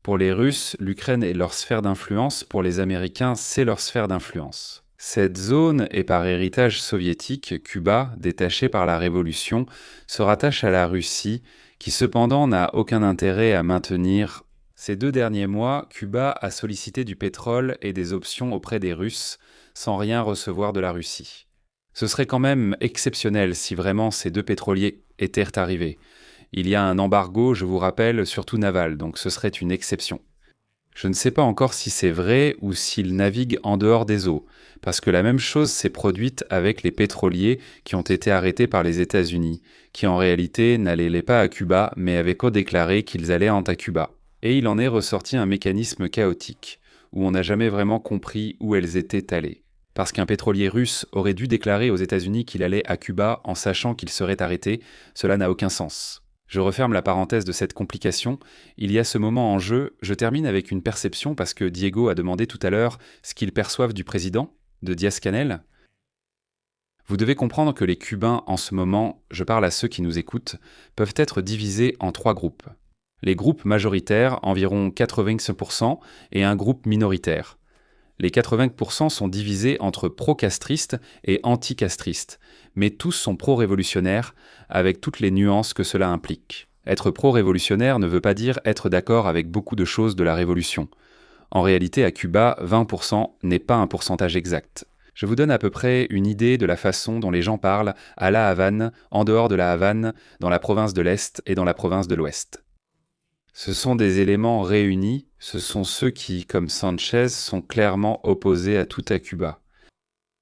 Pour les Russes, l'Ukraine est leur sphère d'influence, pour les Américains, c'est leur sphère d'influence. Cette zone est par héritage soviétique, Cuba, détaché par la Révolution, se rattache à la Russie, qui cependant n'a aucun intérêt à maintenir. Ces 2 derniers mois, Cuba a sollicité du pétrole et des options auprès des Russes, sans rien recevoir de la Russie. Ce serait quand même exceptionnel si vraiment ces 2 pétroliers étaient arrivés. Il y a un embargo, je vous rappelle, surtout naval, donc ce serait une exception. Je ne sais pas encore si c'est vrai ou s'ils naviguent en dehors des eaux, parce que la même chose s'est produite avec les pétroliers qui ont été arrêtés par les États-Unis, qui en réalité n'allaient pas à Cuba, mais avaient co-déclaré qu'ils allaient en Tacuba. Et il en est ressorti un mécanisme chaotique, où on n'a jamais vraiment compris où elles étaient allées. Parce qu'un pétrolier russe aurait dû déclarer aux États-Unis qu'il allait à Cuba en sachant qu'il serait arrêté, cela n'a aucun sens. Je referme la parenthèse de cette complication. Il y a ce moment en jeu. Je termine avec une perception parce que Diego a demandé tout à l'heure ce qu'ils perçoivent du président, de Díaz-Canel. Vous devez comprendre que les Cubains, en ce moment, je parle à ceux qui nous écoutent, peuvent être divisés en 3 groupes. Les groupes majoritaires, environ 80%, et un groupe minoritaire. Les 80% sont divisés entre pro-castristes et anti-castristes, mais tous sont pro-révolutionnaires, avec toutes les nuances que cela implique. Être pro-révolutionnaire ne veut pas dire être d'accord avec beaucoup de choses de la révolution. En réalité, à Cuba, 20% n'est pas un pourcentage exact. Je vous donne à peu près une idée de la façon dont les gens parlent à La Havane, en dehors de La Havane, dans la province de l'Est et dans la province de l'Ouest. Ce sont des éléments réunis, ce sont ceux qui, comme Sanchez, sont clairement opposés à tout à Cuba.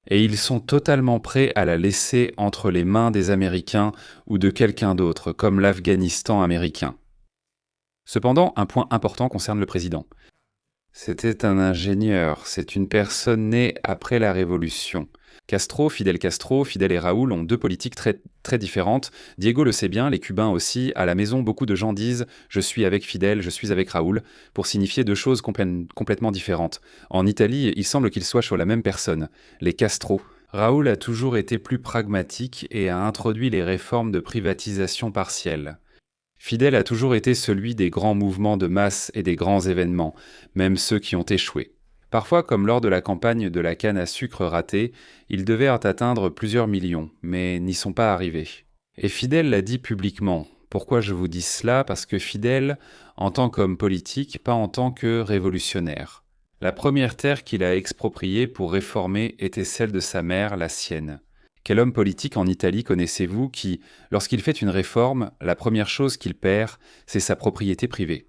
Et ils sont totalement prêts à la laisser entre les mains des Américains ou de quelqu'un d'autre, comme l'Afghanistan américain. Cependant, un point important concerne le président. C'était un ingénieur, c'est une personne née après la Révolution. Fidel et Raoul ont 2 politiques très différentes. Diego le sait bien, les Cubains aussi. À la maison, beaucoup de gens disent « je suis avec Fidel, je suis avec Raoul » pour signifier 2 choses complètement différentes. En Italie, il semble qu'ils soient sur la même personne, les Castro. Raoul a toujours été plus pragmatique et a introduit les réformes de privatisation partielle. Fidel a toujours été celui des grands mouvements de masse et des grands événements, même ceux qui ont échoué. Parfois, comme lors de la campagne de la canne à sucre ratée, ils devaient atteindre plusieurs millions, mais n'y sont pas arrivés. Et Fidel l'a dit publiquement. Pourquoi je vous dis cela ? Parce que Fidel, en tant qu'homme politique, pas en tant que révolutionnaire. La première terre qu'il a expropriée pour réformer était celle de sa mère, la sienne. Quel homme politique en Italie connaissez-vous qui, lorsqu'il fait une réforme, la première chose qu'il perd, c'est sa propriété privée ?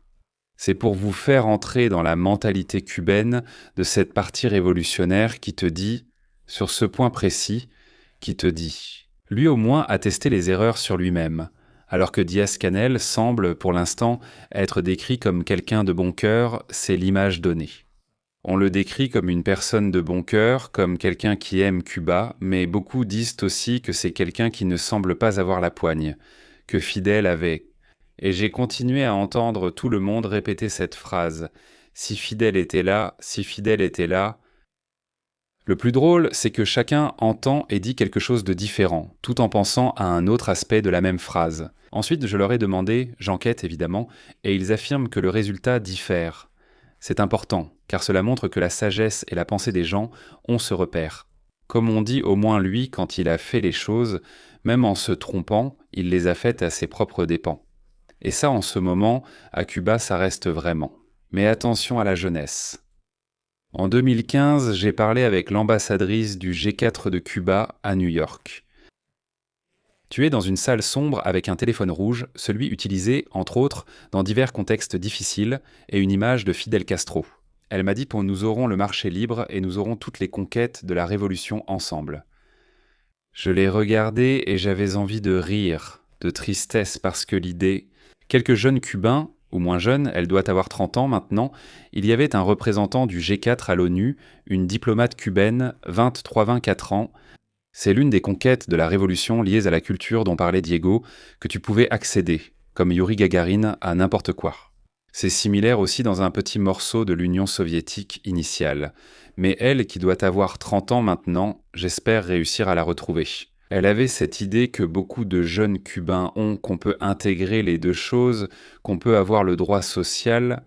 C'est pour vous faire entrer dans la mentalité cubaine de cette partie révolutionnaire qui te dit, sur ce point précis, qui te dit. Lui au moins a testé les erreurs sur lui-même, alors que Díaz-Canel semble, pour l'instant, être décrit comme quelqu'un de bon cœur, c'est l'image donnée. On le décrit comme une personne de bon cœur, comme quelqu'un qui aime Cuba, mais beaucoup disent aussi que c'est quelqu'un qui ne semble pas avoir la poigne, que Fidel avait. Et j'ai continué à entendre tout le monde répéter cette phrase. Si Fidel était là, si Fidel était là. Le plus drôle, c'est que chacun entend et dit quelque chose de différent, tout en pensant à un autre aspect de la même phrase. Ensuite, je leur ai demandé, j'enquête évidemment, et ils affirment que le résultat diffère. C'est important, car cela montre que la sagesse et la pensée des gens ont ce repère. Comme on dit au moins lui quand il a fait les choses, même en se trompant, il les a faites à ses propres dépens. Et ça, en ce moment, à Cuba, ça reste vraiment. Mais attention à la jeunesse. En 2015, j'ai parlé avec l'ambassadrice du G4 de Cuba à New York. Tu es dans une salle sombre avec un téléphone rouge, celui utilisé, entre autres, dans divers contextes difficiles, et une image de Fidel Castro. Elle m'a dit que nous aurons le marché libre et nous aurons toutes les conquêtes de la révolution ensemble. Je l'ai regardée et j'avais envie de rire, de tristesse, parce que l'idée... Quelques jeunes Cubains, ou moins jeunes, elle doit avoir 30 ans maintenant, il y avait un représentant du G4 à l'ONU, une diplomate cubaine, 23-24 ans. C'est l'une des conquêtes de la révolution liées à la culture dont parlait Diego, que tu pouvais accéder, comme Yuri Gagarin, à n'importe quoi. C'est similaire aussi dans un petit morceau de l'Union soviétique initiale. Mais elle, qui doit avoir 30 ans maintenant, j'espère réussir à la retrouver. Elle avait cette idée que beaucoup de jeunes Cubains ont, qu'on peut intégrer les deux choses, qu'on peut avoir le droit social.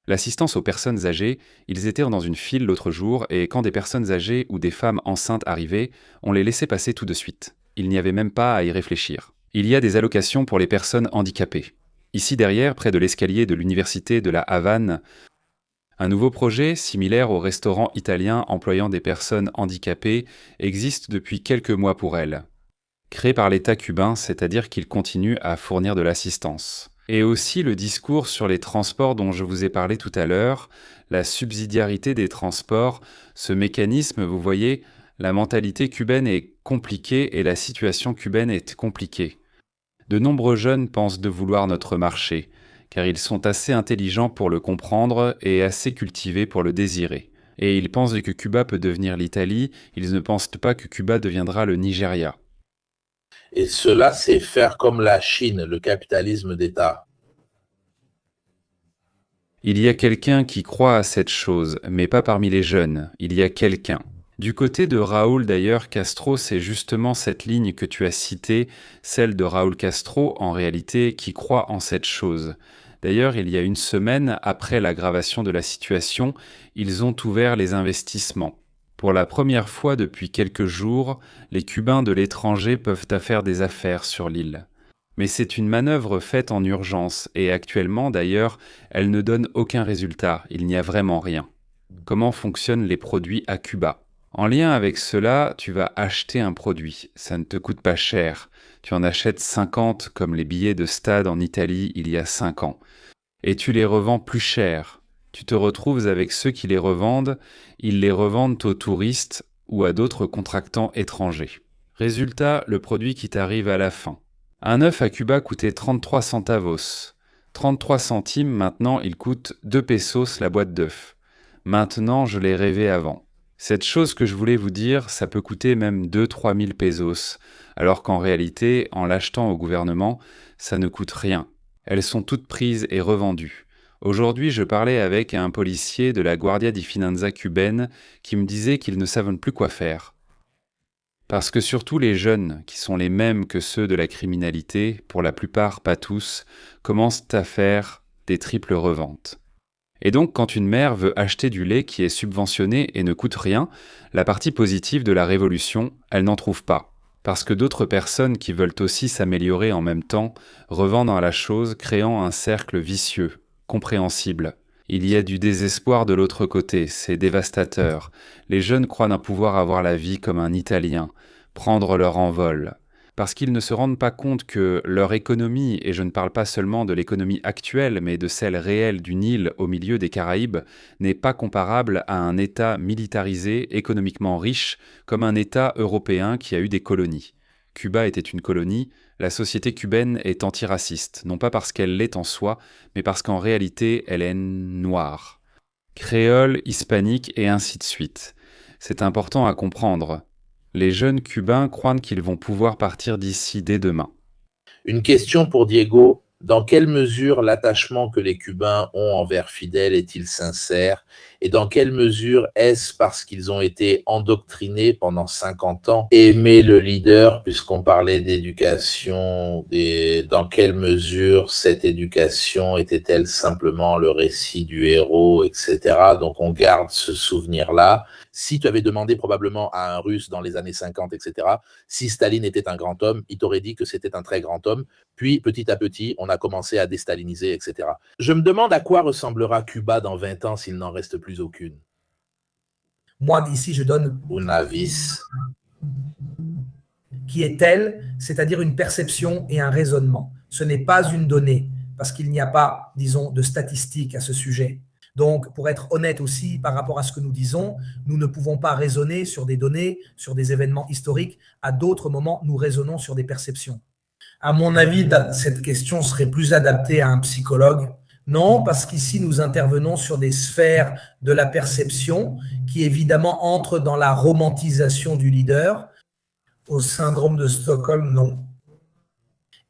L'assistance aux personnes âgées, ils étaient dans une file l'autre jour et quand des personnes âgées ou des femmes enceintes arrivaient, on les laissait passer tout de suite. Il n'y avait même pas à y réfléchir. Il y a des allocations pour les personnes handicapées. Ici derrière, près de l'escalier de l'université de la Havane, un nouveau projet, similaire au restaurant italien employant des personnes handicapées, existe depuis quelques mois pour elles. Créé par l'État cubain, c'est-à-dire qu'il continue à fournir de l'assistance. Et aussi le discours sur les transports dont je vous ai parlé tout à l'heure, la subsidiarité des transports, ce mécanisme, vous voyez, la mentalité cubaine est compliquée et la situation cubaine est compliquée. De nombreux jeunes pensent de vouloir notre marché, car ils sont assez intelligents pour le comprendre et assez cultivés pour le désirer. Et ils pensent que Cuba peut devenir l'Italie, ils ne pensent pas que Cuba deviendra le Nigeria. Et cela, c'est faire comme la Chine, le capitalisme d'État. Il y a quelqu'un qui croit à cette chose, mais pas parmi les jeunes, il y a quelqu'un. Du côté de Raúl d'ailleurs, Castro, c'est justement cette ligne que tu as citée, celle de Raúl Castro, en réalité, qui croit en cette chose. D'ailleurs, il y a une semaine, après l'aggravation de la situation, ils ont ouvert les investissements. Pour la première fois depuis quelques jours, les Cubains de l'étranger peuvent faire des affaires sur l'île. Mais c'est une manœuvre faite en urgence, et actuellement d'ailleurs, elle ne donne aucun résultat, il n'y a vraiment rien. Comment fonctionnent les produits à Cuba ? En lien avec cela, tu vas acheter un produit, ça ne te coûte pas cher. Tu en achètes 50 comme les billets de stade en Italie il y a 5 ans. Et tu les revends plus cher. Tu te retrouves avec ceux qui les revendent, ils les revendent aux touristes ou à d'autres contractants étrangers. Résultat, le produit qui t'arrive à la fin. Un œuf à Cuba coûtait 33 centavos. 33 centimes, maintenant il coûte 2 pesos la boîte d'œufs. Maintenant, je l'ai rêvé avant. Cette chose que je voulais vous dire, ça peut coûter même 2-3 000 pesos, alors qu'en réalité, en l'achetant au gouvernement, ça ne coûte rien. Elles sont toutes prises et revendues. Aujourd'hui, je parlais avec un policier de la Guardia di Finanza cubaine qui me disait qu'ils ne savent plus quoi faire. Parce que surtout les jeunes, qui sont les mêmes que ceux de la criminalité, pour la plupart, pas tous, commencent à faire des triples reventes. Et donc, quand une mère veut acheter du lait qui est subventionné et ne coûte rien, la partie positive de la révolution, elle n'en trouve pas. Parce que d'autres personnes qui veulent aussi s'améliorer en même temps revendent à la chose, créant un cercle vicieux, compréhensible. Il y a du désespoir de l'autre côté, c'est dévastateur. Les jeunes croient d'un pouvoir avoir la vie comme un Italien, prendre leur envol. Parce qu'ils ne se rendent pas compte que leur économie, et je ne parle pas seulement de l'économie actuelle, mais de celle réelle d'une île au milieu des Caraïbes, n'est pas comparable à un État militarisé, économiquement riche, comme un État européen qui a eu des colonies. Cuba était une colonie, la société cubaine est antiraciste, non pas parce qu'elle l'est en soi, mais parce qu'en réalité, elle est noire. Créole, hispanique et ainsi de suite. C'est important à comprendre. Les jeunes Cubains croient qu'ils vont pouvoir partir d'ici dès demain. Une question pour Diego. Dans quelle mesure l'attachement que les Cubains ont envers Fidel est-il sincère? Et dans quelle mesure est-ce parce qu'ils ont été endoctrinés pendant 50 ans, aimer le leader, puisqu'on parlait d'éducation, dans quelle mesure cette éducation était-elle simplement le récit du héros, etc. Donc on garde ce souvenir-là. Si tu avais demandé probablement à un Russe dans les années 50, etc., si Staline était un grand homme, il t'aurait dit que c'était un très grand homme. Puis, petit à petit, on a commencé à déstaliniser, etc. Je me demande à quoi ressemblera Cuba dans 20 ans s'il n'en reste plus aucune. Moi, ici, je donne Una vis. qui est telle, c'est-à-dire une perception et un raisonnement. Ce n'est pas une donnée, parce qu'il n'y a pas, disons, de statistiques à ce sujet. Donc, pour être honnête aussi par rapport à ce que nous disons, nous ne pouvons pas raisonner sur des données, sur des événements historiques. À d'autres moments, nous raisonnons sur des perceptions. À mon avis, cette question serait plus adaptée à un psychologue. Non, parce qu'ici, nous intervenons sur des sphères de la perception qui, évidemment, entrent dans la romantisation du leader. Au syndrome de Stockholm, non.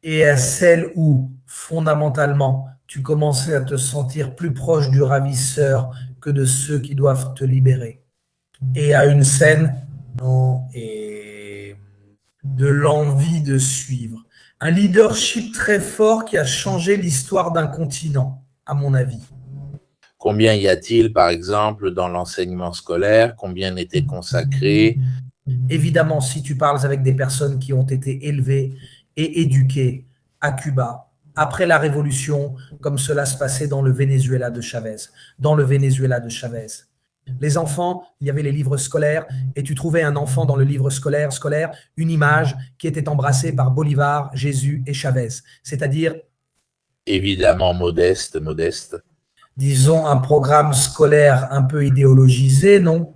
Et à celle où, fondamentalement, tu commençais à te sentir plus proche du ravisseur que de ceux qui doivent te libérer. Et à une scène, non, et de l'envie de suivre. Un leadership très fort qui a changé l'histoire d'un continent, à mon avis. Combien y a-t-il, par exemple, dans l'enseignement scolaire? Combien n'était consacré? Évidemment, si tu parles avec des personnes qui ont été élevées et éduquées à Cuba, après la révolution, comme cela se passait dans le Venezuela de Chavez. Dans le Venezuela de Chavez. Les enfants, il y avait les livres scolaires, et tu trouvais un enfant dans le livre scolaire, une image qui était embrassée par Bolivar, Jésus et Chavez. C'est-à-dire, évidemment modeste. disons, un programme scolaire un peu idéologisé, non?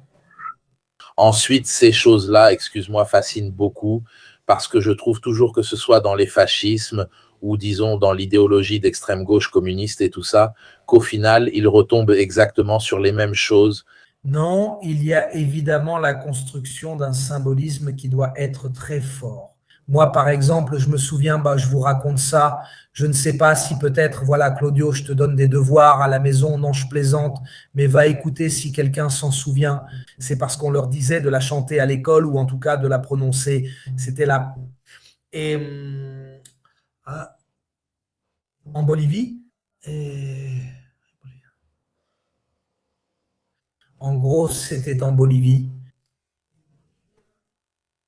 Ensuite, ces choses-là, excuse-moi, fascinent beaucoup parce que je trouve toujours que ce soit dans les fascismes ou disons dans l'idéologie d'extrême gauche communiste et tout ça, qu'au final, ils retombent exactement sur les mêmes choses. Non, il y a évidemment la construction d'un symbolisme qui doit être très fort. Moi, par exemple, je me souviens, je vous raconte ça, je ne sais pas si peut-être, voilà, Claudio, je te donne des devoirs à la maison, non, je plaisante, mais va écouter si quelqu'un s'en souvient. C'est parce qu'on leur disait de la chanter à l'école ou en tout cas de la prononcer. C'était là. Et en Bolivie, en gros, c'était en Bolivie.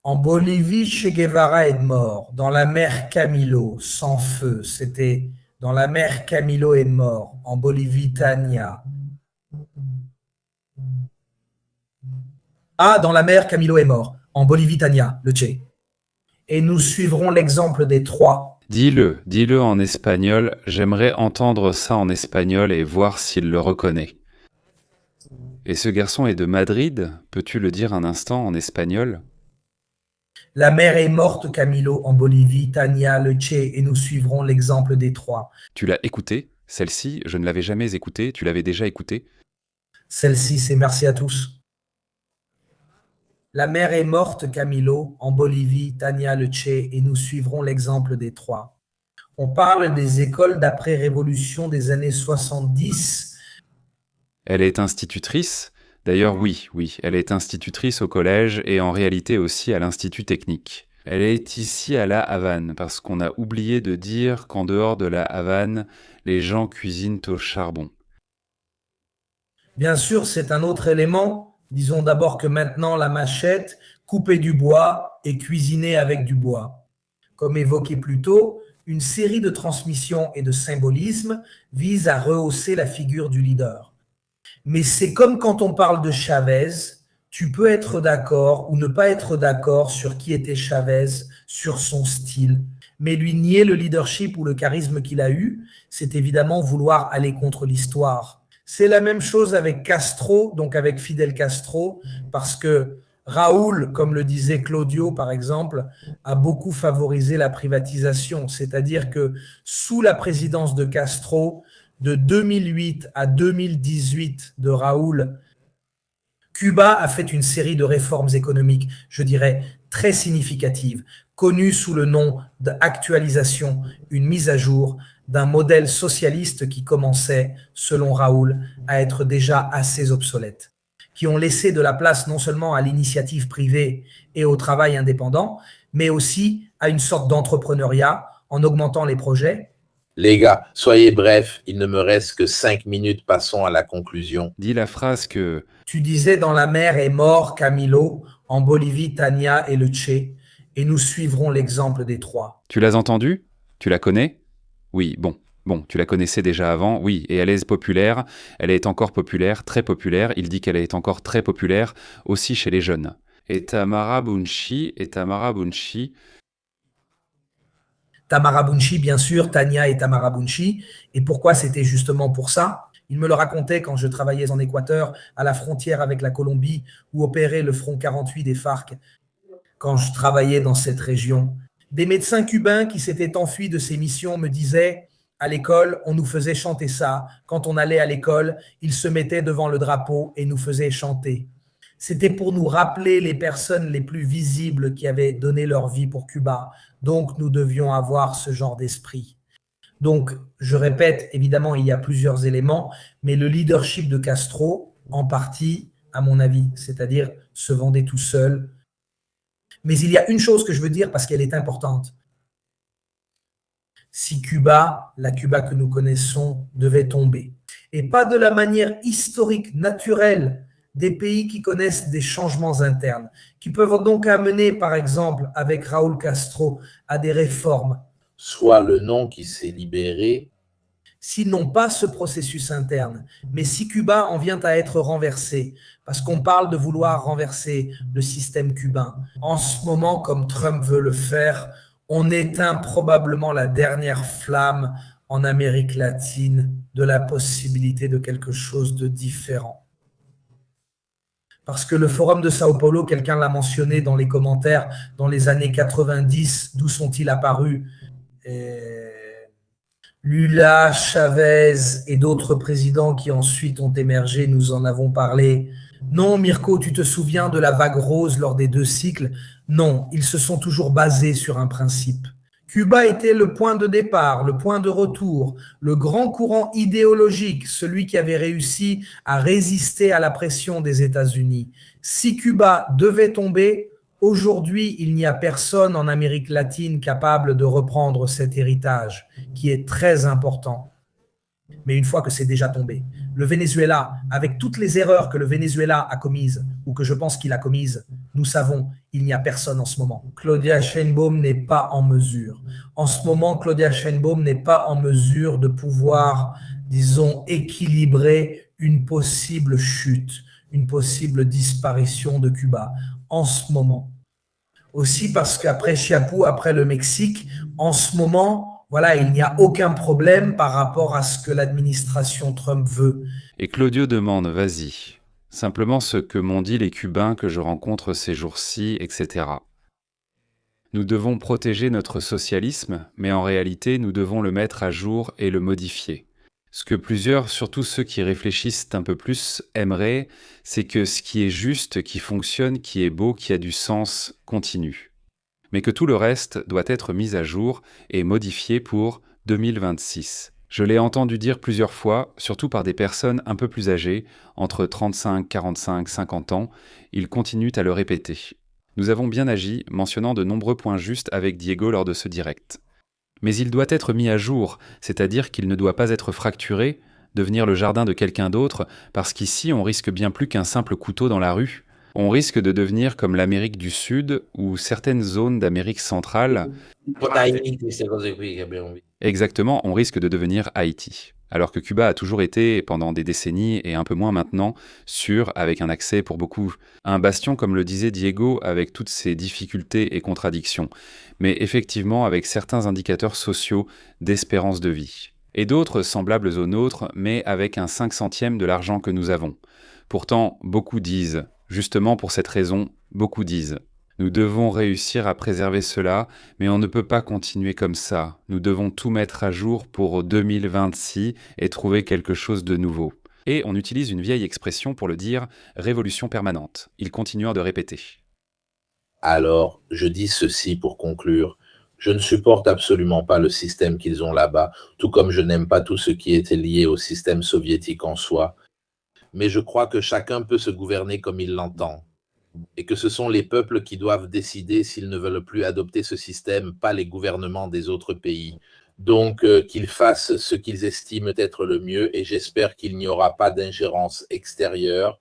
En Bolivie, Che Guevara est mort. Dans la mer Camilo, sans feu. C'était dans la mer Camilo est mort. En Bolivie, Tania. Ah, dans la mer Camilo est mort. En Bolivie, Tania, le Che. Et nous suivrons l'exemple des trois. Dis-le en espagnol. J'aimerais entendre ça en espagnol et voir s'il le reconnaît. Et ce garçon est de Madrid. Peux-tu le dire un instant en espagnol ? La mère est morte, Camilo, en Bolivie, Tania, le Che, et nous suivrons l'exemple des trois. Tu l'as écoutée? Celle-ci, je ne l'avais jamais écoutée. Tu l'avais déjà écoutée? Celle-ci, c'est merci à tous. La mère est morte, Camilo, en Bolivie, Tania, le Che, et nous suivrons l'exemple des trois. On parle des écoles d'après-révolution des années 70. Elle est institutrice? D'ailleurs, oui, elle est institutrice au collège et en réalité aussi à l'Institut technique. Elle est ici à La Havane parce qu'on a oublié de dire qu'en dehors de La Havane, les gens cuisinent au charbon. Bien sûr, c'est un autre élément. Disons d'abord que maintenant, la machette, couper du bois et cuisiner avec du bois. Comme évoqué plus tôt, une série de transmissions et de symbolismes vise à rehausser la figure du leader. Mais c'est comme quand on parle de Chavez, tu peux être d'accord ou ne pas être d'accord sur qui était Chavez, sur son style, mais lui nier le leadership ou le charisme qu'il a eu, c'est évidemment vouloir aller contre l'histoire. C'est la même chose avec Castro, donc avec Fidel Castro, parce que Raoul, comme le disait Claudio par exemple, a beaucoup favorisé la privatisation, c'est-à-dire que sous la présidence de Castro, de 2008 à 2018 de Raoul, Cuba a fait une série de réformes économiques, je dirais, très significatives, connues sous le nom d'actualisation, une mise à jour d'un modèle socialiste qui commençait, selon Raoul, à être déjà assez obsolète, qui ont laissé de la place non seulement à l'initiative privée et au travail indépendant, mais aussi à une sorte d'entrepreneuriat en augmentant les projets Les gars, soyez brefs, il ne me reste que 5 minutes, passons à la conclusion. Dis la phrase que Tu disais dans la mer est mort Camilo, en Bolivie Tania et le Tché, et nous suivrons l'exemple des trois. tu l'as entendue? Tu la connais? Oui, bon. Bon, tu la connaissais déjà avant, oui, et elle est populaire, elle est encore populaire, très populaire, il dit qu'elle est encore très populaire, aussi chez les jeunes. Et Tamara Bunchi, Tamara Bunchi, bien sûr, Tania et Tamara Bunchi. Et pourquoi c'était justement pour ça? Il me le racontait quand je travaillais en Équateur, à la frontière avec la Colombie, où opérait le front 48 des FARC, quand je travaillais dans cette région. Des médecins cubains qui s'étaient enfuis de ces missions me disaient, à l'école, on nous faisait chanter ça. Quand on allait à l'école, ils se mettaient devant le drapeau et nous faisaient chanter. C'était pour nous rappeler les personnes les plus visibles qui avaient donné leur vie pour Cuba. Donc, nous devions avoir ce genre d'esprit. Donc, je répète, évidemment, il y a plusieurs éléments, mais le leadership de Castro, en partie, à mon avis, c'est-à-dire se vendait tout seul. Mais il y a une chose que je veux dire parce qu'elle est importante. Si Cuba, la Cuba que nous connaissons, devait tomber, et pas de la manière historique, naturelle, des pays qui connaissent des changements internes, qui peuvent donc amener, par exemple, avec Raúl Castro, à des réformes, Soit le nom qui s'est libéré, s'ils n'ont pas ce processus interne. Mais si Cuba en vient à être renversé, parce qu'on parle de vouloir renverser le système cubain, en ce moment, comme Trump veut le faire, on éteint probablement la dernière flamme en Amérique latine de la possibilité de quelque chose de différent. Parce que le forum de Sao Paulo, quelqu'un l'a mentionné dans les commentaires, dans les années 90, d'où sont-ils apparus? Lula, Chavez et d'autres présidents qui ensuite ont émergé, nous en avons parlé. Non, Mirko, tu te souviens de la vague rose lors des 2 cycles? Non, ils se sont toujours basés sur un principe. Cuba était le point de départ, le point de retour, le grand courant idéologique, celui qui avait réussi à résister à la pression des États-Unis. Si Cuba devait tomber, aujourd'hui, il n'y a personne en Amérique latine capable de reprendre cet héritage, qui est très important. Mais une fois que c'est déjà tombé, le Venezuela, avec toutes les erreurs que le Venezuela a commises, ou que je pense qu'il a commises, nous savons, il n'y a personne en ce moment. Claudia Sheinbaum n'est pas en mesure. En ce moment, Claudia Sheinbaum n'est pas en mesure de pouvoir, disons, équilibrer une possible chute, une possible disparition de Cuba. En ce moment. Aussi parce qu'après Chiapou, après le Mexique, en ce moment, voilà, il n'y a aucun problème par rapport à ce que l'administration Trump veut. Et Claudio demande, vas-y, simplement ce que m'ont dit les Cubains que je rencontre ces jours-ci, etc. Nous devons protéger notre socialisme, mais en réalité, nous devons le mettre à jour et le modifier. Ce que plusieurs, surtout ceux qui réfléchissent un peu plus, aimeraient, c'est que ce qui est juste, qui fonctionne, qui est beau, qui a du sens, continue. Mais que tout le reste doit être mis à jour et modifié pour 2026. Je l'ai entendu dire plusieurs fois, surtout par des personnes un peu plus âgées, entre 35, 45, 50 ans, ils continuent à le répéter. Nous avons bien agi, mentionnant de nombreux points justes avec Diego lors de ce direct. Mais il doit être mis à jour, c'est-à-dire qu'il ne doit pas être fracturé, devenir le jardin de quelqu'un d'autre, parce qu'ici on risque bien plus qu'un simple couteau dans la rue. On risque de devenir comme l'Amérique du Sud ou certaines zones d'Amérique centrale. Exactement, on risque de devenir Haïti. Alors que Cuba a toujours été, pendant des décennies et un peu moins maintenant, sûr, avec un accès pour beaucoup, un bastion, comme le disait Diego, avec toutes ses difficultés et contradictions, mais effectivement avec certains indicateurs sociaux d'espérance de vie. Et d'autres semblables aux nôtres, mais avec un 5/100 de l'argent que nous avons. Pourtant, beaucoup disent, justement pour cette raison, beaucoup disent. Nous devons réussir à préserver cela, mais on ne peut pas continuer comme ça. Nous devons tout mettre à jour pour 2026 et trouver quelque chose de nouveau. Et on utilise une vieille expression pour le dire, révolution permanente. Ils continuent de répéter. Alors, je dis ceci pour conclure. Je ne supporte absolument pas le système qu'ils ont là-bas, tout comme je n'aime pas tout ce qui était lié au système soviétique en soi. Mais je crois que chacun peut se gouverner comme il l'entend. Et que ce sont les peuples qui doivent décider s'ils ne veulent plus adopter ce système, pas les gouvernements des autres pays. Donc, qu'ils fassent ce qu'ils estiment être le mieux et j'espère qu'il n'y aura pas d'ingérence extérieure.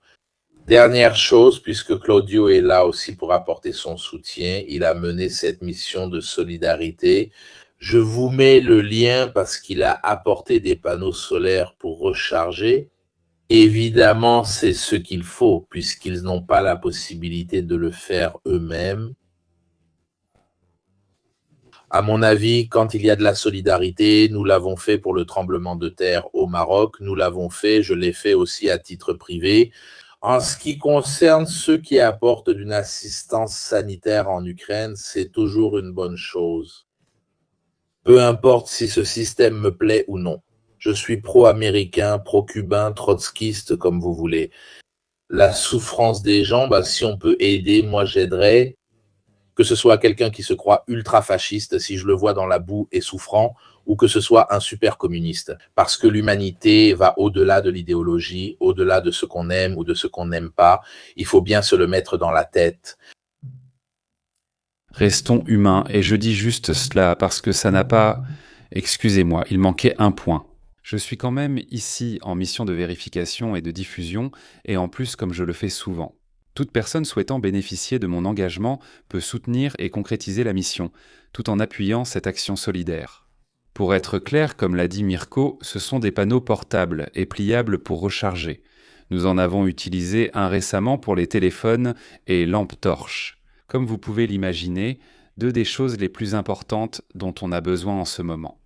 Dernière chose, puisque Claudio est là aussi pour apporter son soutien, il a mené cette mission de solidarité. Je vous mets le lien parce qu'il a apporté des panneaux solaires pour recharger. Évidemment, c'est ce qu'il faut, puisqu'ils n'ont pas la possibilité de le faire eux-mêmes. À mon avis, quand il y a de la solidarité, nous l'avons fait pour le tremblement de terre au Maroc, nous l'avons fait, je l'ai fait aussi à titre privé. En ce qui concerne ceux qui apportent une assistance sanitaire en Ukraine, c'est toujours une bonne chose. Peu importe si ce système me plaît ou non. Je suis pro-américain, pro-cubain, trotskiste, comme vous voulez. La souffrance des gens, si on peut aider, moi j'aiderais. Que ce soit quelqu'un qui se croit ultra-fasciste, si je le vois dans la boue et souffrant, ou que ce soit un super communiste. Parce que l'humanité va au-delà de l'idéologie, au-delà de ce qu'on aime ou de ce qu'on n'aime pas. Il faut bien se le mettre dans la tête. Restons humains, et je dis juste cela parce que ça n'a pas... Excusez-moi, il manquait un point. Je suis quand même ici en mission de vérification et de diffusion, et en plus comme je le fais souvent. Toute personne souhaitant bénéficier de mon engagement peut soutenir et concrétiser la mission, tout en appuyant cette action solidaire. Pour être clair, comme l'a dit Mirko, ce sont des panneaux portables et pliables pour recharger. Nous en avons utilisé un récemment pour les téléphones et lampes torches. Comme vous pouvez l'imaginer, deux des choses les plus importantes dont on a besoin en ce moment.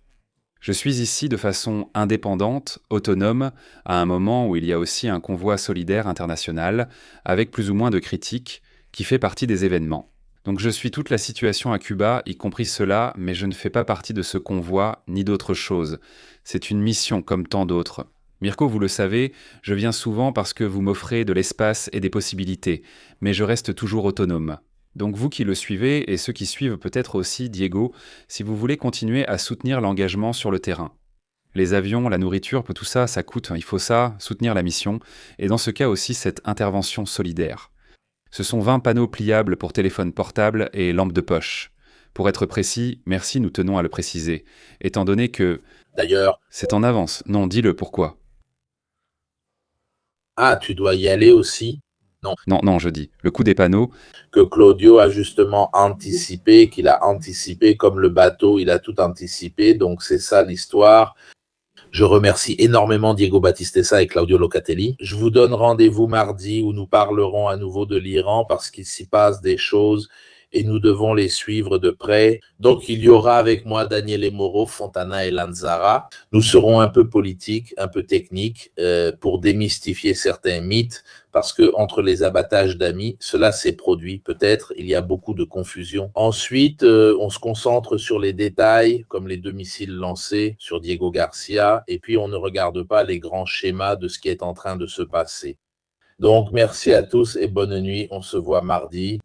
Je suis ici de façon indépendante, autonome, à un moment où il y a aussi un convoi solidaire international, avec plus ou moins de critiques, qui fait partie des événements. Donc je suis toute la situation à Cuba, y compris cela, mais je ne fais pas partie de ce convoi, ni d'autre chose. C'est une mission comme tant d'autres. Mirko, vous le savez, je viens souvent parce que vous m'offrez de l'espace et des possibilités, mais je reste toujours autonome. Donc vous qui le suivez, et ceux qui suivent peut-être aussi Diego, si vous voulez continuer à soutenir l'engagement sur le terrain. Les avions, la nourriture, tout ça, ça coûte, il faut ça, soutenir la mission, et dans ce cas aussi cette intervention solidaire. Ce sont 20 panneaux pliables pour téléphone portable et lampes de poche. Pour être précis, merci, nous tenons à le préciser, étant donné que... D'ailleurs... C'est en avance, non, dis-le, pourquoi? Ah, tu dois y aller aussi? Non, je dis, le coût des panneaux... Que Claudio a justement anticipé, qu'il a anticipé comme le bateau, il a tout anticipé, donc c'est ça l'histoire. Je remercie énormément Diego Battistessa et Claudio Locatelli. Je vous donne rendez-vous mardi où nous parlerons à nouveau de l'Iran parce qu'il s'y passe des choses et nous devons les suivre de près. Donc, il y aura avec moi Daniele Moro, Fontana et Lanzara. Nous serons un peu politiques, un peu techniques pour démystifier certains mythes parce que entre les abattages d'amis, cela s'est produit. Peut-être il y a beaucoup de confusion. Ensuite, on se concentre sur les détails, comme les 2 missiles lancés sur Diego Garcia, et puis on ne regarde pas les grands schémas de ce qui est en train de se passer. Donc, merci à tous et bonne nuit. On se voit mardi.